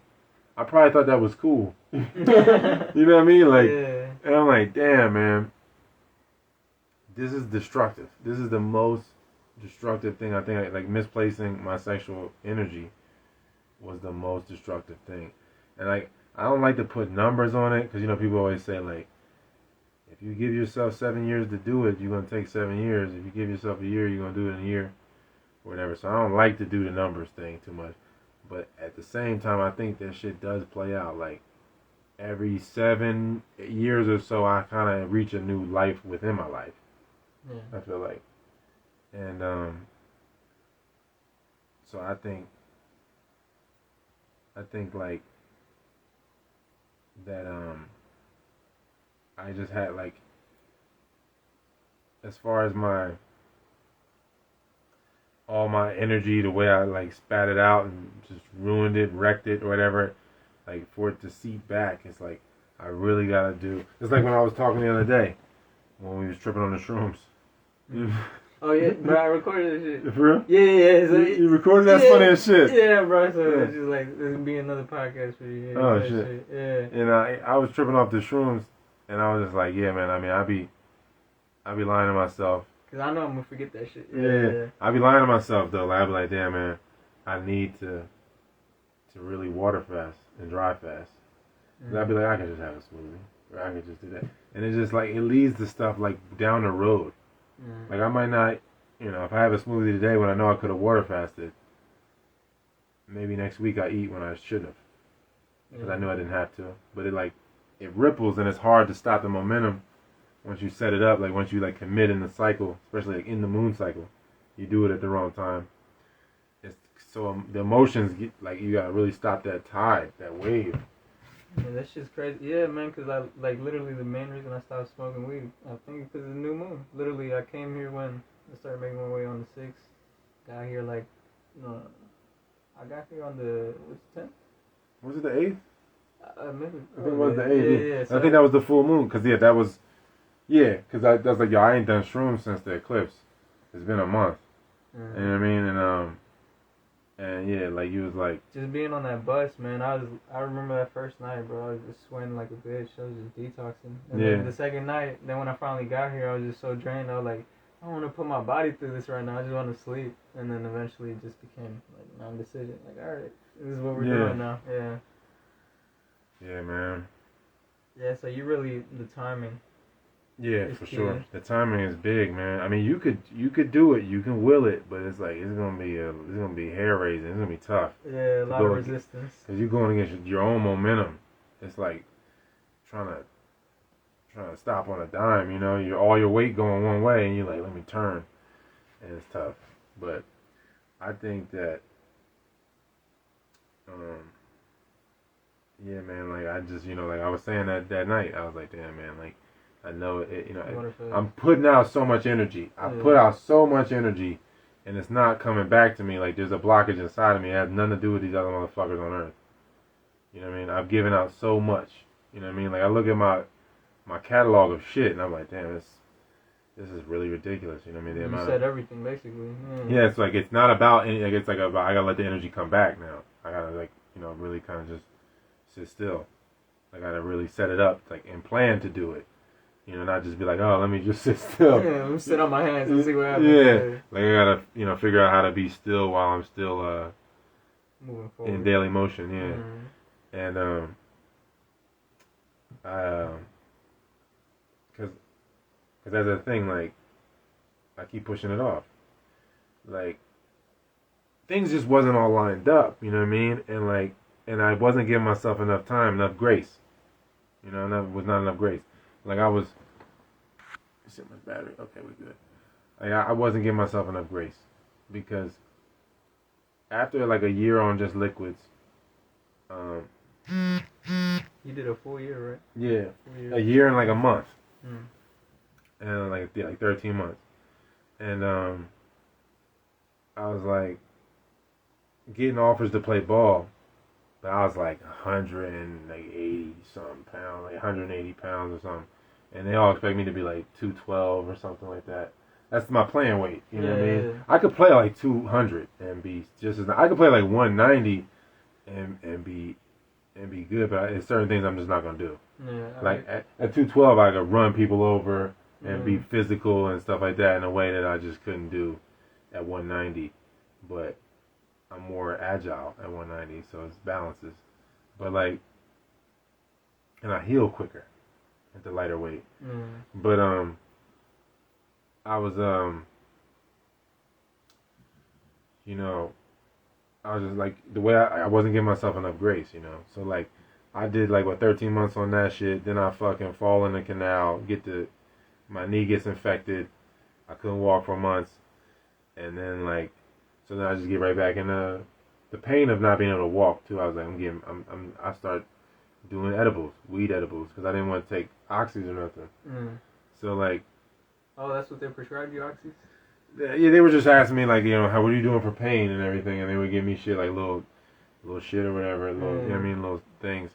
Speaker 1: I probably thought that was cool. You know what I mean? Like, and I'm like, damn, man, this is destructive. This is the most destructive thing I think. Like misplacing my sexual energy was the most destructive thing. And like, I don't like to put numbers on it because you know people always say like, if you give yourself 7 years to do it, you're gonna take 7 years. If you give yourself a year, you're gonna do it in a year, or whatever. So I don't like to do the numbers thing too much. But at the same time, I think that shit does play out. Like every 7 years or so, I kind of reach a new life within my life.
Speaker 3: Yeah.
Speaker 1: I feel like, and so I think like that I just had like as far as my all my energy, the way I like spat it out and just ruined it, wrecked it, or whatever, like for it to seep back, it's like I really gotta do. It's like when I was talking the other day when we was tripping on the shrooms.
Speaker 3: Oh yeah, bro, I recorded this shit.
Speaker 1: For real?
Speaker 3: Yeah. So
Speaker 1: you recorded that? Funny as shit.
Speaker 3: Yeah, bro. So it's just like this would be another podcast for you. Yeah,
Speaker 1: Oh shit.
Speaker 3: Yeah.
Speaker 1: And I was tripping off the shrooms, and I was just like, yeah, man. I mean, I be lying to myself.
Speaker 3: Cause I know I'm gonna forget that shit.
Speaker 1: Yeah. I be lying to myself though. Like, I be like, damn, man, I need to really water fast and dry fast. Mm-hmm. I'd be like, I could just have a smoothie, or I could just do that, and it's just like it leads to stuff like down the road. Mm-hmm. Like I might not, you know, if I have a smoothie today when I know I could have water fasted, maybe next week I eat when I shouldn't have, because I knew I didn't have to. But it ripples, and it's hard to stop the momentum once you set it up. Like once you like commit in the cycle, especially like in the moon cycle, you do it at the wrong time. It's so the emotions get like you gotta really stop that tide, that wave.
Speaker 3: Yeah, that shit's crazy. Yeah, man, because I, like, literally the main reason I stopped smoking weed, I think because of the new moon. Literally, I came here when I started making my way on the 6th. Got here, like, I got here on the, what's the 10th?
Speaker 1: Was it the 8th?
Speaker 3: Maybe.
Speaker 1: I think it was the 8th.
Speaker 3: Yeah. So
Speaker 1: I think that was the full moon, because, yeah, that was, yeah, because that's like, yo, I ain't done shrooms since the eclipse. It's been a month. Mm-hmm. You know what I mean? And yeah, like you was like
Speaker 3: just being on that bus, man. I remember that first night, bro. I was just sweating like a bitch. I was just detoxing. And then the second night, then when I finally got here, I was just so drained. I was like, I don't want to put my body through this right now. I just want to sleep. And then eventually, it just became like non-decision. Like, all right, this is what we're doing now. Yeah.
Speaker 1: Yeah, man.
Speaker 3: Yeah. So you really the timing.
Speaker 1: Yeah, for sure. The timing is big, man. I mean, you could do it, you can will it, but it's like it's gonna be hair raising. It's gonna be tough.
Speaker 3: Yeah, a lot of resistance.
Speaker 1: Because you're going against your own momentum. It's like trying to stop on a dime. You know, all your weight going one way, and you're like, let me turn, and it's tough. But I think that, yeah, man. Like I just, like I was saying that night, I was like, damn, man, like. I know it, I'm putting out so much energy. I put out so much energy, and it's not coming back to me. Like, there's a blockage inside of me. It has nothing to do with these other motherfuckers on Earth. You know what I mean? I've given out so much. You know what I mean? Like, I look at my catalog of shit, and I'm like, damn, this is really ridiculous. You know what I mean?
Speaker 3: You said everything, basically.
Speaker 1: Yeah, it's like, it's not about any, like, it's like about, I gotta let the energy come back now. I gotta, like, really kind of just sit still. I gotta really set it up, like, and plan to do it. Not just be like, oh, let me just sit still.
Speaker 3: Yeah, let me sit on my hands and see what happens.
Speaker 1: Yeah, like I gotta, figure out how to be still while I'm still
Speaker 3: moving forward
Speaker 1: in daily motion. Yeah, and because that's the thing. Like, I keep pushing it off. Like, things just wasn't all lined up, you know what I mean? And I wasn't giving myself enough time, enough grace. You know, was not enough grace. Like, I was, set my battery, okay, we're good. Like, I wasn't giving myself enough grace. Because after like a year on just liquids,
Speaker 3: You did a full year, right?
Speaker 1: yeah,
Speaker 3: Full year.
Speaker 1: a year and like a month.
Speaker 3: Mm.
Speaker 1: And like 13 months. And I was like getting offers to play ball, but I was like 180 something pounds, like 180 pounds or something, and they all expect me to be like 212 or something like that. That's my playing weight, you know what I mean?
Speaker 3: Yeah.
Speaker 1: I could play like 200 and be just as I could play like 190 and be good, but it's certain things I'm just not gonna do.
Speaker 3: Yeah.
Speaker 1: Like at 212, I could run people over and be
Speaker 3: Mm.
Speaker 1: physical and stuff like that in a way that I just couldn't do at 190. But I'm more agile at 190, so it's balances. But like, and I heal quicker at the lighter weight.
Speaker 3: Mm.
Speaker 1: But I was you know, I was just like the way I wasn't giving myself enough grace, you know. So like, I did like 13 months on that shit. Then I fucking fall in the canal, my knee gets infected. I couldn't walk for months, and then like, so then I just get right back in the pain of not being able to walk too. I was like, I start doing edibles, weed edibles, because I didn't want to take oxys or nothing.
Speaker 3: Mm.
Speaker 1: So like,
Speaker 3: Oh, that's what they prescribed you, oxys?
Speaker 1: yeah, they were just asking me like, you know, what are you doing for pain and everything, and they would give me shit like little shit or whatever, you know what I mean, little things,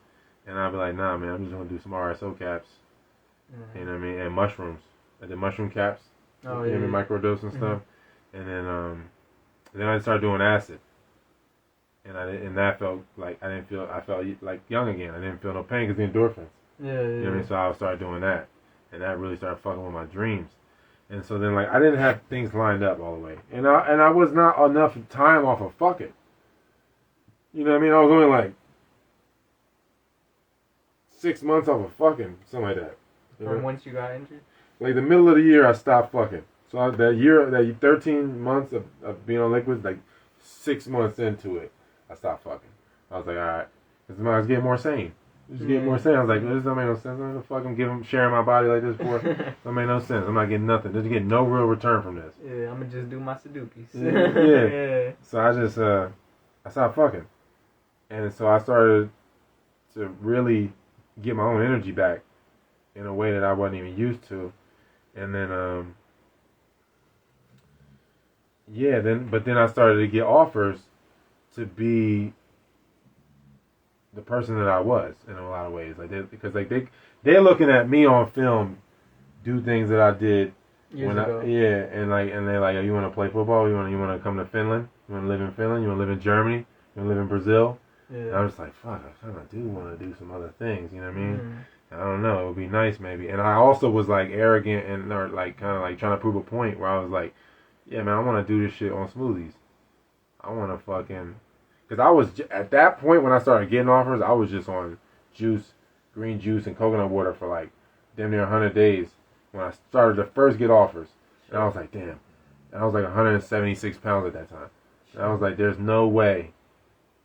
Speaker 1: and I'd be like, nah, man, I'm just gonna do some RSO caps, you know what I mean, and mushrooms. I did mushroom caps,
Speaker 3: Oh,
Speaker 1: you
Speaker 3: yeah.
Speaker 1: know, microdose and stuff, and then I started doing acid, and that felt like I felt like young again. I didn't feel no pain because the endorphins.
Speaker 3: Yeah.
Speaker 1: You know what I mean? So I started doing that, and that really started fucking with my dreams. And so then, like, I didn't have things lined up all the way, and I was not enough time off of fucking. You know what I mean? I was only like 6 months off of fucking, something like that.
Speaker 3: From once you got injured?
Speaker 1: Like the middle of the year, I stopped fucking. So that 13 months of being on liquids, like 6 months into it, I stopped fucking. I was like, all right, because I was getting more sane. Just getting more sane. I was like, this don't make no sense. I'm gonna fucking sharing my body like this for. Don't make no sense. I'm not getting nothing. Just getting no real return from this.
Speaker 3: Yeah, I'm gonna just do my Sudokus.
Speaker 1: Yeah. So I just I stopped fucking, and so I started to really get my own energy back in a way that I wasn't even used to, and then then I started to get offers to be the person that I was in a lot of ways, they're looking at me on film do things that I did
Speaker 3: Years ago.
Speaker 1: and they're like, oh, you want to play football? You want to come to Finland? You want to live in Finland? You want to live in Germany? You want to live in Brazil?
Speaker 3: Yeah.
Speaker 1: And I was like, fuck, I kind of do want to do some other things. You know what I mean? I don't know. It would be nice maybe. And I also was like arrogant and or like kind of like trying to prove a point where I was like, yeah, man, I want to do this shit on smoothies. I want to fucking. Because I was, at that point when I started getting offers, I was just on juice, green juice, and coconut water for like damn near 100 days when I started to first get offers. And I was like, damn. And I was like 176 pounds at that time. And I was like, there's no way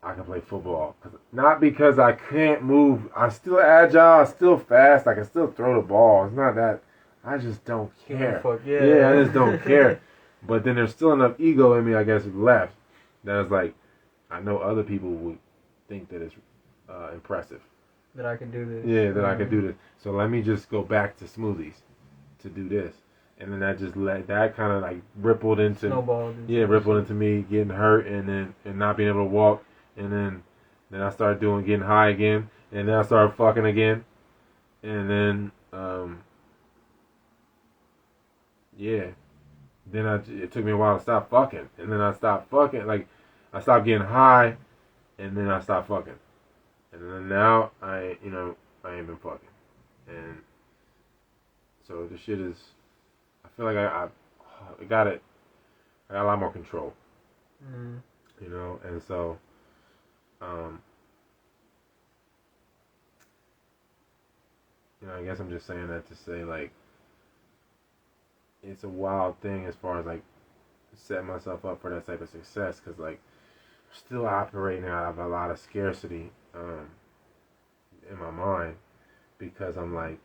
Speaker 1: I can play football. Not because I can't move. I'm still agile. I'm still fast. I can still throw the ball. It's not that. I just don't care. Yeah, I just don't care. But then there's still enough ego in me, I guess, left. That is like, I know other people would think that it's impressive.
Speaker 3: That I can do this.
Speaker 1: Yeah, that I could do this. So let me just go back to smoothies to do this. And then that kind of like rippled into rippled into me getting hurt and not being able to walk. And then I started getting high again. And then I started fucking again. And then it took me a while to stop fucking. And then I stopped fucking, like I stopped getting high, and then I stopped fucking, and then now I ain't been fucking, and so the shit is, I feel like I got it, I got a lot more control, you know, and so, I guess I'm just saying that to say like, it's a wild thing as far as like setting myself up for that type of success, because like I'm still operating out of a lot of scarcity in my mind, because I'm like,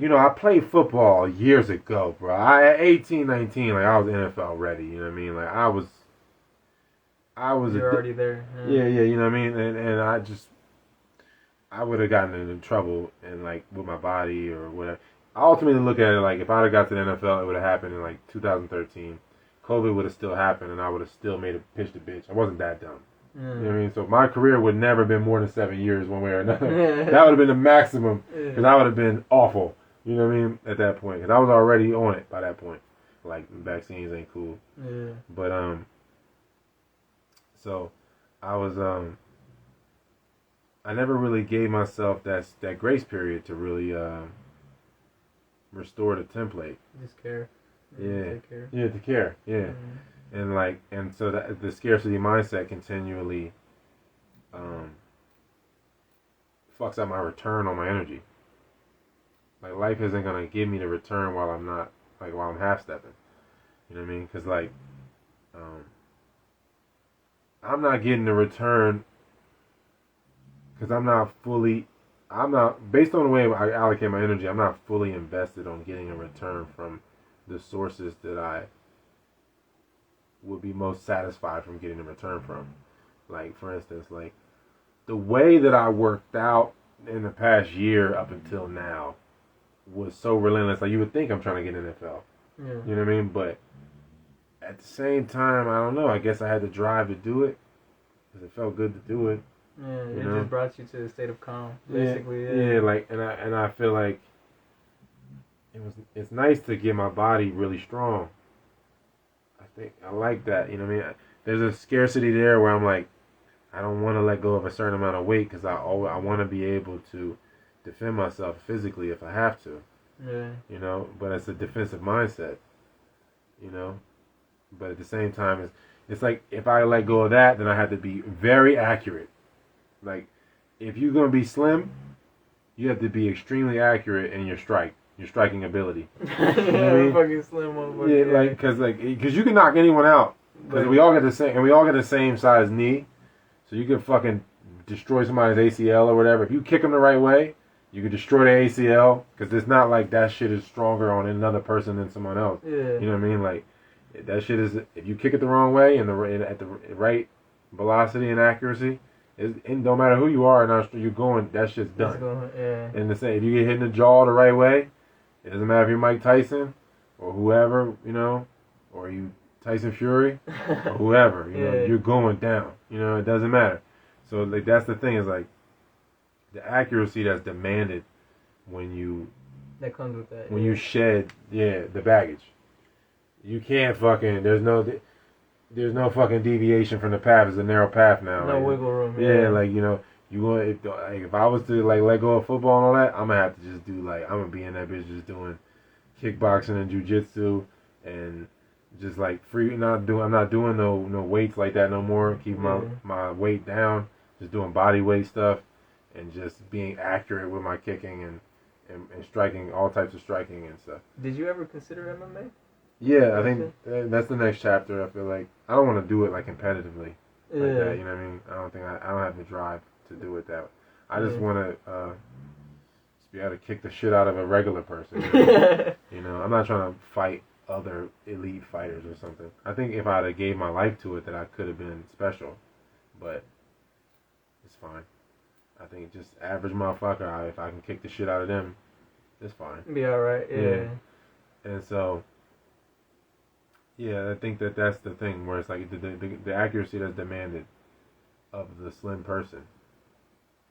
Speaker 1: you know, I played football years ago, bro. At 18, 19, like, I was NFL ready, you know what I mean? Like, I was
Speaker 3: You're already there.
Speaker 1: yeah, you know what I mean? And I would have gotten into trouble, and like, with my body or whatever. I ultimately look at it like, if I'd have got to the NFL, it would have happened in like 2013. COVID would have still happened, and I would have still made a pitch to bitch. I wasn't that dumb. You know what I mean? So my career would never have been more than 7 years one way or another. That would have been the maximum, because I would have been awful. You know what I mean? At that point, because I was already on it by that point. Like, vaccines ain't cool.
Speaker 3: Yeah.
Speaker 1: But so I was I never really gave myself that grace period to really restore the template.
Speaker 3: Just care.
Speaker 1: Yeah.
Speaker 3: Take care.
Speaker 1: Yeah, to care. Yeah. And so that the scarcity mindset continually fucks up my return on my energy. Like, life isn't gonna give me the return while I'm half stepping. You know what I mean? Because like, I'm not getting the return because I'm not based on the way I allocate my energy. I'm not fully invested on getting a return from the sources that I would be most satisfied from getting a return from. Like, for instance, like the way that I worked out in the past year up until now was so relentless. Like, you would think I'm trying to get NFL.
Speaker 3: Yeah.
Speaker 1: You know what I mean? But at the same time, I don't know. I guess I had the drive to do it because it felt good to do it.
Speaker 3: Yeah, it
Speaker 1: know?
Speaker 3: just brought you to a state of calm, basically.
Speaker 1: Yeah, like, and I feel like it's nice to get my body really strong. I think I like that. You know what I mean? There's a scarcity there where I'm like, I don't want to let go of a certain amount of weight because I want to be able to defend myself physically if I have to.
Speaker 3: Yeah.
Speaker 1: You know, but it's a defensive mindset. You know, but at the same time, it's like, if I let go of that, then I have to be very accurate. Like, if you're gonna be slim, you have to be extremely accurate in your striking ability.
Speaker 3: Yeah, fucking slim motherfucker.
Speaker 1: Yeah, because you can knock anyone out. Because we all get the same size knee, so you can fucking destroy somebody's ACL or whatever. If you kick them the right way, you can destroy the ACL. Because it's not like that shit is stronger on another person than someone else.
Speaker 3: Yeah.
Speaker 1: You know what I mean? Like, that shit is, if you kick it the wrong way and at the right velocity and accuracy, it don't matter who you are, and you're going, that shit's done.
Speaker 3: Yeah.
Speaker 1: And the same, if you get hit in the jaw the right way, it doesn't matter if you're Mike Tyson or whoever, you know, or you Tyson Fury or whoever, you know, you're going down. You know, it doesn't matter. So like, that's the thing, is like the accuracy that's demanded when you
Speaker 3: that comes with that.
Speaker 1: When you shed the baggage. You can't fucking, there's no fucking deviation from the path. It's a narrow path now.
Speaker 3: No wiggle room.
Speaker 1: Yeah, like, you know, you want, if I was to like let go of football and all that, I'm gonna have to just do, like, I'm gonna be in that bitch just doing kickboxing and jujitsu and just like I'm not doing no weights like that no more. Keeping my weight down, just doing body weight stuff and just being accurate with my kicking and striking, all types of striking and stuff.
Speaker 3: Did you ever consider MMA?
Speaker 1: Yeah, I think that's the next chapter. I feel like I don't want to do it like competitively, like that. You know what I mean? I don't have the drive to do it that way. I just want to just be able to kick the shit out of a regular person. You know? You know, I'm not trying to fight other elite fighters or something. I think if I'd have gave my life to it, that I could have been special, but it's fine. I think just average motherfucker, if I can kick the shit out of them, it's fine.
Speaker 3: Be alright. Yeah.
Speaker 1: And so. Yeah, I think that's the thing, where it's like the accuracy that's demanded of the slim person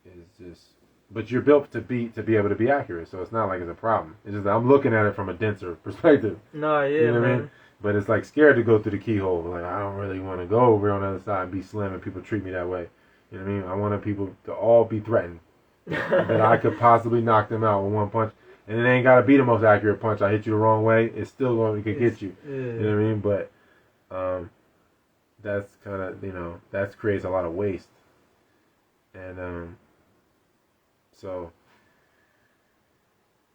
Speaker 1: is just, but you're built to be able to be accurate, so it's not like it's a problem. It's just that I'm looking at it from a denser perspective.
Speaker 3: No, yeah,
Speaker 1: you know
Speaker 3: man.
Speaker 1: what I mean? But it's like scared to go through the keyhole. Like, I don't really want to go over on the other side and be slim and people treat me that way. You know what I mean? I want people to all be threatened that I could possibly knock them out with one punch. And it ain't got to be the most accurate punch. I hit you the wrong way, it's still going to get you.
Speaker 3: Yeah.
Speaker 1: You know what I mean? But that's kind of, you know, that creates a lot of waste. And so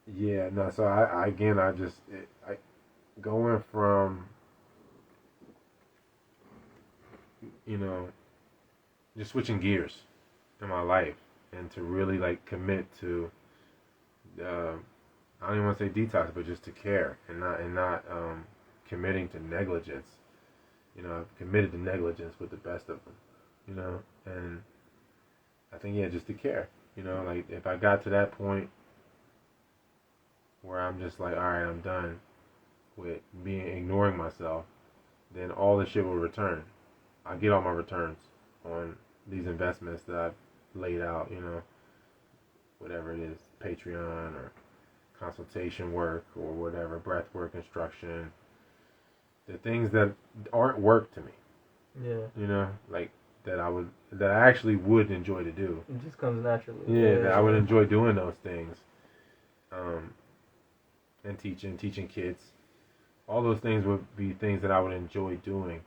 Speaker 1: Yeah, no. So I again, I going from you know just switching gears in my life and to really like commit to uh, I don't even want to say detox, but just to care and not committing to negligence. I've committed to negligence with the best of them. And I think yeah, just to care. Like if I got to that point where I'm just like, all right, I'm done with ignoring myself, then all the shit will return. I get all my returns on these investments that I've laid out. Whatever it is, Patreon or consultation work or whatever, breath work, instruction, the things that aren't work to me.
Speaker 3: Yeah.
Speaker 1: Like that I actually would enjoy to do.
Speaker 3: It just comes naturally.
Speaker 1: Yeah, that I would enjoy doing those things. And teaching kids. All those things would be things that I would enjoy doing.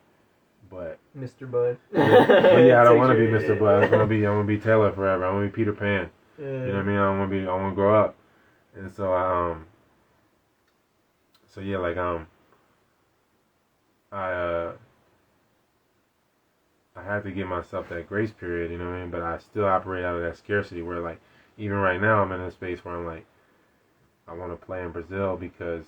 Speaker 1: But
Speaker 3: Mr. Bud.
Speaker 1: but yeah, I don't want to be Mr. Bud. I'm gonna be Taylor forever. I want to be Peter Pan.
Speaker 3: Yeah.
Speaker 1: You know what I mean? I want to grow up. And so so yeah, like I I had to give myself that grace period, you know what I mean? But I still operate out of that scarcity where like even right now I'm in a space where I'm like I want to play in Brazil because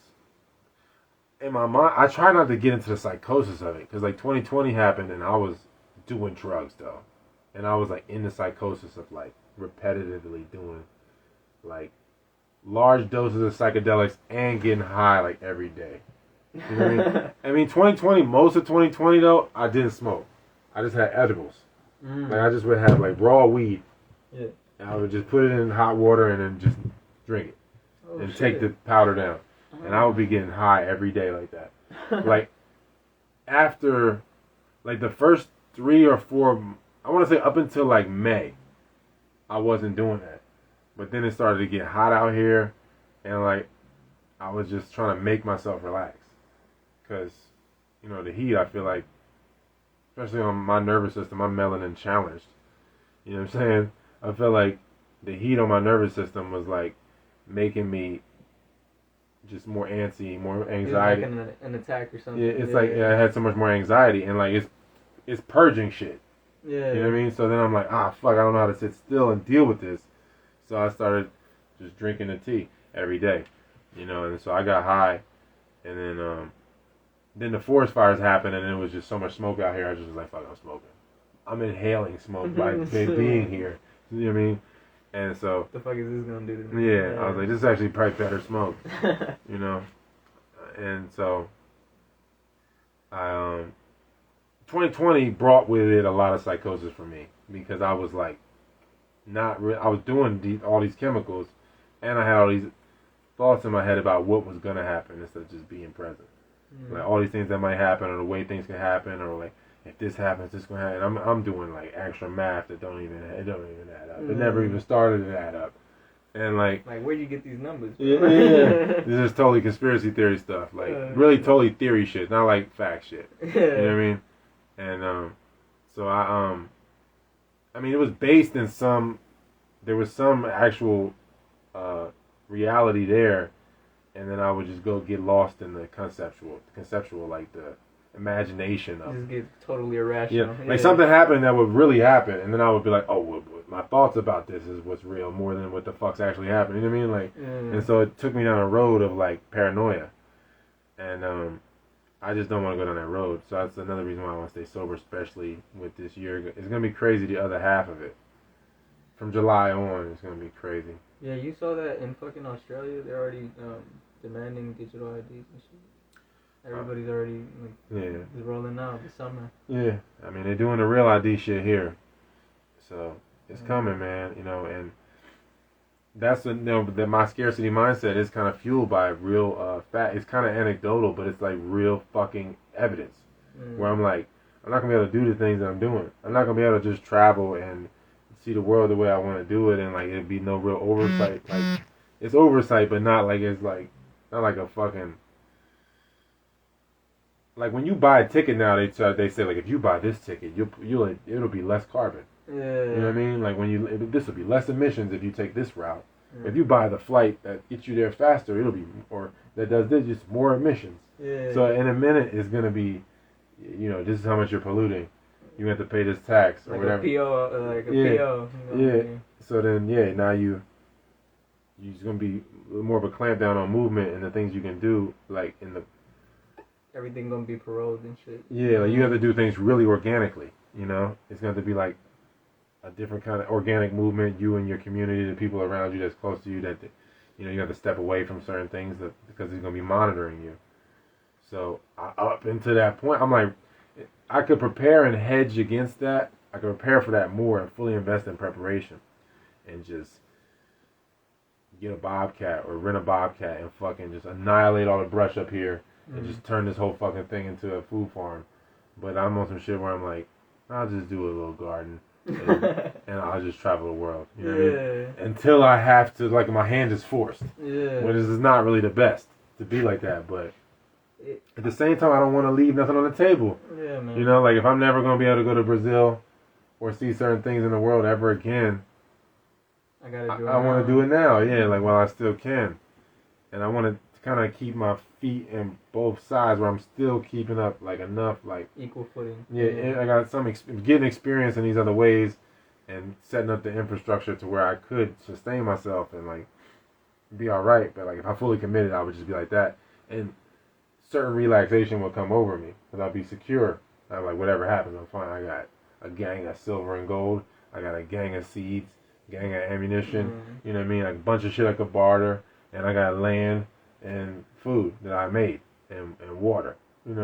Speaker 1: in my mind I try not to get into the psychosis of it because like 2020 happened and I was doing drugs though, and I was like in the psychosis of like repetitively doing like large doses of psychedelics and getting high like every day. You know what I mean? I mean 2020, most of 2020 though, I didn't smoke. I just had edibles. Like I just would have like raw weed.
Speaker 3: Yeah.
Speaker 1: And I would just put it in hot water and then just drink it. And take the powder down. And I would be getting high every day like that. Like after like the first 3 or 4, I want to say up until like May, I wasn't doing that. But then it started to get hot out here and like I was just trying to make myself relax. Because, the heat, I feel like, especially on my nervous system, I'm melanin challenged. You know what I'm saying? I feel like the heat on my nervous system was like making me just more antsy, more anxiety.
Speaker 3: Like an attack or something.
Speaker 1: Yeah, it's like I had so much more anxiety and like it's purging shit.
Speaker 3: Yeah.
Speaker 1: You know what I mean? So then I'm like, fuck, I don't know how to sit still and deal with this. So I started just drinking the tea every day. And so I got high and then the forest fires happened and it was just so much smoke out here. I just was like, fuck, I'm smoking. I'm inhaling smoke by being here. You know what I mean? And so
Speaker 3: what the fuck is this gonna do to me?
Speaker 1: yeah, I was like, this is actually probably better smoke. And so I 2020 brought with it a lot of psychosis for me because I was like I was doing all these chemicals and I had all these thoughts in my head about what was gonna happen instead of just being present. Like all these things that might happen or the way things can happen or like if this happens, this gonna happen. I'm doing like extra math that don't even add up. It never even started to add up. And like
Speaker 3: where do you get these numbers?
Speaker 1: Yeah. This is totally conspiracy theory stuff. Like really totally theory shit, not like fact shit. You know what I mean? And so I mean it was based in there was some actual reality there, and then I would just go get lost in the conceptual like the imagination of
Speaker 3: just get totally irrational.
Speaker 1: Yeah, like something happened that would really happen, and then I would be like, oh, well, my thoughts about this is what's real more than what the fuck's actually happening. You know what I mean? Like, and so it took me down a road of like paranoia, and I just don't want to go down that road. So that's another reason why I want to stay sober, especially with this year. It's gonna be crazy. The other half of it, from July on, it's gonna be crazy.
Speaker 3: Yeah, you saw that in fucking Australia. They're already demanding digital IDs and shit. Everybody's already rolling out this summer.
Speaker 1: Yeah, I mean they're doing the real ID shit here, so it's coming, man. And that's that my scarcity mindset is kind of fueled by real fact. It's kind of anecdotal, but it's like real fucking evidence. Where I'm like, I'm not gonna be able to do the things that I'm doing. I'm not gonna be able to just travel and see the world the way I want to do it, and like it'd be no real oversight. Like it's oversight, but not like it's like not like a fucking. Like when you buy a ticket now, they say like if you buy this ticket, it'll be less carbon.
Speaker 3: Yeah.
Speaker 1: You know what I mean? Like this will be less emissions if you take this route. If you buy the flight that gets you there faster, it'll be, or that does this, just more emissions.
Speaker 3: Yeah.
Speaker 1: So in a minute, it's gonna be, this is how much you're polluting. You have to pay this tax or
Speaker 3: like
Speaker 1: whatever.
Speaker 3: a PO, like a
Speaker 1: Yeah.
Speaker 3: PO.
Speaker 1: Yeah. So then, now you're just gonna be more of a clampdown on movement and the things you can do, like in the.
Speaker 3: Everything gonna be paroled and shit.
Speaker 1: Yeah, like you have to do things really organically. It's going to be like a different kind of organic movement. You and your community, the people around you that's close to you, that you have to step away from certain things because he's going to be monitoring you. So up until that point, I'm like, I could prepare and hedge against that. I could prepare for that more and fully invest in preparation, and just get a bobcat or rent a bobcat and fucking just annihilate all the brush up here and just turn this whole fucking thing into a food farm. But I'm on some shit where I'm like, I'll just do a little garden and I'll just travel the world. You know what I mean? Until I have to, like, my hand is forced.
Speaker 3: Yeah.
Speaker 1: Which is not really the best to be like that, but at the same time, I don't want to leave nothing on the table.
Speaker 3: Yeah, man.
Speaker 1: Like if I'm never going to be able to go to Brazil or see certain things in the world ever again,
Speaker 3: I gotta do it.
Speaker 1: I want to do it now. Yeah, like while I still can, and I want to kind of keep my feet in both sides where I'm still keeping up like enough, like
Speaker 3: equal footing.
Speaker 1: Yeah, I got some getting experience in these other ways, and setting up the infrastructure to where I could sustain myself and like be all right. But like if I'm fully committed, I would just be like that, and certain relaxation will come over me because I'll be secure. I'm like, whatever happens, I'm fine. I got a gang of silver and gold. I got a gang of seeds, gang of ammunition. You know what I mean? Like a bunch of shit I could barter, and I got land and food that I made and water. And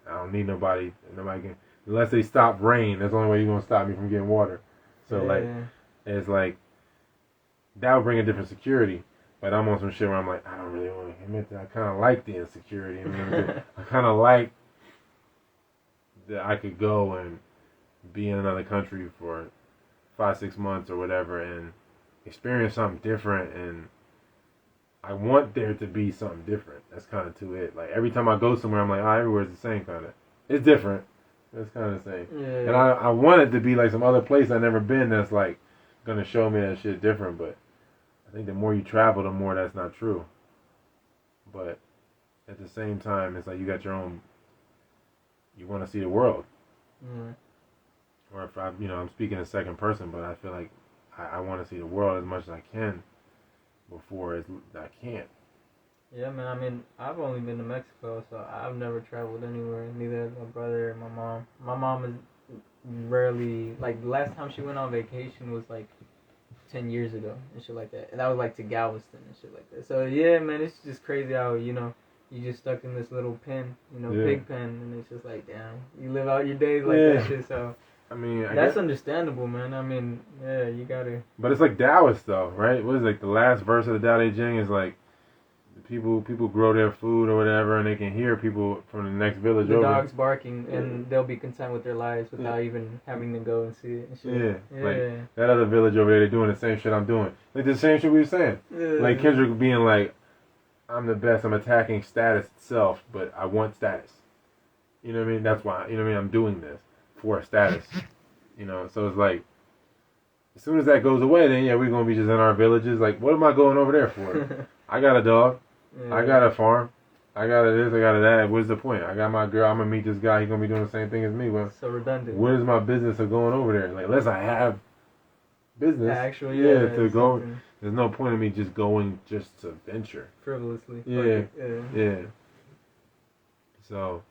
Speaker 1: I don't need nobody can, unless they stop rain. That's the only way you're gonna stop me from getting water. So it's like that would bring a different security. But I'm on some shit where I'm like, I don't really want to admit that. I kind of like the insecurity. I kind of like that I could go and be in another country for 5-6 months or whatever and experience something different. And I want there to be something different. That's kind of to it. Like every time I go somewhere, I'm like, everywhere's the same kind of. It's different. It's kind of the same.
Speaker 3: Yeah.
Speaker 1: And I want it to be like some other place I've never been that's like gonna show me that shit different. But I think the more you travel, the more that's not true. But at the same time, it's like you got your own. You want to see the world. Or if I'm speaking in second person, but I feel like I want to see the world as much as I can before I can't.
Speaker 3: Yeah, man. I mean, I've only been to Mexico, so I've never traveled anywhere. Neither has my brother or my mom. My mom is rarely, like, the last time she went on vacation was like 10 years ago and shit like that. And that was like to Galveston and shit like that. So yeah, man, it's just crazy how, you just stuck in this little pen, pig pen, and it's just like, damn, you live out your days like that shit. So
Speaker 1: I mean,
Speaker 3: that's understandable, man. I mean, yeah, you gotta.
Speaker 1: But it's like Taoist though, right? What is it, like the last verse of the Tao Te Ching is like, people grow their food or whatever, and they can hear people from the next village
Speaker 3: the
Speaker 1: over.
Speaker 3: dogs barking, and they'll be content with their lives without even having to go and see it. And shit.
Speaker 1: Yeah, like that other village over there, they're doing the same shit I'm doing. Like the same shit we were saying. Like Kendrick being like, I'm the best. I'm attacking status itself, but I want status. You know what I mean? That's why. You know what I mean? I'm doing this for status. So it's like, as soon as that goes away, then we're gonna be just in our villages. Like, what am I going over there for? I got a dog. I got a farm. I got a this. I got a that. What's the point? I got my girl. I'm gonna meet this guy. He's gonna be doing the same thing as me. Well,
Speaker 3: so redundant.
Speaker 1: What is my business of going over there? Like, unless I have business,
Speaker 3: actually,
Speaker 1: to go. There's no point in me just going just to venture
Speaker 3: frivolously.
Speaker 1: Yeah. So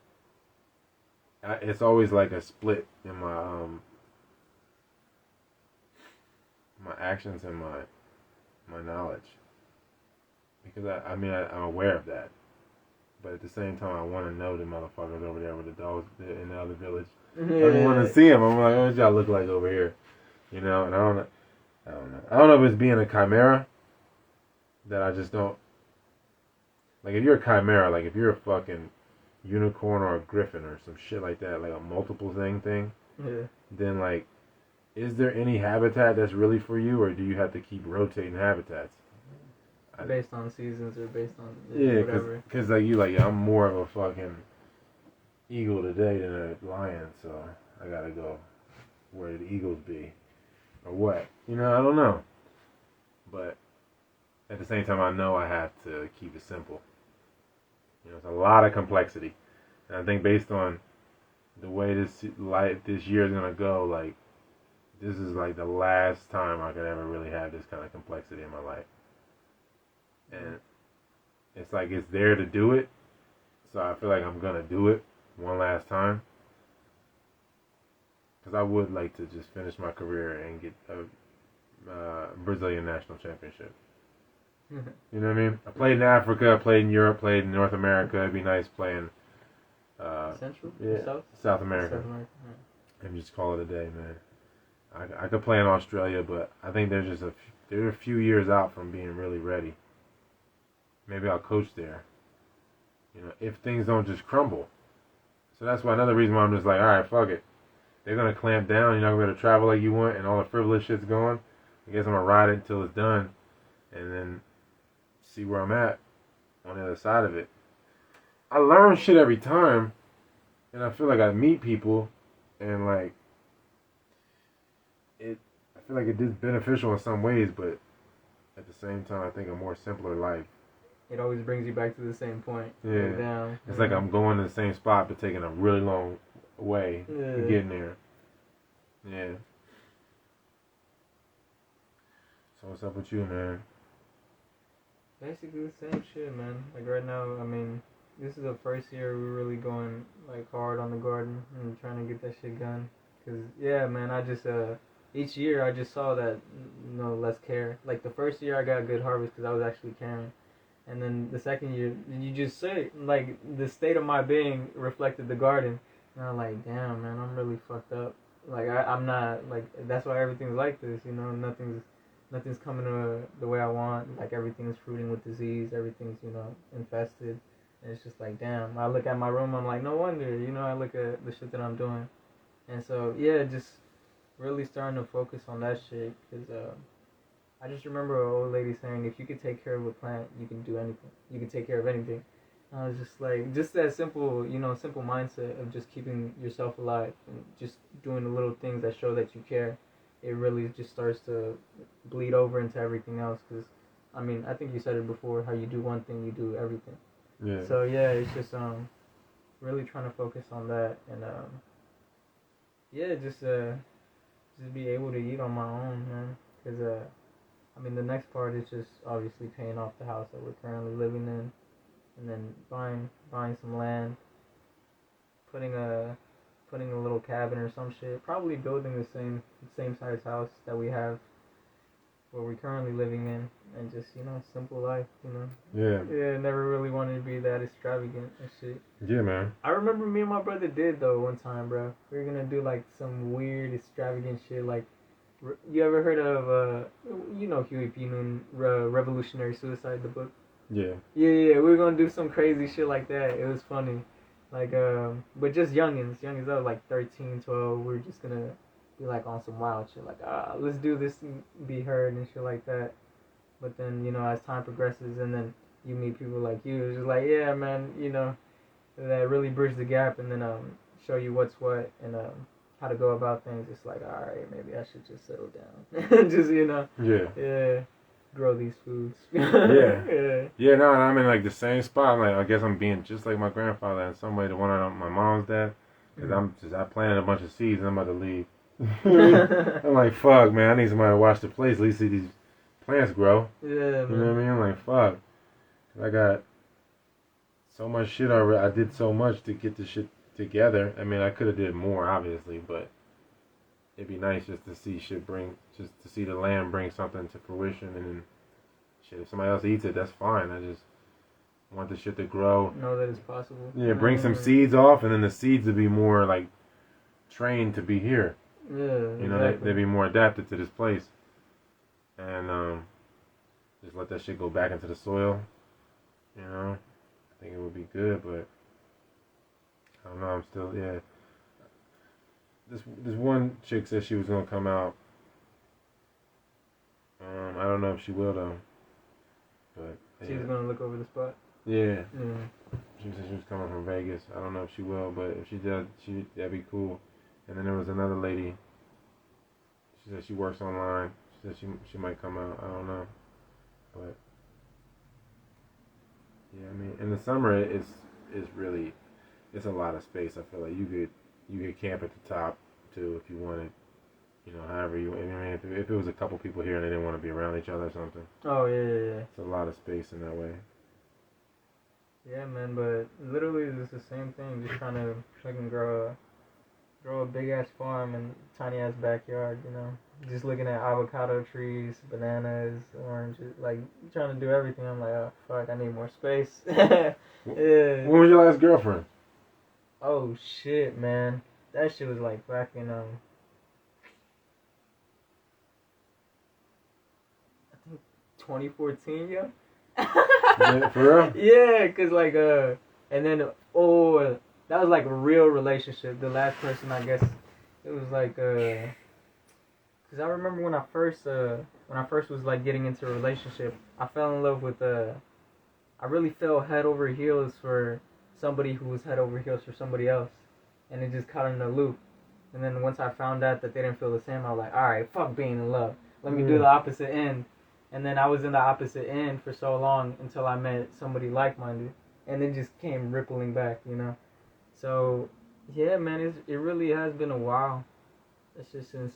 Speaker 1: it's always like a split in my my actions and my knowledge, because I'm aware of that, but at the same time I want to know the motherfuckers over there with the dogs in the other village. I want to see them. I'm like, what y'all look like over here, and I don't know. I don't know if it's being a chimera that I just don't like. If you're a chimera, like if you're a fucking unicorn or a griffin or some shit like that, like a multiple thing, then like, is there any habitat that's really for you, or do you have to keep rotating habitats?
Speaker 3: Based on seasons or based on
Speaker 1: whatever? Because like I'm more of a fucking eagle today than a lion, so I gotta go where the eagles be, or what? I don't know. But at the same time, I know I have to keep it simple. You know, it's a lot of complexity, and I think based on the way this year is gonna go, like this is like the last time I could ever really have this kind of complexity in my life, and it's like it's there to do it, so I feel like I'm gonna do it one last time, because I would like to just finish my career and get a Brazilian national championship. You know what I mean? I played in Africa, I played in Europe, played in North America. It'd be nice playing
Speaker 3: Central?
Speaker 1: yeah,
Speaker 3: South?
Speaker 1: South America.
Speaker 3: South America.
Speaker 1: And just call it a day, man. I could play in Australia, but I think they're a few years out from being really ready. Maybe I'll coach there. You know, if things don't just crumble. So that's why another reason why I'm just like, all right, fuck it. They're gonna clamp down. You're not gonna be able to travel like you want, and all the frivolous shit's gone. I guess I'm gonna ride it until it's done, and then see where I'm at on the other side of it. I learn shit every time, and I feel like I meet people, and like I feel like it is beneficial in some ways, but at the same time, I think a more simpler life.
Speaker 3: It always brings you back to the same point.
Speaker 1: Yeah.
Speaker 3: Like down.
Speaker 1: It's like I'm going to the same spot, but taking a really long way to getting there. Yeah. So what's up with you, man?
Speaker 3: Basically the same shit, man. Like right now, I mean, this is the first year we're really going like hard on the garden and trying to get that shit done. Cause yeah, man, I just each year I just saw that less care. Like the first year I got a good harvest because I was actually caring, and then the second year you just say like the state of my being reflected the garden, and I'm like, damn, man, I'm really fucked up. Like I'm not like that's why everything's like this, you know. Nothing's coming the way I want. Like everything's fruiting with disease. Everything's infested. And it's just like damn. I look at my room. I'm like no wonder. I look at the shit that I'm doing, and so yeah, just really starting to focus on that shit. Cause I just remember an old lady saying if you could take care of a plant, you can do anything. You can take care of anything. And I was just like just that simple simple mindset of just keeping yourself alive and just doing the little things that show that you care. It really just starts to bleed over into everything else. Because, I mean, I think you said it before, how you do one thing, you do everything.
Speaker 1: Yeah.
Speaker 3: So, yeah, it's just really trying to focus on that. And, yeah, just be able to eat on my own, man. Because, I mean, the next part is just obviously paying off the house that we're currently living in. And then buying some land, putting a little cabin or some shit. Probably building the same size house that we have where we're currently living in, and just simple life.
Speaker 1: Yeah.
Speaker 3: Yeah, never really wanted to be that extravagant and shit.
Speaker 1: Yeah, man.
Speaker 3: I remember me and my brother did though one time, bro. We were gonna do like some weird extravagant shit. Like, you ever heard of Huey P. Newton, Revolutionary Suicide, the book?
Speaker 1: Yeah.
Speaker 3: Yeah. We were gonna do some crazy shit like that. It was funny. Like, but just youngins that was like 13, 12, we're just gonna be like on some wild shit, like, let's do this and be heard and shit like that. But then, as time progresses and then you meet people like you, it's just like, yeah, man, that really bridge the gap and then, show you what's what and, how to go about things. It's like, alright, maybe I should just settle down. Just, yeah. Grow these foods.
Speaker 1: Yeah, no, and I'm in like the same spot. Like I guess I'm being just like my grandfather in some way, the one on my mom's dad. Cause I planted a bunch of seeds and I'm about to leave. I'm like, fuck, man, I need somebody to watch the place. At least see these plants grow.
Speaker 3: Yeah, man.
Speaker 1: You know what I mean? I'm like, fuck. I got so much shit already. I did so much to get the shit together. I mean, I could have did more, obviously, but it'd be nice just to see just to see the land bring something to fruition, and then shit, if somebody else eats it, that's fine. I just want the shit to grow.
Speaker 3: Know that it's possible.
Speaker 1: Yeah, bring some seeds off, and then the seeds would be more like trained to be here.
Speaker 3: Yeah,
Speaker 1: exactly. They'd be more adapted to this place, and just let that shit go back into the soil. I think it would be good, but I don't know. I'm still This one chick said she was gonna come out. I don't know if she will though. But
Speaker 3: she's gonna look over the spot.
Speaker 1: Yeah. She said she was coming from Vegas. I don't know if she will, but if she does, that'd be cool. And then there was another lady. She said she works online. She said she might come out. I don't know, but mean, in the summer it's really it's a lot of space. I feel like you could camp at the top too if you wanted. You know, however you. I mean, if it was a couple people here and they didn't want to be around each other or something.
Speaker 3: Oh yeah.
Speaker 1: It's a lot of space in that way.
Speaker 3: Yeah, man. But literally, it's the same thing. Just trying to fucking grow a big ass farm and tiny ass backyard. You know, just looking at avocado trees, bananas, oranges, like trying to do everything. I'm like, oh fuck, I need more space. Yeah.
Speaker 1: When was your last girlfriend?
Speaker 3: Oh shit, man. That shit was like back in 2014, yo.
Speaker 1: Yeah, for real?
Speaker 3: Yeah, cause like and then that was like a real relationship. The last person, I guess, it was like cause I remember when I first was like getting into a relationship, I fell in love with I really fell head over heels for somebody who was head over heels for somebody else, and it just caught in a loop. And then once I found out that they didn't feel the same, I was like, all right, fuck being in love. Let me do the opposite end. And then I was in the opposite end for so long until I met somebody like-minded. And it just came rippling back, you know? So, yeah, man, it really has been a while. It's just since,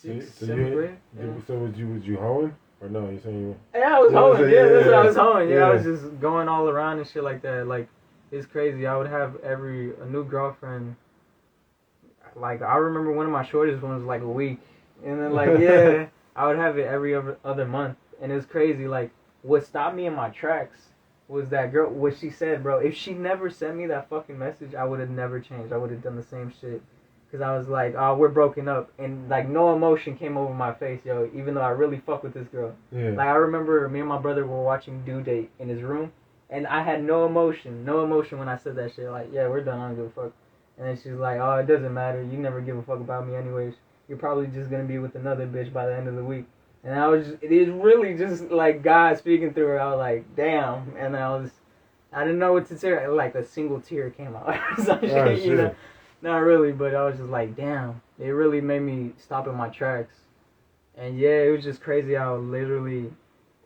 Speaker 3: seventh grade. Yeah.
Speaker 1: So was you hoeing? Or no, you saying you...
Speaker 3: Yeah, I was hoeing. Yeah, that's what I was hoeing.
Speaker 1: Yeah,
Speaker 3: I was just going all around and shit like that. Like, it's crazy. I would have a new girlfriend. Like, I remember one of my shortest ones was like a week. And then, like, yeah... I would have it every other month, and it was crazy. Like, what stopped me in my tracks was that girl. What she said, bro. If she never sent me that fucking message, I would have never changed. I would have done the same shit. Cause I was like, oh, we're broken up, and like no emotion came over my face, yo. Even though I really fuck with this girl.
Speaker 1: Yeah.
Speaker 3: Like I remember me and my brother were watching Due Date in his room, and I had no emotion when I said that shit. Like, yeah, we're done. I don't give a fuck. And then she's like, oh, it doesn't matter. You never give a fuck about me anyways. You're probably just gonna be with another bitch by the end of the week. And it is really just like God speaking through her. I was like, damn. And I didn't know what to say. Like a single tear came out. Some shit, you know? Not really, but I was just like, damn. It really made me stop in my tracks. And yeah, it was just crazy how literally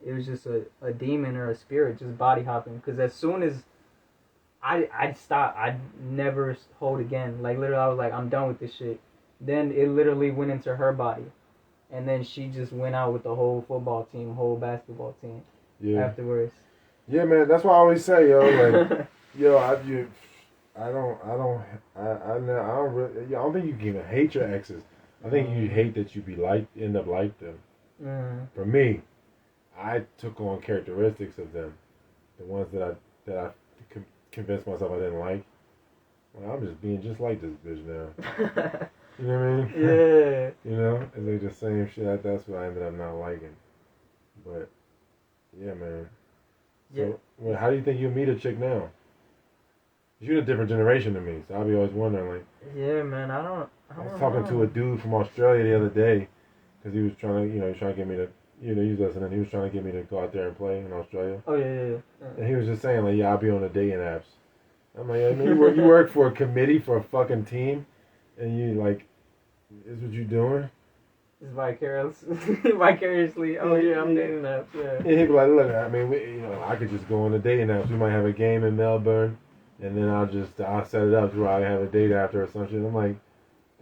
Speaker 3: it was just a demon or a spirit just body hopping. Because as soon as I'd stop, I'd never hold again. Like literally, I was like, I'm done with this shit. Then it literally went into her body. And then she just went out with the whole football team, whole basketball team afterwards.
Speaker 1: Yeah, man, that's what I always say, yo. Like, yo, I don't think you can even hate your exes. I think you hate that you end up like them. For me, I took on characteristics of them, the ones that I convinced myself I didn't like. Well, I'm just being just like this bitch now. You know what I mean?
Speaker 3: Yeah.
Speaker 1: You know, and they the same shit. That's what I ended up not liking. But yeah, man. So, well, how do you think you meet a chick now? You're a different generation than me, so I'll be always wondering, like.
Speaker 3: Yeah, man. I
Speaker 1: was talking to a dude from Australia the other day, because he was trying to get me to, he was listening. He was trying to get me to go out there and play in Australia.
Speaker 3: Oh yeah.
Speaker 1: And he was just saying, like, yeah, I'll be on the dating apps. I'm like, I mean, you work for a committee for a fucking team. And you like, is what you doing?
Speaker 3: It's vicariously. Oh yeah, I'm dating apps. Yeah.
Speaker 1: And he'd be like, look, I mean, I could just go on the dating apps. We might have a game in Melbourne, and then I'll set it up to where I have a date after or some shit. I'm like,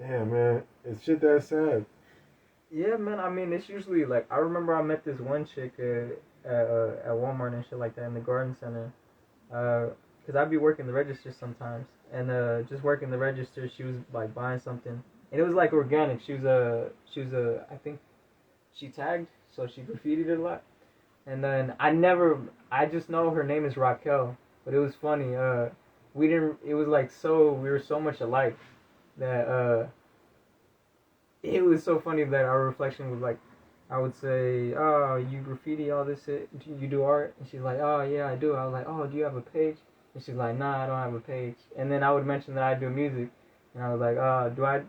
Speaker 1: damn, man, it's shit that sad.
Speaker 3: Yeah, man. I mean, it's usually like I remember I met this one chick at Walmart and shit like that in the garden center. Cause I'd be working the register sometimes. And just working the register, she was like buying something, and it was like organic. She was I think she tagged, so she graffitied it a lot. And then I just know her name is Raquel, but it was funny. It was like we were so much alike that it was so funny that our reflection was like, I would say, oh, you graffiti all this shit, you do art, and she's like, oh yeah, I do. I was like, oh, do you have a page? And she's like, nah, I don't have a page. And then I would mention that I do music. And I was like,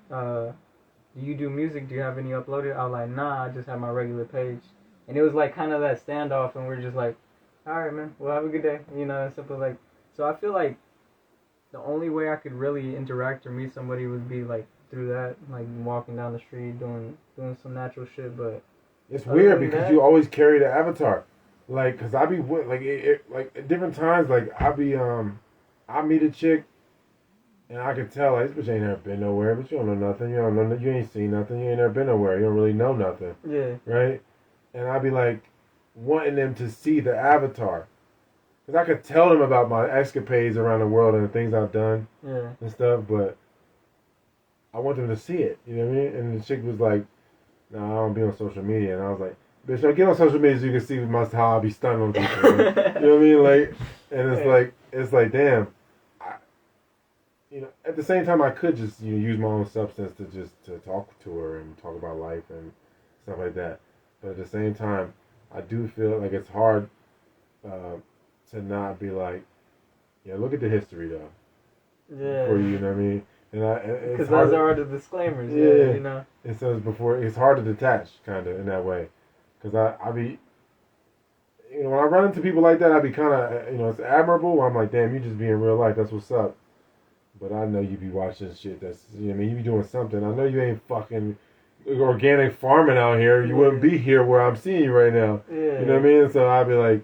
Speaker 3: do you do music? Do you have any uploaded? I was like, nah, I just have my regular page. And it was like kind of that standoff, and we're just like, all right, man, well, have a good day. You know, simple like. So I feel like the only way I could really interact or meet somebody would be like through that, like walking down the street, doing some natural shit. But
Speaker 1: it's weird because you always carry the avatar. Like, cause I be like at different times, like I meet a chick and I can tell like this bitch ain't never been nowhere, but you don't know nothing. You don't know, you ain't seen nothing. You ain't never been nowhere. You don't really know nothing.
Speaker 3: Yeah.
Speaker 1: Right? And I be like wanting them to see the avatar, cause I could tell them about my escapades around the world and the things I've done and stuff, but I want them to see it. You know what I mean? And the chick was like, "No, I don't be on social media," and I was like, "Bitch, I get on social media so you can see how I be stunning on people." You know what I mean? Like, and it's like, damn. At the same time, I could just use my own substance to talk to her and talk about life and stuff like that. But at the same time, I do feel like it's hard to not be like, look at the history though.
Speaker 3: Yeah.
Speaker 1: For you know what I mean?
Speaker 3: Because those are the disclaimers. Yeah.
Speaker 1: It says before it's hard to detach, kind of in that way, because I be. When I run into people like that, I be kind of, it's admirable. I'm like, damn, you just be in real life. That's what's up. But I know you be watching shit that's, you be doing something. I know you ain't fucking organic farming out here. You wouldn't be here where I'm seeing you right now.
Speaker 3: Yeah.
Speaker 1: You know what I mean? So I'd be like,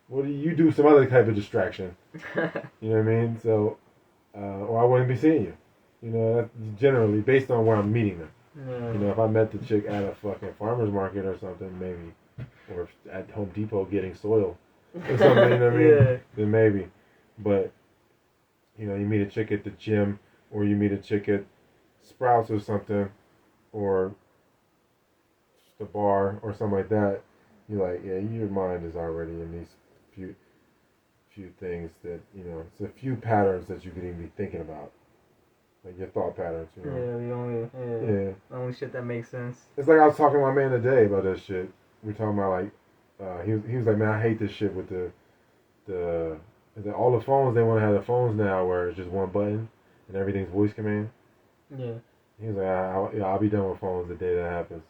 Speaker 1: what do you do some other type of distraction? You know what I mean? So, or I wouldn't be seeing you. That's generally based on where I'm meeting them.
Speaker 3: Yeah.
Speaker 1: If I met the chick at a fucking farmer's market or something, maybe. Or at Home Depot getting soil or something, you know what I mean?
Speaker 3: Yeah.
Speaker 1: Then maybe. But, you meet a chick at the gym, or you meet a chick at Sprouts or something, or the bar or something like that. You're like, yeah, your mind is already in these few things that, it's a few patterns that you could even be thinking about. Like your thought patterns,
Speaker 3: Yeah, the only shit that makes sense.
Speaker 1: It's like I was talking to my man today about that shit. We were talking about like, he was like, man, I hate this shit with all the phones. They want to have the phones now where it's just one button and everything's voice command.
Speaker 3: Yeah.
Speaker 1: He was like, I'll be done with phones the day that happens.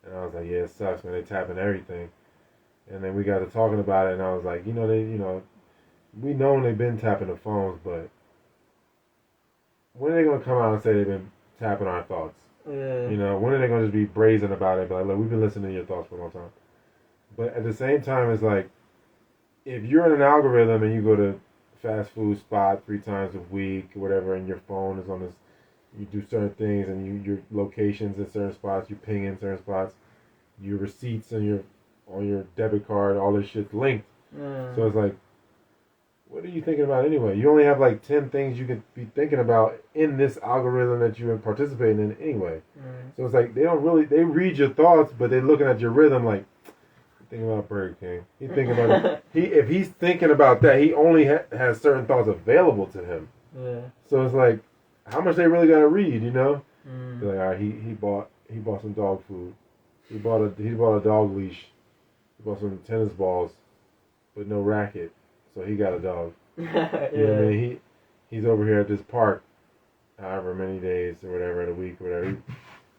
Speaker 1: And I was like, yeah, it sucks, man. They tapping everything. And then we got to talking about it, and I was like, we know they've been tapping the phones, but when are they gonna come out and say they've been tapping our thoughts?
Speaker 3: Yeah.
Speaker 1: When are they gonna just be brazen about it? Be like, look, we've been listening to your thoughts for a long time. But at the same time, it's like, if you're in an algorithm and you go to fast food spot 3 times a week or whatever, and your phone is on this, you do certain things, and your locations in certain spots, you ping in certain spots, your receipts on your debit card, all this shit's linked. So it's like, what are you thinking about anyway? You only have like 10 things you could be thinking about in this algorithm that you're participating in anyway. So it's like they read your thoughts, but they're looking at your rhythm like, thinking about Burger King. He's thinking about if he's thinking about that, he only has certain thoughts available to him.
Speaker 3: Yeah.
Speaker 1: So it's like, how much they really gotta read, They're like, all right, he bought some dog food. He bought a dog leash. He bought some tennis balls, but no racket. So he got a dog.
Speaker 3: Yeah.
Speaker 1: You know what I mean? He's over here at this park, however many days or whatever, in a week or whatever.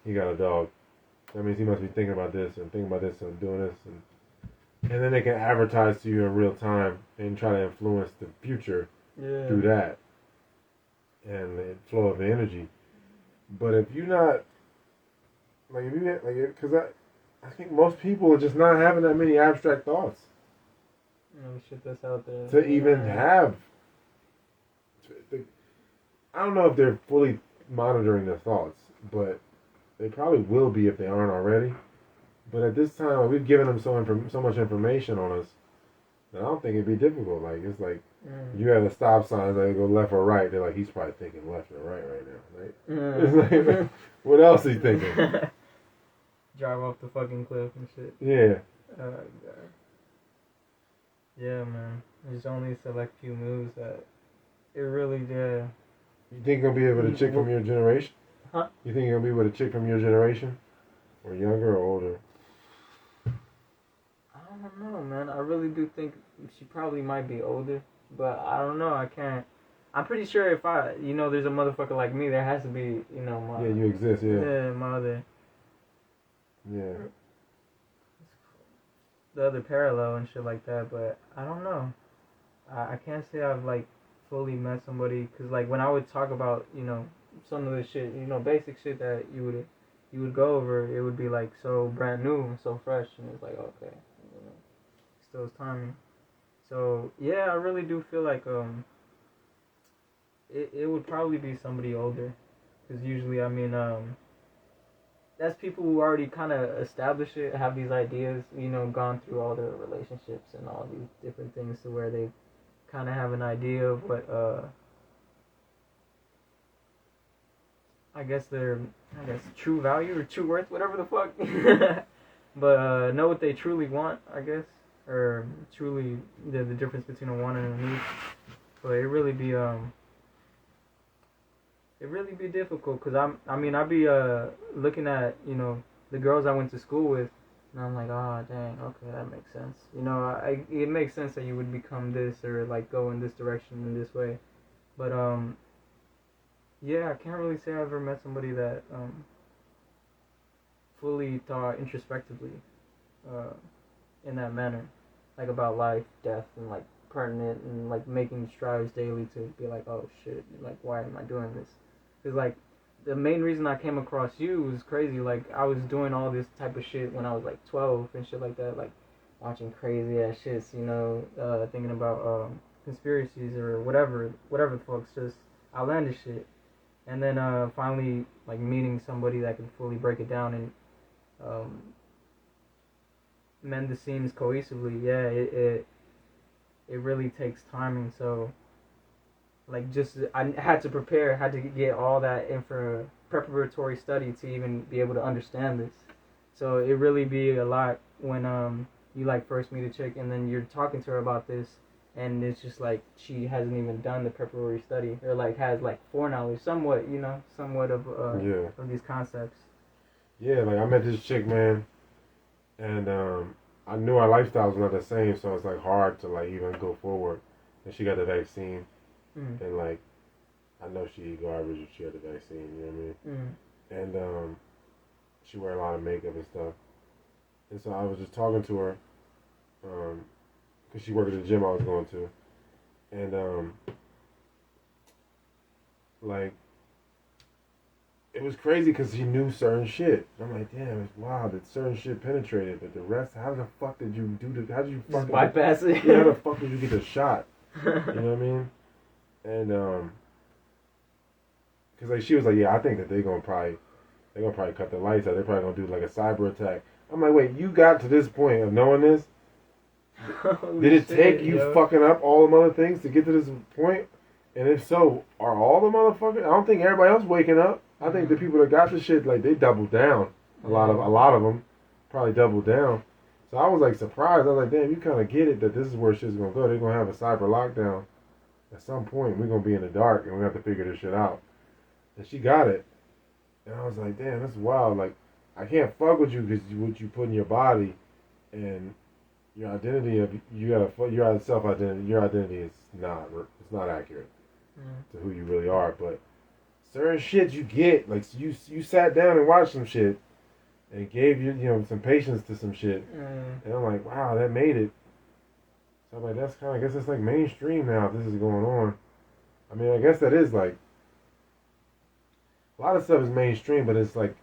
Speaker 1: He got a dog. That means he must be thinking about this and doing this and then they can advertise to you in real time and try to influence the future through that and the flow of the energy. But if you're not because I think most people are just not having that many abstract thoughts.
Speaker 3: Shit that's out there.
Speaker 1: To even have. I don't know if they're fully monitoring their thoughts, but they probably will be if they aren't already. But at this time, we've given them so much information on us that I don't think it'd be difficult. Like, it's like, you have a stop sign, they go left or right. They're like, he's probably thinking left or right now. Right? It's like, what else is he thinking?
Speaker 3: Drive off the fucking cliff and shit.
Speaker 1: Yeah.
Speaker 3: God. Yeah, man. There's only a select few moves that it really did.
Speaker 1: You think you're gonna be with a chick from your generation?
Speaker 3: Huh?
Speaker 1: You think you're gonna be with a chick from your generation? Or younger or older?
Speaker 3: I don't know, man. I really do think she probably might be older, but I don't know. I can't. I'm pretty sure if there's a motherfucker like me, there has to be, my.
Speaker 1: Yeah, you exist, yeah.
Speaker 3: Yeah, my other.
Speaker 1: Yeah.
Speaker 3: The other parallel and shit like that, but I don't know. I can't say I've fully met somebody, because when I would talk about some of the shit, basic shit that you would go over, it would be so brand new and so fresh, and it's like, okay, still is timing. So yeah, I really do feel like it would probably be somebody older, because usually I mean that's people who already kind of establish it, have these ideas, you know, gone through all their relationships and all these different things to where they kind of have an idea of what I guess their true value or true worth, whatever the fuck. But know what they truly want, I guess, or truly the difference between a want and a need. But it really be difficult, because I'd be looking at, you know, the girls I went to school with, and I'm like, oh dang, okay, that makes sense. You know, it makes sense that you would become this, or like go in this direction in this way. But yeah, I can't really say I've ever met somebody that fully thought introspectively in that manner, like about life, death, and like pertinent, and like making strides daily to be like, oh shit, like why am I doing this? Because like the main reason I came across you was crazy. Like I was doing all this type of shit when I was like 12 and shit like that, like watching crazy ass shits, you know, thinking about conspiracies or whatever the fuck's just outlandish shit. And then finally like meeting somebody that could fully break it down and mend the seams cohesively. Yeah, it really takes timing. So like just I had to prepare, had to get all that preparatory study to even be able to understand this. So it really be a lot when you like first meet a chick and then you're talking to her about this, and it's just like she hasn't even done the preparatory study, or like has like foreknowledge somewhat, you know, somewhat of these concepts.
Speaker 1: Yeah, like I met this chick, man, and I knew our lifestyle was not the same, so it's like hard to like even go forward. And she got the vaccine, and like I know she eat garbage if she had the vaccine, you know what I mean? And she wear a lot of makeup and stuff. And so I was just talking to her, because she worked at the gym I was going to, and like it was crazy because he knew certain shit. I'm like, damn, it's wild that certain shit penetrated, but the rest, how the fuck did you do the? How did you fucking
Speaker 2: bypass it?
Speaker 1: Yeah, how the fuck did you get the shot? You know what I mean? And because like she was like, yeah, I think that they're gonna probably cut the lights out. They're probably gonna do like a cyber attack. I'm like, wait, you got to this point of knowing this? Did it take you fucking up all the other things to get to this point? And if so, are all the motherfuckers? I don't think everybody else waking up. I think the people that got the shit, like, they doubled down. A lot of them probably doubled down. So I was like surprised. I was like, damn, you kind of get it that this is where shit's gonna go. They're gonna have a cyber lockdown at some point. We're gonna be in the dark and we have to figure this shit out. And she got it. And I was like, damn, that's wild. Like, I can't fuck with you because what you put in your body and your identity of your self identity. Your identity is not accurate to who you really are. But certain shit you get, like you sat down and watched some shit and gave you some patience to some shit, and I'm like, wow, that made it. So I'm like, that's kind of, I guess it's like mainstream now. If this is going on, I mean, I guess that is like a lot of stuff is mainstream, but it's like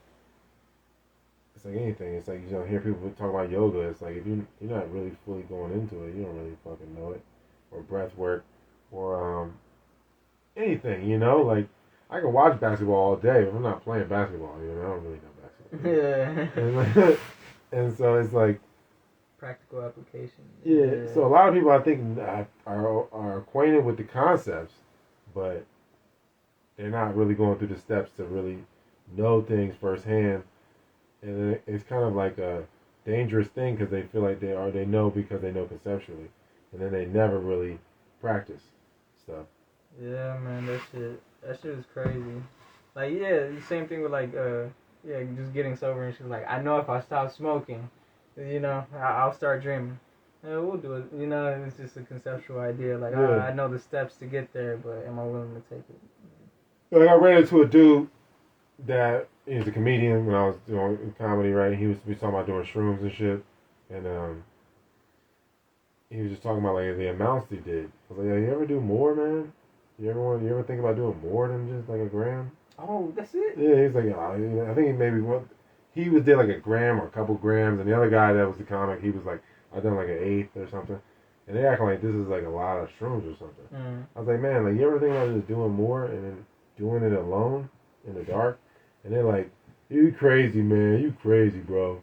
Speaker 1: anything. It's like you don't hear people talk about yoga. It's like if you're not really fully going into it, you don't really fucking know it, or breath work, or anything. Like I can watch basketball all day, but I'm not playing basketball. I don't really know basketball.
Speaker 2: Yeah.
Speaker 1: And so it's like
Speaker 3: Practical application.
Speaker 1: yeah. So a lot of people I think are acquainted with the concepts, but they're not really going through the steps to really know things firsthand. And it's kind of like a dangerous thing because they feel like they know because they know conceptually, and then they never really practice stuff.
Speaker 3: Yeah, man, that shit is crazy. Like, yeah, the same thing with like, just getting sober and shit. Like, I know if I stop smoking, I'll start dreaming. Yeah, we'll do it. It's just a conceptual idea. Like, I know the steps to get there, but am I willing to take it?
Speaker 1: Like, I ran into a dude that is a comedian when I was doing comedy, right? We was talking about doing shrooms and shit, and he was just talking about like the amounts he did. I was like, yeah, you ever do more, man? You ever think about doing more than just like a gram?
Speaker 3: Oh, that's it?
Speaker 1: Yeah, he's like, I think he did like a gram or a couple grams, and the other guy that was the comic, he was like, I done like an eighth or something, and they acting like this is like a lot of shrooms or something. I was like, man, like you ever think about just doing more and then doing it alone in the dark? And they're like, you crazy, man, you crazy, bro.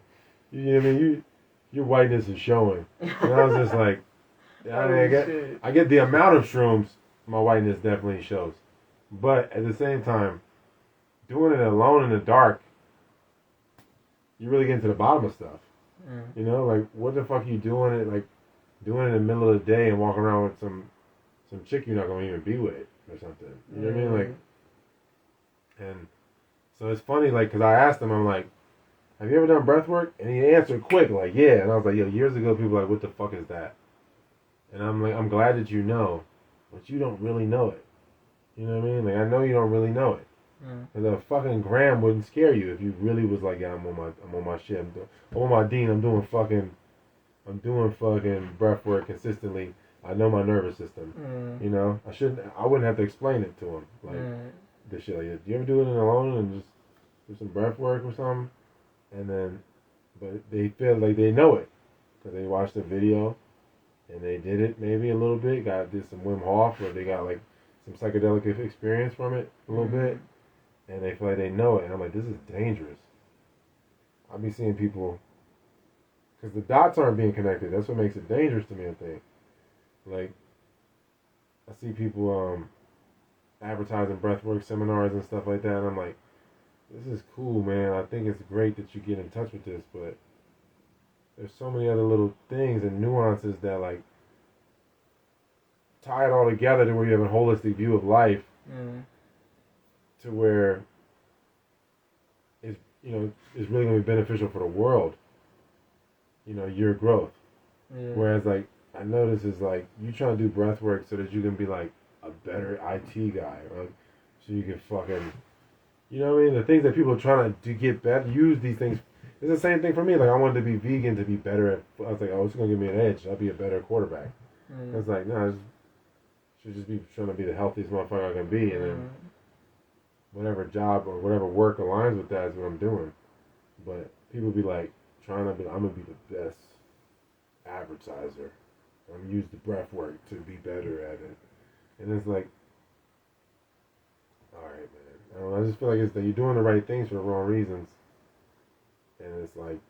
Speaker 1: You know what I mean? Your whiteness is showing. And I was just like, I mean, I get the amount of shrooms, my whiteness definitely shows. But at the same time, doing it alone in the dark, you really get into the bottom of stuff. You know, like what the fuck are you doing it like doing it in the middle of the day and walking around with some chick you're not gonna even be with or something. You know what I mean? Like, and so it's funny, like, cause I asked him, I'm like, have you ever done breath work? And he answered quick, like, yeah. And I was like, yo, years ago, people were like, what the fuck is that? And I'm like, I'm glad that you know, but you don't really know it. You know what I mean? Like, I know you don't really know it. Cause a fucking gram wouldn't scare you if you really was like, yeah, I'm on my shit. I'm on my Dean. I'm doing fucking breath work consistently. I know my nervous system. You know, I wouldn't have to explain it to him. Like, this shit, like, do you ever do it alone and just do some breath work or something? And then, but they feel like they know it because they watched the video and they did it maybe a little bit. Did some Wim Hof, or they got like some psychedelic experience from it a little bit, and they feel like they know it. And I'm like, this is dangerous. I'll be seeing people because the dots aren't being connected. That's what makes it dangerous to me, I think. Like, I see people advertising breathwork seminars and stuff like that, and I'm like, this is cool, man. I think it's great that you get in touch with this, but there's so many other little things and nuances that like tie it all together to where you have a holistic view of life, to where it's it's really gonna be beneficial for the world. You know, your growth. Whereas like I notice is like you trying to do breath work so that you can be like a better IT guy, or so you can fucking, you know what I mean? The things that people are trying to get better, use these things. It's the same thing for me. Like, I wanted to be vegan to be better at, I was like, oh, it's going to give me an edge. I'll be a better quarterback. It's like, no, I should just be trying to be the healthiest motherfucker I can be. And then whatever job or whatever work aligns with that is what I'm doing. But people be like, I'm going to be the best advertiser. I'm going to use the breath work to be better at it. And it's like, all right, man. I don't know, I just feel like it's that you're doing the right things for the wrong reasons, and it's like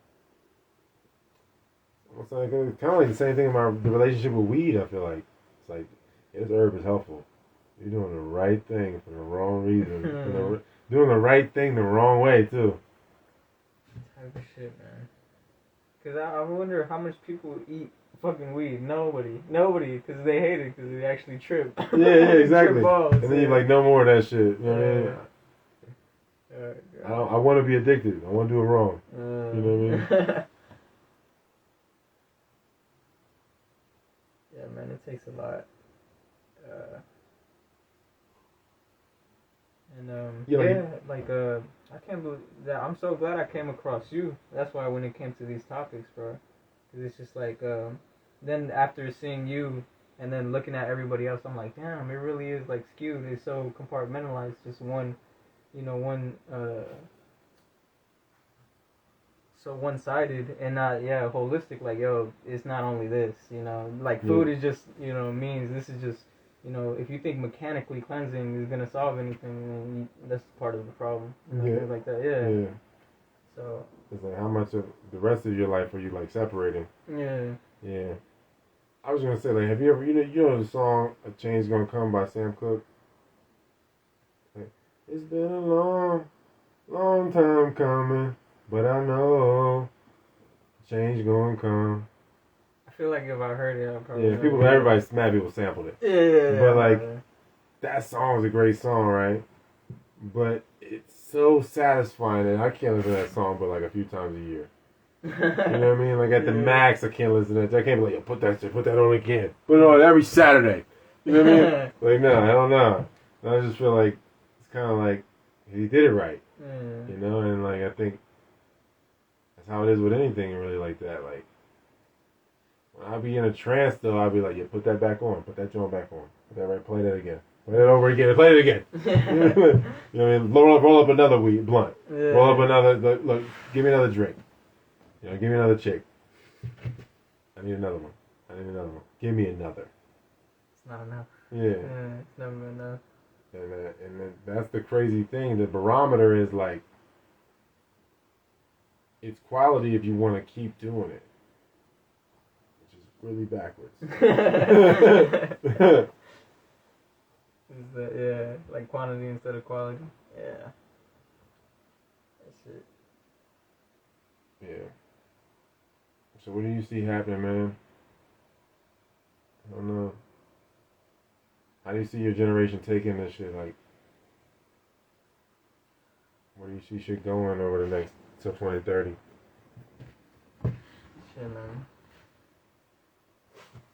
Speaker 1: it's kind of like the same thing about the relationship with weed. I feel like it's like this herb is helpful. You're doing the right thing for the wrong reason, doing the right thing the wrong way too.
Speaker 3: Type of shit, man. Cause I wonder how much people eat fucking weed. Nobody, because they hate it because they actually trip.
Speaker 1: Yeah, exactly. Balls, and then you're like, no more of that shit. You know what I mean? I want to be addicted. I want to do it wrong. You know what I mean?
Speaker 3: Yeah, man, it takes a lot. I can't believe that. I'm so glad I came across you. That's why when it came to these topics, bro, because it's just like, then after seeing you and then looking at everybody else, I'm like, damn, it really is like skewed. It's so compartmentalized, just one. So one-sided and not holistic. Like, yo, it's not only this, like food is just means this is just if you think mechanically cleansing is gonna solve anything, then that's part of the problem. Things like that. Yeah. So
Speaker 1: it's like how much of the rest of your life are you like separating? Yeah. I was gonna say, like, have you ever you know the song "A Change Gonna Come" by Sam Cooke? It's been a long, long time coming, but I know change gonna come.
Speaker 3: I feel like if I heard it, I'd probably.
Speaker 1: Yeah, everybody mad people sampled it.
Speaker 3: Yeah.
Speaker 1: But like, that song is a great song, right? But it's so satisfying that I can't listen to that song but like a few times a year. You know what I mean? Like at the max, I can't listen to it. I can't be like, yo, put that on again. Put it on every Saturday. You know what I mean? Like, no, hell no. I just feel like kind of like he did it right, and like I think that's how it is with anything really like that. Like when I be in a trance though, I'll be like, yeah, put that back on, put that joint back on, put that right, play that again, play it over again, play it again. You know what I mean? Roll up another blunt, roll up another look, give me another drink, give me another chick, I need another one. I need another one. Give me another.
Speaker 3: It's not enough.
Speaker 1: Yeah.
Speaker 3: It's never enough.
Speaker 1: And that's the crazy thing. The barometer is like, it's quality if you want to keep doing it, which is really backwards.
Speaker 3: Is that, yeah, like quantity instead of quality. Yeah. That's it.
Speaker 1: Yeah. So what do you see happening, man? I don't know. How do you see your generation taking this shit? Like, where do you see shit going over the next till 2030?
Speaker 3: Shit, man.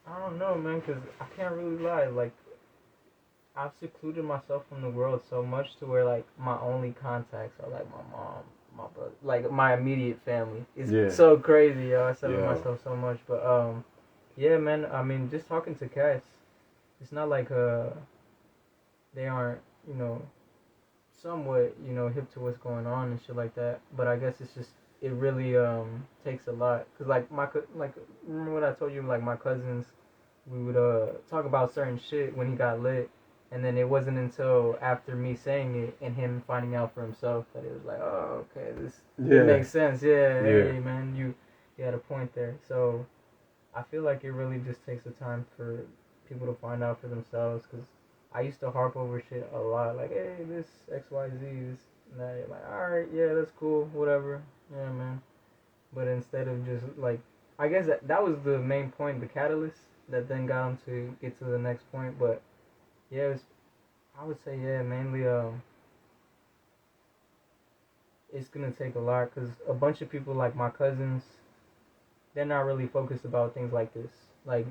Speaker 3: I don't know, man, because I can't really lie. Like, I've secluded myself from the world so much to where, like, my only contacts are, like, my mom, my brother, like, my immediate family. It's so crazy, yo. I separate myself so much. But, yeah, man, I mean, just talking to cats, it's not like, they aren't, you know, somewhat, you know, hip to what's going on and shit like that. But I guess it's just, it really, takes a lot. Because, like, remember what I told you, like, my cousins, we would, talk about certain shit when he got lit. And then it wasn't until after me saying it and him finding out for himself that it was like, oh, okay, it makes sense. Yeah, hey, man, you had a point there. So I feel like it really just takes the time for people to find out for themselves. Because I used to harp over shit a lot. Like, hey, this XYZ, this and that. You're like, all right, yeah, that's cool, whatever. Yeah, man. But instead of just, like, I guess that was the main point, the catalyst that then got him to get to the next point. But yeah, I would say, yeah, mainly, it's gonna take a lot, because a bunch of people, like my cousins, they're not really focused about things like this. Like,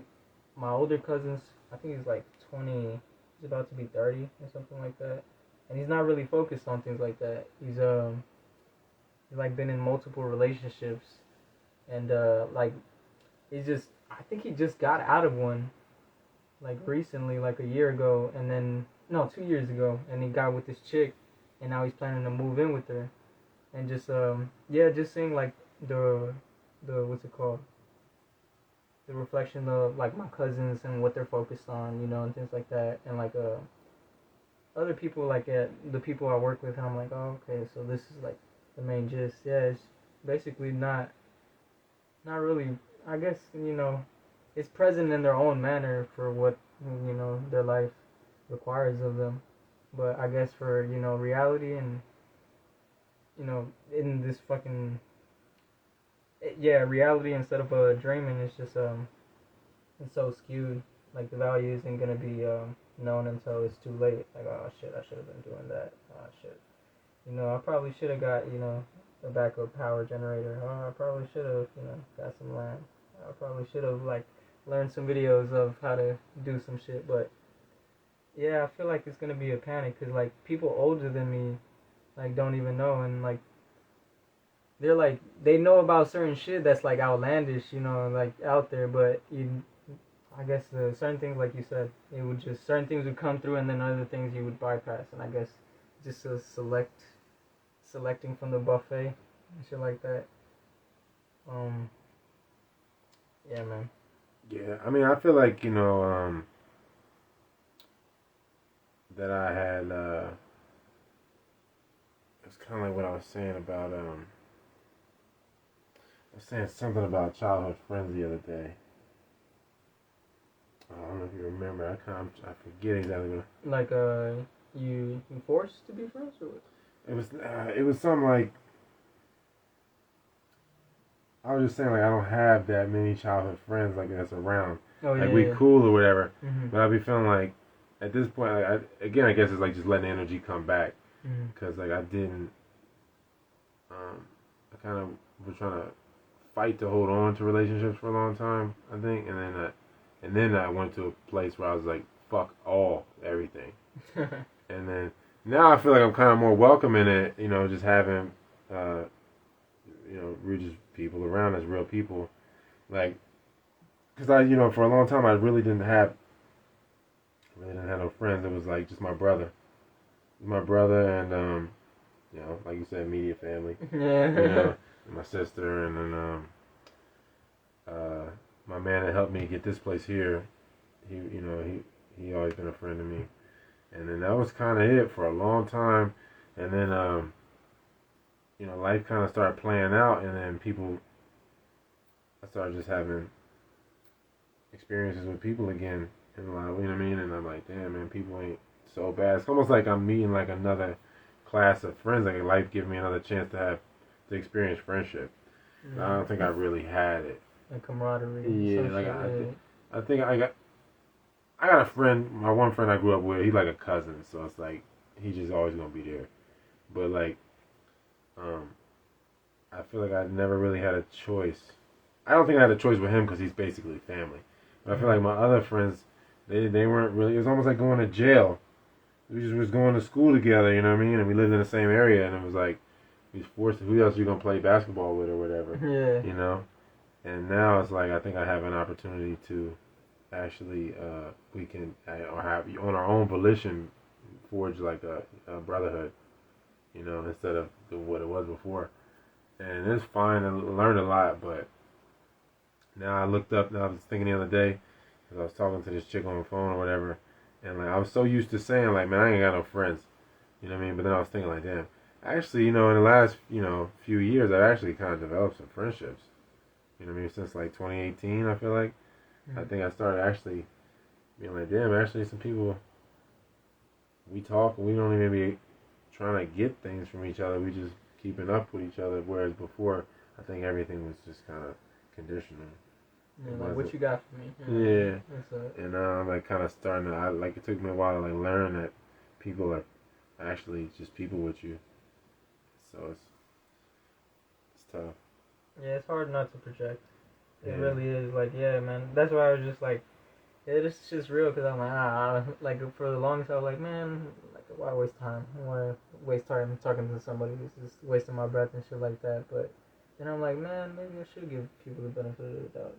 Speaker 3: my older cousins, I think he's like 20, he's about to be 30 or something like that, and he's not really focused on things like that. He's like, been in multiple relationships, and, like, I think he just got out of one, like, recently, like a year ago, and then, no, 2 years ago, and he got with this chick, and now he's planning to move in with her, and just, yeah, just seeing, like, the, what's it called, the reflection of, like, my cousins and what they're focused on, you know, and things like that, and, like, other people, like, the people I work with, and I'm like, oh, okay, so this is, like, the main gist. Yeah, it's basically not really, I guess, you know, it's present in their own manner for what, you know, their life requires of them. But I guess for, you know, reality and, you know, in this fucking, yeah, reality instead of dreaming, it's just, it's so skewed. Like, the value isn't going to be known until it's too late. Like, oh, shit, I should have been doing that. Oh, shit. You know, I probably should have got, you know, a backup power generator. Oh, I probably should have, you know, got some land. I probably should have, like, learned some videos of how to do some shit. But, yeah, I feel like it's going to be a panic, because, like, people older than me, like, don't even know. And, like, they're, like, they know about certain shit that's, like, outlandish, you know, like, out there. But, I guess certain things, like you said, it would just, certain things would come through, and then other things you would bypass. And I guess just selecting from the buffet and shit like that. Yeah, man.
Speaker 1: Yeah, I mean, I feel like, you know, that I had, it's kind of like what I was saying about, I was saying something about childhood friends the other day. I don't know if you remember. I forget exactly what.
Speaker 3: Like, you forced to be friends, or what?
Speaker 1: It was something like, I was just saying, like, I don't have that many childhood friends like that's around.
Speaker 3: Oh, yeah,
Speaker 1: like, we cool or whatever.
Speaker 3: Mm-hmm.
Speaker 1: But I be feeling like, at this point, like, I guess it's like just letting the energy come back. Because, like, I didn't, I kind of was trying to fight to hold on to relationships for a long time, I think. And then I went to a place where I was like, fuck everything. And then, now I feel like I'm kind of more welcome in it, you know, just having, you know, we're just people around as real people. Like, because I, you know, for a long time I really didn't have no friends. It was like just my brother. And, you know, like you said, immediate family.
Speaker 3: Yeah.
Speaker 1: You know, and my sister, and then, my man that helped me get this place here, he always been a friend to me. And then that was kind of it for a long time. And then, life kind of started playing out, and then I started just having experiences with people again. And like, you know what I mean? And I'm like, damn, man, people ain't so bad. It's almost like I'm meeting like another class of friends. Like life giving me another chance to experience friendship.
Speaker 3: Mm-hmm.
Speaker 1: I don't think I really had it.
Speaker 3: And camaraderie.
Speaker 1: Yeah, like I think I got a friend. My one friend I grew up with. He's like a cousin, so it's like he's just always gonna be there. But like, I feel like I never really had a choice. I don't think I had a choice with him because he's basically family. But I feel like my other friends, they weren't really. It was almost like going to jail. We just was going to school together, you know what I mean? And we lived in the same area, and it was like we was forced. Who else are you gonna play basketball with or whatever?
Speaker 3: Yeah.
Speaker 1: You know. And now it's like I think I have an opportunity to actually we can or have on our own volition forge like a brotherhood, instead of what it was before. And it's fine. I learned a lot, but now I looked up. Now I was thinking the other day, because I was talking to this chick on the phone or whatever, and like I was so used to saying like, man, I ain't got no friends, you know what I mean? But then I was thinking like, damn, actually, in the last few years, I've actually kind of developed some friendships. You know what I mean? Since like 2018, I feel like. I think I started actually being like, damn, actually some people, we talk and we don't even be trying to get things from each other. We just keeping up with each other. Whereas before, I think everything was just kind of conditional.
Speaker 3: Yeah, like what you got for me?
Speaker 1: Yeah. And now I'm like kind of starting to, it took me a while to like learn that people are actually just people with you. So it's tough.
Speaker 3: Yeah, it's hard not to project. It really is. Like, yeah, man. That's why I was just like, it's just real, because I'm like, like, for the longest, I was like, man, like, why waste time? Why waste time talking to somebody who's just wasting my breath and shit like that? But then I'm like, man, maybe I should give people the benefit of the doubt,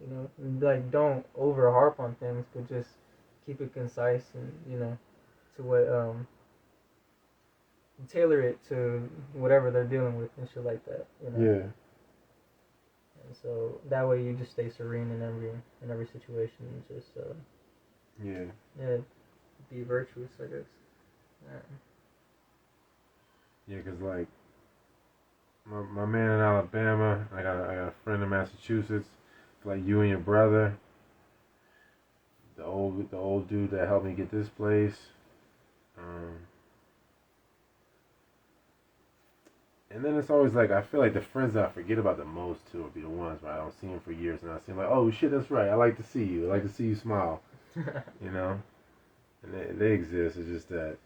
Speaker 3: Like, don't over harp on things, but just keep it concise and, to what, tailor it to whatever they're dealing with and shit like that,
Speaker 1: Yeah.
Speaker 3: So that way you just stay serene in every situation and just
Speaker 1: yeah,
Speaker 3: be virtuous, I guess.
Speaker 1: Yeah, cause like my man in Alabama, I got a friend in Massachusetts, like you and your brother, the old dude that helped me get this place. And then it's always like, I feel like the friends that I forget about the most, too, would be the ones where I don't see them for years, and I see them like, oh, shit, that's right, I like to see you. I like to see you smile, And they exist. It's just that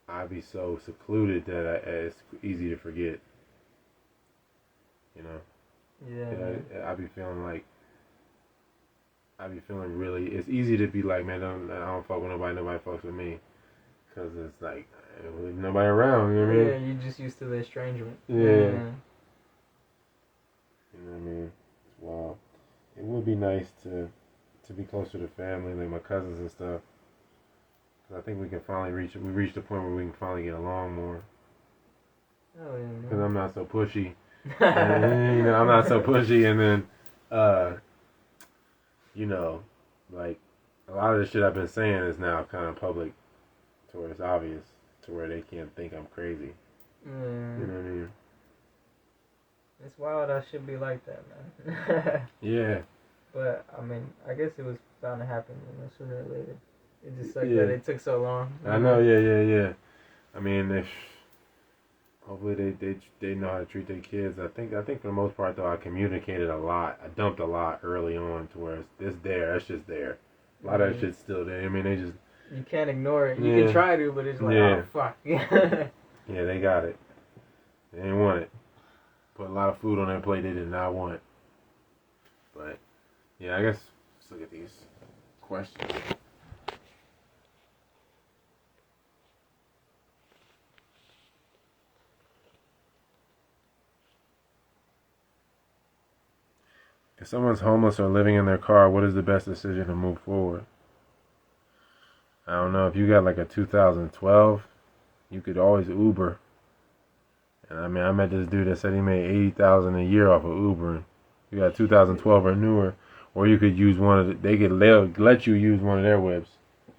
Speaker 1: I be so secluded that it's easy to forget,
Speaker 3: Yeah.
Speaker 1: I be feeling really, it's easy to be like, man, I don't fuck with nobody fucks with me. Because it's like, there's nobody around, you know what I mean?
Speaker 3: Yeah, you're just used to the estrangement.
Speaker 1: Yeah. You know what I mean? It's wild. It would be nice to be closer to family, like my cousins and stuff. Because I think we reached the point where we can finally get along more.
Speaker 3: Oh, yeah.
Speaker 1: Because I'm not so pushy. And, I'm not so pushy, and then, like, a lot of the shit I've been saying is now kind of public. To where it's obvious, to where they can't think I'm crazy. You know what I mean?
Speaker 3: It's wild I should be like that, man.
Speaker 1: Yeah.
Speaker 3: But, I mean, I guess it was bound to happen, sooner or later. It just sucked that it took so long.
Speaker 1: I know, yeah. I mean, hopefully they know how to treat their kids. I think for the most part, though, I communicated a lot. I dumped a lot early on to where it's there. That's just there. A lot of that shit's still there. I mean, they just...
Speaker 3: You can't ignore it. You can try to, but it's like, oh, fuck.
Speaker 1: Yeah, they got it. They didn't want it. Put a lot of food on their plate they did not want. But, yeah, I guess let's look at these questions. If someone's homeless or living in their car, what is the best decision to move forward? I don't know, if you got like a 2012, you could always Uber. And I mean, I met this dude that said he made $80,000 a year off of Uber. You got 2012 or newer. or you could use one of they'll let you use one of their whips.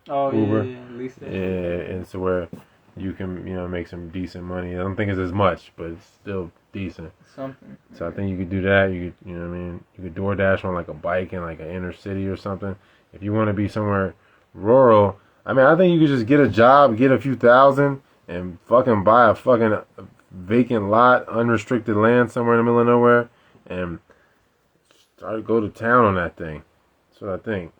Speaker 3: Oh
Speaker 1: Uber.
Speaker 3: yeah. At least that.
Speaker 1: Yeah, and so where you can make some decent money. I don't think it's as much, but it's still decent.
Speaker 3: Something.
Speaker 1: So I think you could do that. You could you could DoorDash on like a bike in like an inner city or something. If you want to be somewhere rural, I mean, I think you could just get a job, get a few thousand, and fucking buy a fucking vacant lot, unrestricted land somewhere in the middle of nowhere, and go to town on that thing. That's what I think.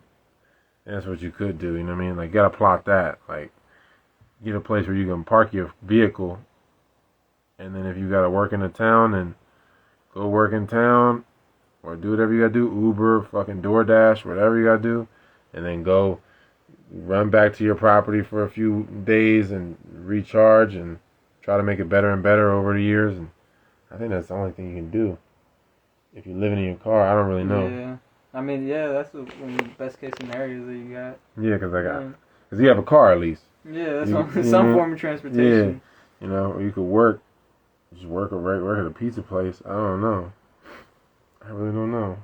Speaker 1: And that's what you could do. You know what I mean? Like, gotta plot that. Like, get a place where you can park your vehicle, and then if you gotta work in the town, then go work in town, or do whatever you gotta do. Uber, fucking DoorDash, whatever you gotta do, and then go run back to your property for a few days and recharge and try to make it better and better over the years. And I think that's the only thing you can do. If you're living in your car, I don't really know.
Speaker 3: Yeah. I mean, yeah, that's one of the best case scenarios that you got.
Speaker 1: Yeah, because you have a car at least.
Speaker 3: Yeah, that's some form of transportation.
Speaker 1: Yeah, or you could work at a pizza place. I don't know. I really don't know.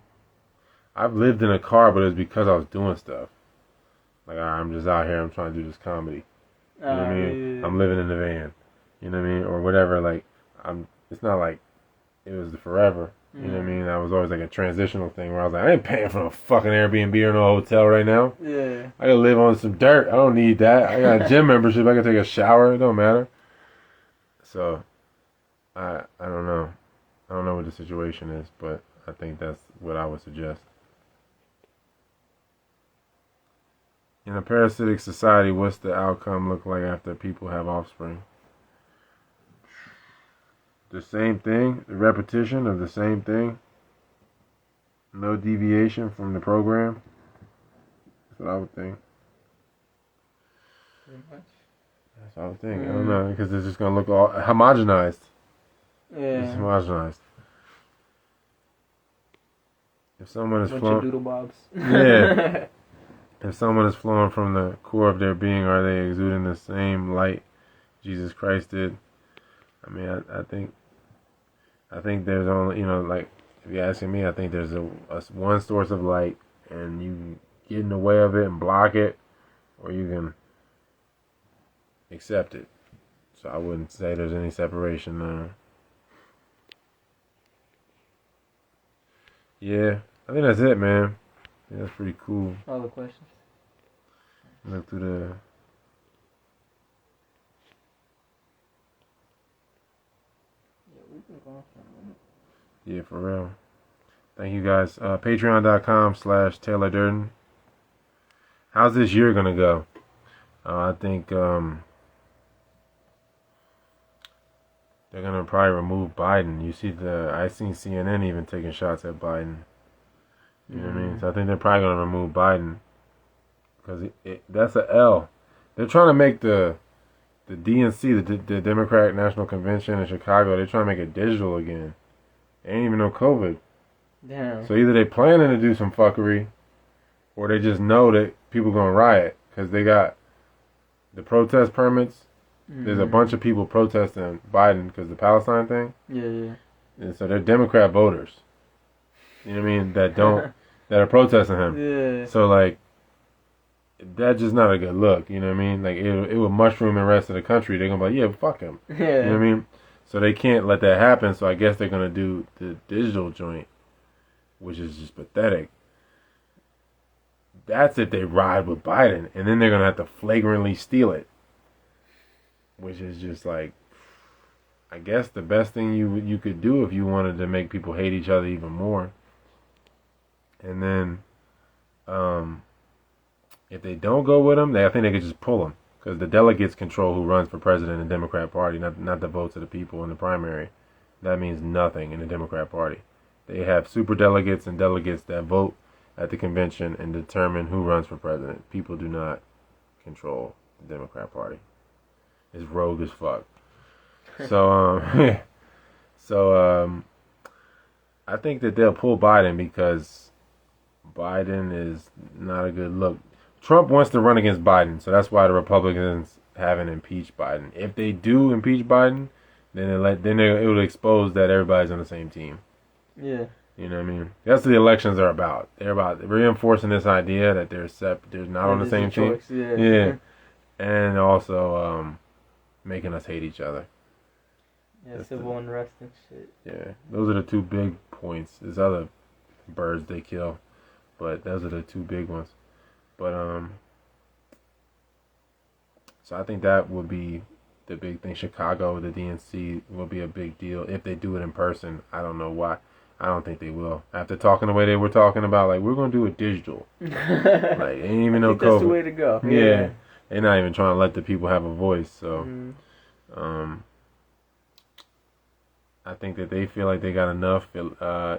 Speaker 1: I've lived in a car, but it's because I was doing stuff. Like, I'm just out here, I'm trying to do this comedy. You know what I mean?
Speaker 3: Yeah.
Speaker 1: I'm living in the van. You know what I mean? Or whatever, like, it's not like it was forever. You know what I mean? That was always like a transitional thing where I was like, I ain't paying for no fucking Airbnb or no hotel right now.
Speaker 3: Yeah.
Speaker 1: I gotta live on some dirt. I don't need that. I got a gym membership. I can take a shower. It don't matter. So, I don't know. I don't know what the situation is, but I think that's what I would suggest. In a parasitic society, what's the outcome look like after people have offspring? The same thing, the repetition of the same thing. No deviation from the program. That's what I would think.
Speaker 3: Pretty much.
Speaker 1: That's what I would think. I don't know, because it's just going to look all homogenized.
Speaker 3: Yeah.
Speaker 1: It's homogenized. If someone is
Speaker 3: Bunch of doodle bobs.
Speaker 1: Yeah. If someone is flowing from the core of their being, are they exuding the same light Jesus Christ did? I mean, I think there's only, like, if you're asking me, I think there's a one source of light, and you can get in the way of it and block it, or you can accept it. So I wouldn't say there's any separation there. Yeah, I think that's it, man. Yeah, that's pretty cool.
Speaker 3: All the questions.
Speaker 1: Look through the... Yeah, for real. Thank you guys. Patreon.com/Taylor Durden. How's this year gonna go? I think they're gonna probably remove Biden. I seen CNN even taking shots at Biden. You know what I mean? So I think they're probably gonna remove Biden because that's a L. They're trying to make the DNC, the Democratic National Convention in Chicago. They're trying to make it digital again. Ain't even no COVID.
Speaker 3: Damn.
Speaker 1: So either they planning to do some fuckery, or they just know that people gonna riot because they got the protest permits. There's a bunch of people protesting Biden because the Palestine thing.
Speaker 3: Yeah.
Speaker 1: And so they're Democrat voters. You know what I mean? That are protesting him.
Speaker 3: Yeah.
Speaker 1: So like, that's just not a good look. You know what I mean? Like it would mushroom the rest of the country. They're gonna be like, yeah, fuck him.
Speaker 3: Yeah.
Speaker 1: You know what I mean? So they can't let that happen. So I guess they're gonna do the digital joint, which is just pathetic. That's if they ride with Biden, and then they're gonna have to flagrantly steal it, which is just like, I guess the best thing you could do if you wanted to make people hate each other even more. And then, if they don't go with him, I think they could just pull him. Because the delegates control who runs for president in the Democrat Party, not the votes of the people in the primary. That means nothing in the Democrat Party. They have super delegates and delegates that vote at the convention and determine who runs for president. People do not control the Democrat Party. It's rogue as fuck. So, I think that they'll pull Biden because Biden is not a good look. Trump wants to run against Biden, so that's why the Republicans haven't impeached Biden. If they do impeach Biden, then it would expose that everybody's on the same team.
Speaker 3: Yeah.
Speaker 1: You know what I mean? That's what the elections are about. They're about reinforcing this idea that they're not on the same team. Yeah. And also making us hate each other.
Speaker 3: Yeah, civil unrest and shit.
Speaker 1: Yeah, those are the two big points. There's other birds they kill, but those are the two big ones. But so I think that would be the big thing. Chicago, the DNC will be a big deal if they do it in person. I don't know why. I don't think they will. After talking the way they were talking about, like, we're gonna do it digital. Like, ain't even no COVID.
Speaker 3: That's the way to go.
Speaker 1: Yeah. They're not even trying to let the people have a voice. So, I think that they feel like they got enough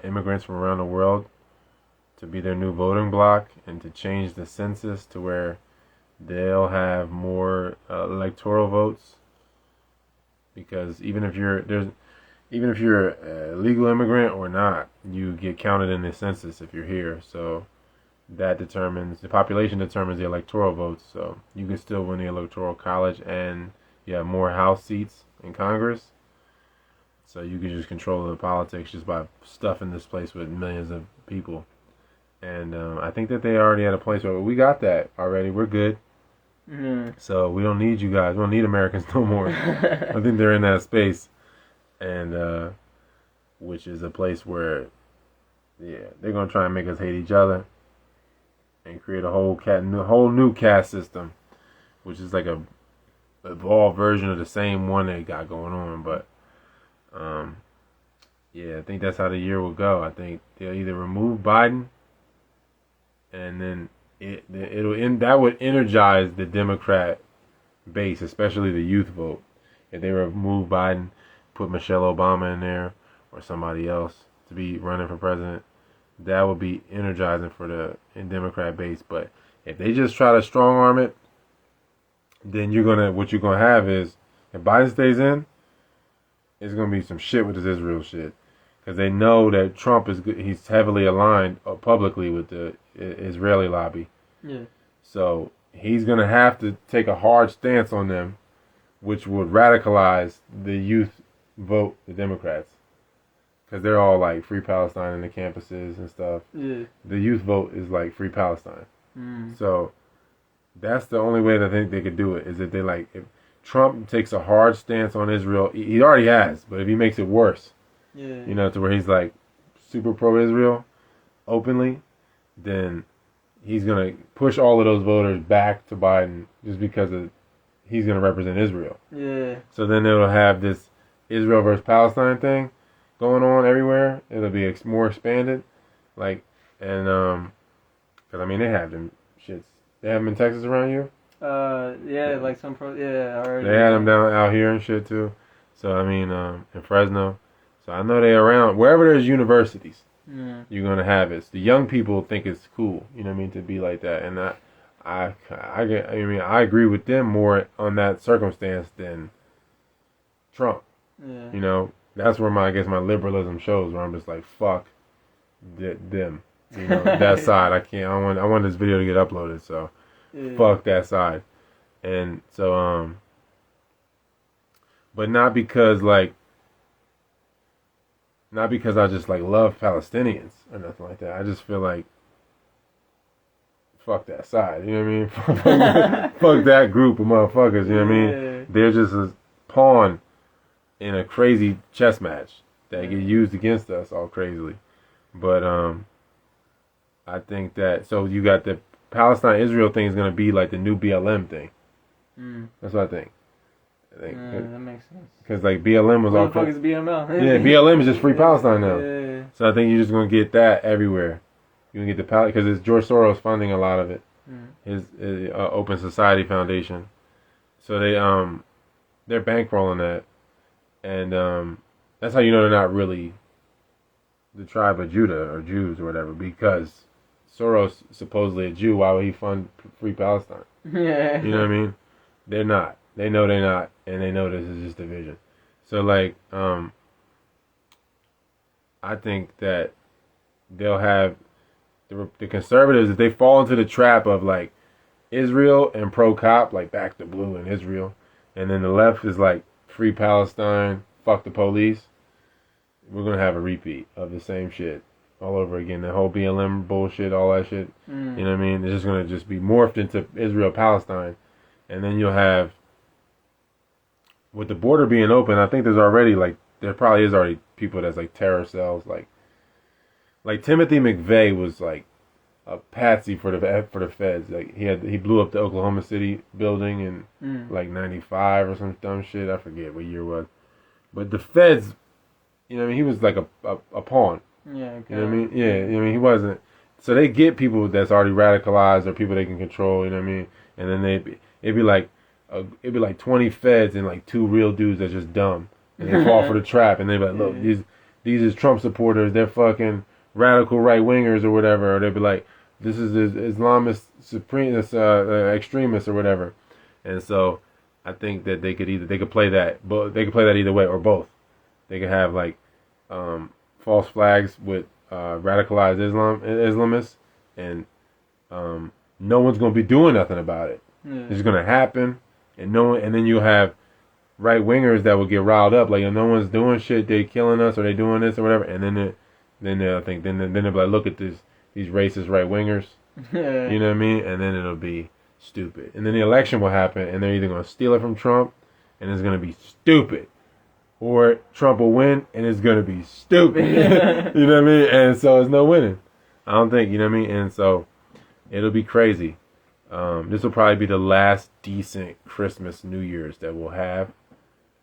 Speaker 1: immigrants from around the world to be their new voting bloc and to change the census to where they'll have more electoral votes. Because even if you're a legal immigrant or not, you get counted in the census if you're here. So that determines the population, determines the electoral votes. So you can still win the electoral college, and you have more House seats in Congress. So you can just control the politics just by stuffing this place with millions of people. And I think that they already had a place where we got that already. We're good. So we don't need you guys. We don't need Americans no more. I think they're in that space. And which is a place where, yeah, they're going to try and make us hate each other and create a whole new caste system, which is like a evolved version of the same one they got going on. But yeah, I think that's how the year will go. I think they'll either remove Biden, and then that would energize the Democrat base, especially the youth vote. If they remove Biden, put Michelle Obama in there or somebody else to be running for president, that would be energizing for the Democrat base. But if they just try to strong arm it, then what you're gonna have is, if Biden stays in, it's gonna be some shit with this Israel shit, because they know that Trump he's heavily aligned publicly with the Israeli lobby.
Speaker 3: Yeah.
Speaker 1: So he's gonna have to take a hard stance on them, which would radicalize the youth vote, the Democrats, because they're all like Free Palestine in the campuses and stuff.
Speaker 3: Yeah.
Speaker 1: The youth vote is like Free Palestine. So that's the only way that I think they could do it, is that if Trump takes a hard stance on Israel, he already has, but if he makes it worse, to where he's like super pro-Israel openly, then he's gonna push all of those voters back to Biden just because he's gonna represent Israel.
Speaker 3: Yeah.
Speaker 1: So then it'll have this Israel versus Palestine thing going on everywhere. It'll be more expanded, because I mean they have them shits. They have them in Texas around you.
Speaker 3: Yeah, like some already.
Speaker 1: They had them down out here and shit too. So I mean, in Fresno. So I know they around wherever there's universities. You're gonna have it. So the young people think it's cool. You know what I mean, to be like that, and I agree with them more on that circumstance than Trump.
Speaker 3: Yeah.
Speaker 1: You know, that's where my liberalism shows, where I'm just like, fuck them. You know, that side. I want this video to get uploaded, so fuck that side. And so but not because I just love Palestinians or nothing like that. I just feel like fuck that side. You know what I mean? Fuck that group of motherfuckers. You know what I mean? They're just a pawn in a crazy chess match that get used against us all crazily. But I think that, so you got the Palestine-Israel thing is going to be like the new BLM thing. That's what I think.
Speaker 3: That makes sense.
Speaker 1: Because BLM was all...
Speaker 3: What the fuck is BML?
Speaker 1: Yeah, BLM is just Free Palestine now.
Speaker 3: Yeah.
Speaker 1: So I think you're just going to get that everywhere. You're going to get the... Because it's George Soros funding a lot of it. His Open Society Foundation. So they're bankrolling that. And that's how you know they're not really the tribe of Judah or Jews or whatever, because Soros supposedly a Jew. Why would he fund Free Palestine?
Speaker 3: Yeah.
Speaker 1: You know what I mean? They're not. They know they're not, and they know this is just division. So I think that they'll have the conservatives, if they fall into the trap of Israel and pro-cop, back to blue in Israel, and then the left is Free Palestine, fuck the police, we're going to have a repeat of the same shit. all over again. The whole BLM bullshit, all that shit.
Speaker 2: Mm.
Speaker 1: You know what I mean? It's just gonna just be morphed into Israel Palestine, and then you'll have, with the border being open, I think there probably is already people that's like terror cells, like Timothy McVeigh was like a patsy for the feds. Like he blew up the Oklahoma City building in like '95 or some dumb shit. I forget what year it was, but the feds, you know what I mean? He was like a pawn.
Speaker 2: Yeah. Okay.
Speaker 1: You know what I mean? Yeah. You know what I mean? He wasn't. So they get people that's already radicalized or people they can control. You know what I mean? And then it'd be like 20 feds and like 2 real dudes that's just dumb, and they fall for the trap. And they be like, look, these is Trump supporters. They're fucking radical right wingers or whatever. Or they'd be like, this is Islamist supremacist extremists or whatever. And so I think that they could play that, but they could play that either way or both. They could have like false flags with radicalized Islamists, and no one's gonna be doing nothing about it.
Speaker 2: Yeah.
Speaker 1: It's gonna happen, and then you'll have right wingers that will get riled up, like if no one's doing shit, they killing us or they doing this or whatever, and then they'll be like, look at these racist right wingers,
Speaker 2: Yeah.
Speaker 1: you know what I mean? And then it'll be stupid, and then the election will happen, and they're either gonna steal it from Trump, and it's gonna be stupid. Or Trump will win, and it's going to be stupid. You know what I mean? And so it's no winning. I don't think, you know what I mean? And so it'll be crazy. This will probably be the last decent Christmas, New Year's that we'll have.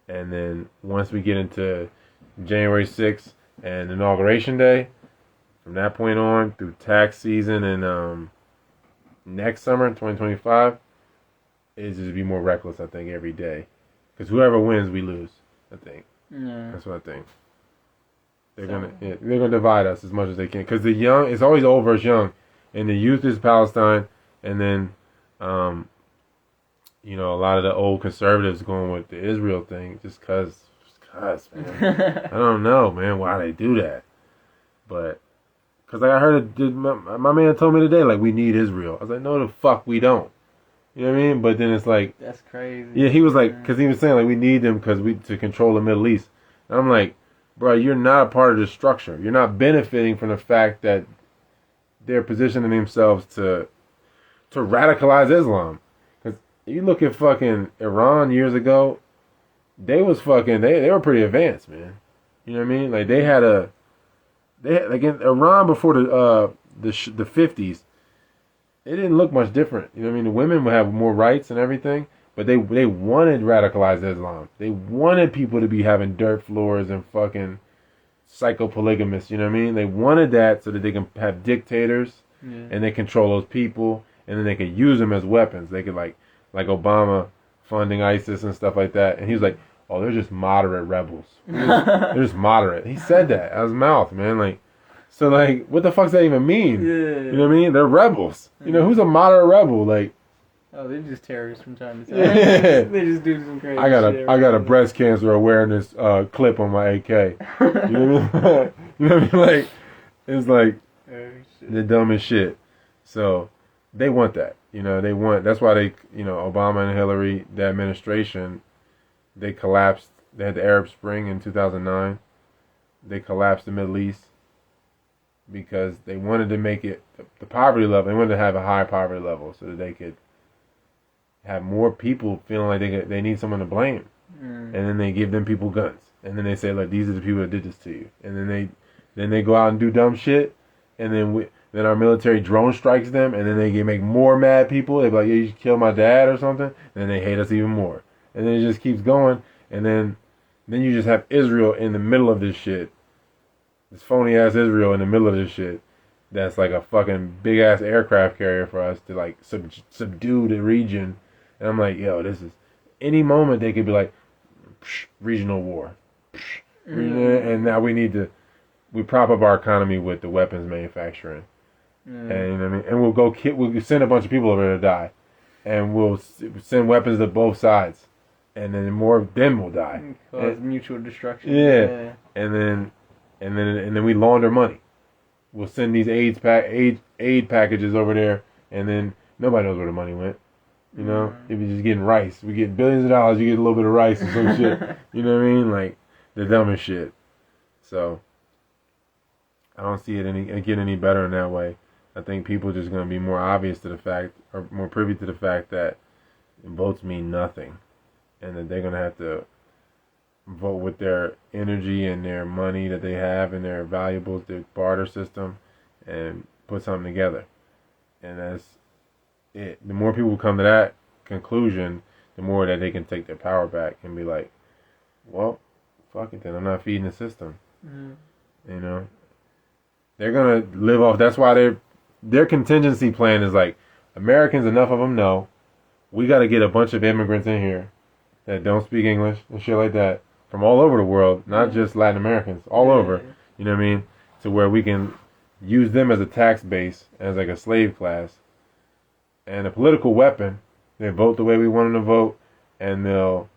Speaker 1: And then once we get into January 6th and Inauguration Day, from that point on through tax season and next summer, 2025, it's just be more reckless, I think, every day. Because whoever wins, we lose. I think.
Speaker 2: Yeah.
Speaker 1: That's what I think. They're gonna divide us as much as they can, because the young, it's always old versus young, and the youth is Palestine, and then a lot of the old conservatives going with the Israel thing just cause man. I don't know, man, why they do that, but because I heard my man told me today, like, we need Israel. I was like, no, the fuck we don't. You know what I mean? But then it's like,
Speaker 2: that's crazy.
Speaker 1: Yeah, he was like, because he was saying like we need them to control the Middle East. And I'm like, bro, you're not a part of the structure. You're not benefiting from the fact that they're positioning themselves to radicalize Islam. Because you look at fucking Iran years ago, they was fucking they were pretty advanced, man. You know what I mean? Like they had like in Iran before the 50s. It didn't look much different. You know what I mean? The women would have more rights and everything, but they wanted radicalized Islam. They wanted people to be having dirt floors and fucking psychopolygamists. You know what I mean? They wanted that so that they can have dictators and they control those people, and then they could use them as weapons. They could like Obama funding ISIS and stuff like that. And he was like, "Oh, they're just moderate rebels. They're just moderate." He said that out of his mouth, man. Like. So, like, what the fuck does that even mean?
Speaker 2: Yeah.
Speaker 1: You know what I mean? They're rebels. You know, who's a moderate rebel? Like,
Speaker 2: oh, they're just terrorists from time to time.
Speaker 1: Yeah.
Speaker 2: They just do some crazy
Speaker 1: I got a
Speaker 2: shit.
Speaker 1: breast cancer awareness clip on my AK. You know what I mean? You know what I mean? Like, it's like the dumbest shit. So, they want that. You know, that's why Obama and Hillary, the administration, they collapsed. They had the Arab Spring in 2009. They collapsed the Middle East. Because they wanted to make it the poverty level. They wanted to have a high poverty level so that they could have more people feeling like they need someone to blame. And then they give them people guns. And then they say, look, these are the people that did this to you. And then they go out and do dumb shit. And then our military drone strikes them. And then they make more mad people. They be like, yeah, you should kill my dad or something. And then they hate us even more. And then it just keeps going. And then you just have Israel in the middle of this shit. This phony ass Israel in the middle of this shit, that's like a fucking big ass aircraft carrier for us to like subdue the region, and I'm like, yo, this is any moment they could be like, regional war, and now we prop up our economy with the weapons manufacturing, and you know what I mean, and we'll send a bunch of people over there to die, and we'll send weapons to both sides, and then more of them will die,
Speaker 2: cause mutual destruction.
Speaker 1: Yeah, and then we launder money. We'll send these aid packages over there, and then nobody knows where the money went. You know, if you're just getting rice, we get billions of dollars, you get a little bit of rice or some shit. You know what I mean? Like the dumbest shit. So I don't see it getting any better in that way. I think people are just going to be more obvious to the fact, or more privy to the fact that votes mean nothing, and that they're going to have to vote with their energy and their money that they have and their valuables, their barter system, and put something together. And that's it. The more people come to that conclusion, the more that they can take their power back and be like, well, fuck it then. I'm not feeding the system. You know, they're gonna live off. That's why their contingency plan is like, Americans, enough of them know we got to get a bunch of immigrants in here that don't speak English and shit like that from all over the world, not just Latin Americans, all over. You know what I mean? To where we can use them as a tax base, as like a slave class, and a political weapon. They vote the way we want them to vote, and they'll,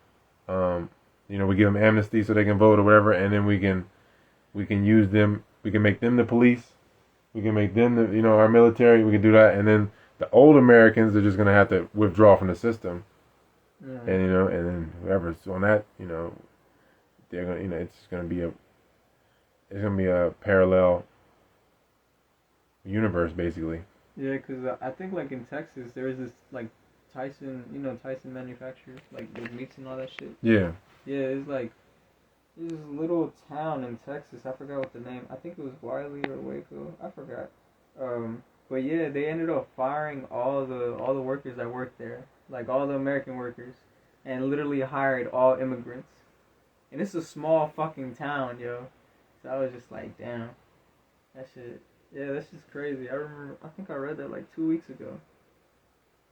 Speaker 1: we give them amnesty so they can vote or whatever, and then we can use them. We can make them the police. We can make them the, our military. We can do that, and then the old Americans are just gonna have to withdraw from the system, and and then whoever's on that, they're gonna, it's gonna be a parallel universe basically.
Speaker 3: Yeah, because I think like in Texas there is this like Tyson manufacturers like with meats and all that shit.
Speaker 1: Yeah.
Speaker 3: Yeah, it's like this little town in Texas. I forgot what the name. I think it was Wiley or Waco. I forgot. But yeah, they ended up firing all the workers that worked there, like all the American workers, and literally hired all immigrants. And it's a small fucking town, yo. So I was just like, damn, that shit. Yeah, that's just crazy. I think I read that like 2 weeks ago.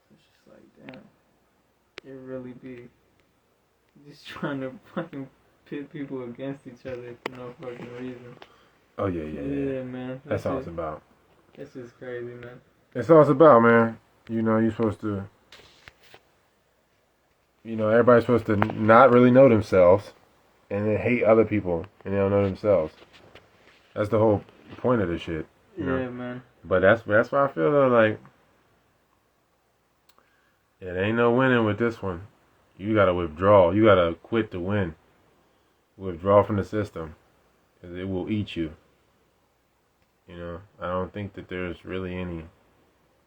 Speaker 3: So it's just like, damn, it really be just trying to fucking pit people against each other for no fucking reason.
Speaker 1: Oh yeah.
Speaker 3: Yeah, man.
Speaker 1: That's all it's about.
Speaker 3: This is crazy, man.
Speaker 1: That's all it's about, man. You're supposed to, everybody's supposed to not really know themselves and then hate other people and they don't know themselves. That's the whole point of this shit.
Speaker 3: Yeah, man.
Speaker 1: But that's why I feel though, like, it ain't no winning with this one. You gotta withdraw. You gotta quit to win. Withdraw from the system, because it will eat you. I don't think that there's really any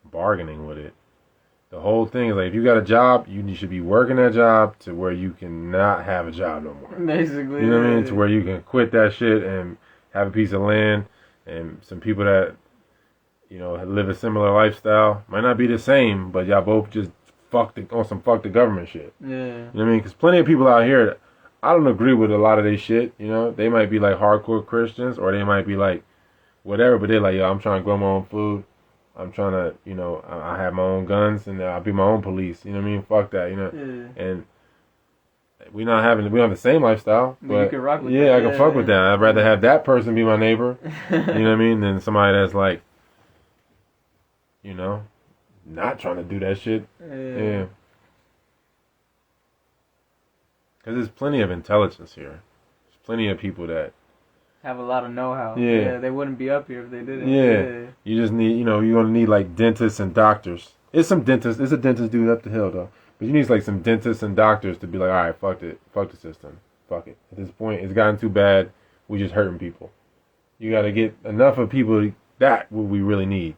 Speaker 1: bargaining with it. The whole thing is like, if you got a job, you should be working that job to where you can not have a job no more.
Speaker 3: Basically.
Speaker 1: You know what I mean? To where you can quit that shit and have a piece of land, and some people that, live a similar lifestyle. Might not be the same, but y'all both just fuck the government shit.
Speaker 3: Yeah.
Speaker 1: You know what I mean? Because plenty of people out here, I don't agree with a lot of their shit. They might be like hardcore Christians, or they might be like whatever, but they're like, yo, I'm trying to grow my own food. I'm trying to, I have my own guns, and I'll be my own police. You know what I mean? Fuck that,
Speaker 3: Yeah.
Speaker 1: And we don't have the same lifestyle, but
Speaker 3: you can rock with
Speaker 1: that. I can fuck with that. I'd rather have that person be my neighbor, you know what I mean, than somebody that's like, not trying to do that shit. Yeah. Because there's plenty of intelligence here. There's plenty of people that
Speaker 3: have a lot of know-how.
Speaker 1: Yeah.
Speaker 3: They wouldn't be up here if they didn't.
Speaker 1: Yeah. You just need, you're going to need like dentists and doctors. It's a dentist dude up the hill though. But you need like some dentists and doctors to be like, all right, fuck it. Fuck the system. Fuck it. At this point, it's gotten too bad. We just hurting people. You got to get enough of people. That what we really need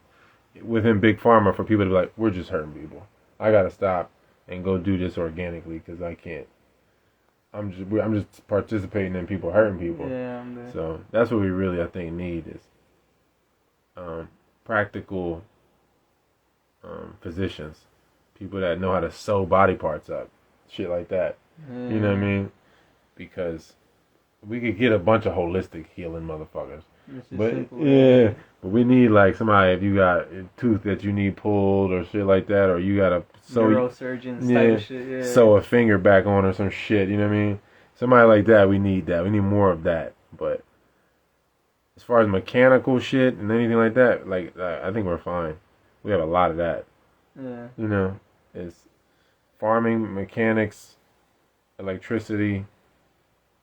Speaker 1: within Big Pharma, for people to be like, we're just hurting people. I got to stop and go do this organically because I can't. I'm just participating in people hurting people.
Speaker 3: Yeah,
Speaker 1: so that's what we really, I think, need is practical physicians, people that know how to sew body parts up, shit like that.
Speaker 3: Yeah.
Speaker 1: You know what I mean? Because we could get a bunch of holistic healing motherfuckers, but
Speaker 3: simple,
Speaker 1: but we need like somebody, if you got a tooth that you need pulled or shit like that, or you got a
Speaker 3: neurosurgeons type of shit, yeah.
Speaker 1: Sew a finger back on or some shit, you know what I mean? Somebody like that, we need that. We need more of that. But as far as mechanical shit and anything like that, I think we're fine. We have a lot of that.
Speaker 3: Yeah.
Speaker 1: It's farming, mechanics, electricity.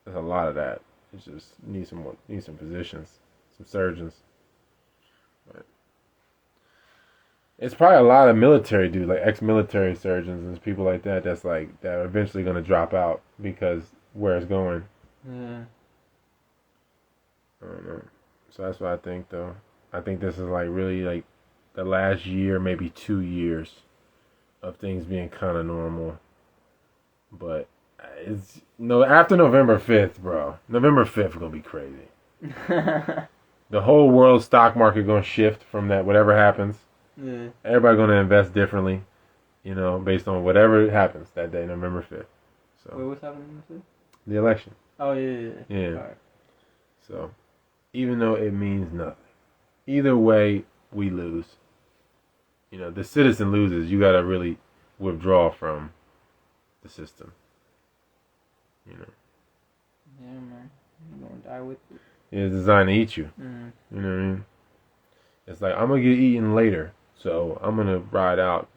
Speaker 1: There's a lot of that. It's just need some physicians, some surgeons. But it's probably a lot of military dudes, like ex-military surgeons and people like that. That are eventually going to drop out because where it's going.
Speaker 3: Yeah.
Speaker 1: I don't know. So that's what I think, though. I think this is like really like the last year, maybe 2 years of things being kind of normal. But it's no after November 5th, bro. November 5th gonna be crazy. The whole world stock market gonna shift from that. Whatever happens,
Speaker 3: Yeah.
Speaker 1: everybody gonna invest differently. You know, based on whatever happens that day, November 5th. So
Speaker 3: Wait, what's happening?
Speaker 1: the election.
Speaker 3: Oh yeah.
Speaker 1: Yeah.
Speaker 3: All right.
Speaker 1: So even though it means nothing, either way we lose. You know, the citizen loses. You gotta really withdraw from the system. You know,
Speaker 3: Yeah, man. You're gonna die with it.
Speaker 1: it's designed to eat you.
Speaker 3: Mm.
Speaker 1: You know what I mean? It's like I'm gonna get eaten later, so I'm gonna ride out.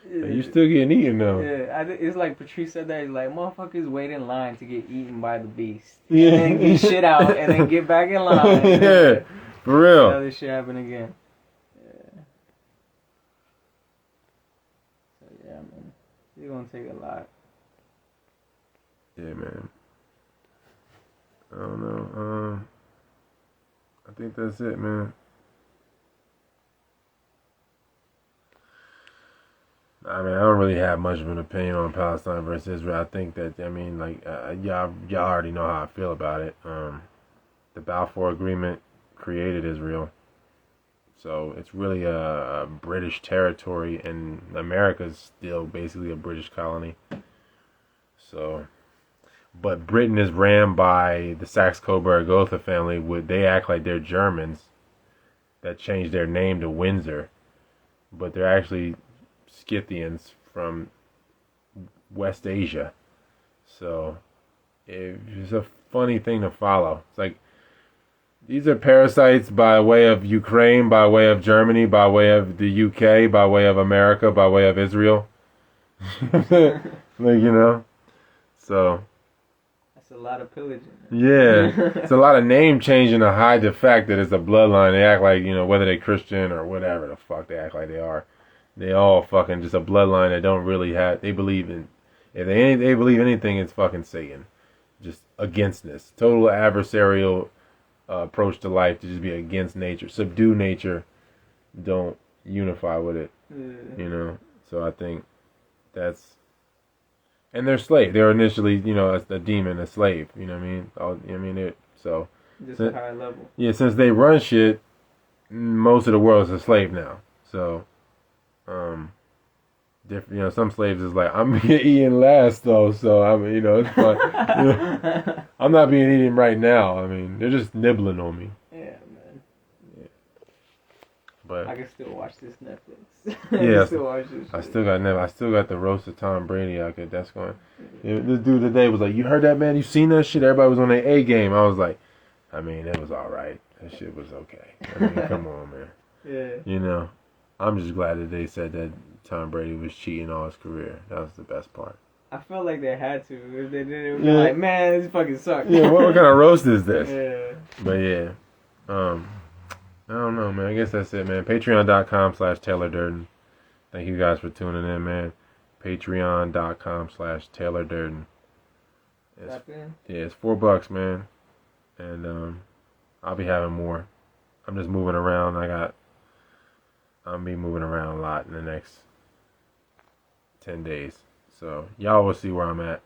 Speaker 1: And you still getting eaten though.
Speaker 3: Yeah, it's like Patrice said that. He's like, motherfuckers wait in line to get eaten by the beast.
Speaker 1: Yeah.
Speaker 3: And then get shit out and then get back in line.
Speaker 1: Yeah, for real.
Speaker 3: Now this shit happen again. Yeah. So yeah, man. It's gonna take a lot.
Speaker 1: Yeah, man. I don't know. I think that's it, man. I mean, I don't really have much of an opinion on Palestine versus Israel. I think that, I mean, like, y'all already know how I feel about it. The Balfour Agreement created Israel. So it's really a British territory, and America's still basically a British colony. So, but Britain is ran by the Saxe-Coburg-Gotha family. They act like they're Germans that changed their name to Windsor, but they're actually Scythians from West Asia. So it's a funny thing to follow. It's like these are parasites by way of Ukraine, by way of Germany, by way of the UK, by way of America, by way of Israel. Like, you know. So
Speaker 3: That's a lot of pillaging.
Speaker 1: yeah, it's a lot of name changing to hide the fact that it's a bloodline. They act like, you know, whether they're Christian or whatever the fuck they act like they are. They all fucking just a bloodline that don't really have. They believe in, if they believe anything, it's fucking Satan. Just againstness, total adversarial approach to life, to just be against nature, subdue nature, don't unify with it. You know. So I think that's, and they're slave. They're initially, you know, a demon, a slave. You know what I mean? So
Speaker 3: Just a higher level.
Speaker 1: yeah, since they run shit, most of the world is a slave now. So. Different, you know, some slaves is like, I'm being eaten last though, so I mean, you know, it's fine. You know, I'm not being eaten right now. I mean, they're just nibbling on me.
Speaker 3: Yeah, man.
Speaker 1: Yeah. But
Speaker 3: I can still watch this Netflix.
Speaker 1: yeah,
Speaker 3: I
Speaker 1: I still got the roast of Tom Brady out there. That's going. Yeah, this dude today was like, "You heard that, man? You seen that shit? Everybody was on their A game." I was like, I mean, it was all right. That shit was okay. I mean, come on, man.
Speaker 3: Yeah.
Speaker 1: You know, I'm just glad that they said that Tom Brady was cheating all his career. That was the best part.
Speaker 3: I felt like they had to. If they didn't, it would be like, man, this fucking sucks.
Speaker 1: Yeah, what kind of roast is this?
Speaker 3: Yeah.
Speaker 1: But yeah, I don't know, man. I guess that's it, man. Patreon.com/Taylor Durden. Thank you guys for tuning in, man. Patreon.com/Taylor Durden. Yeah, it's $4, man. And I'll be having more. I'm just moving around. I'll be moving around a lot in the next 10 days. So y'all will see where I'm at.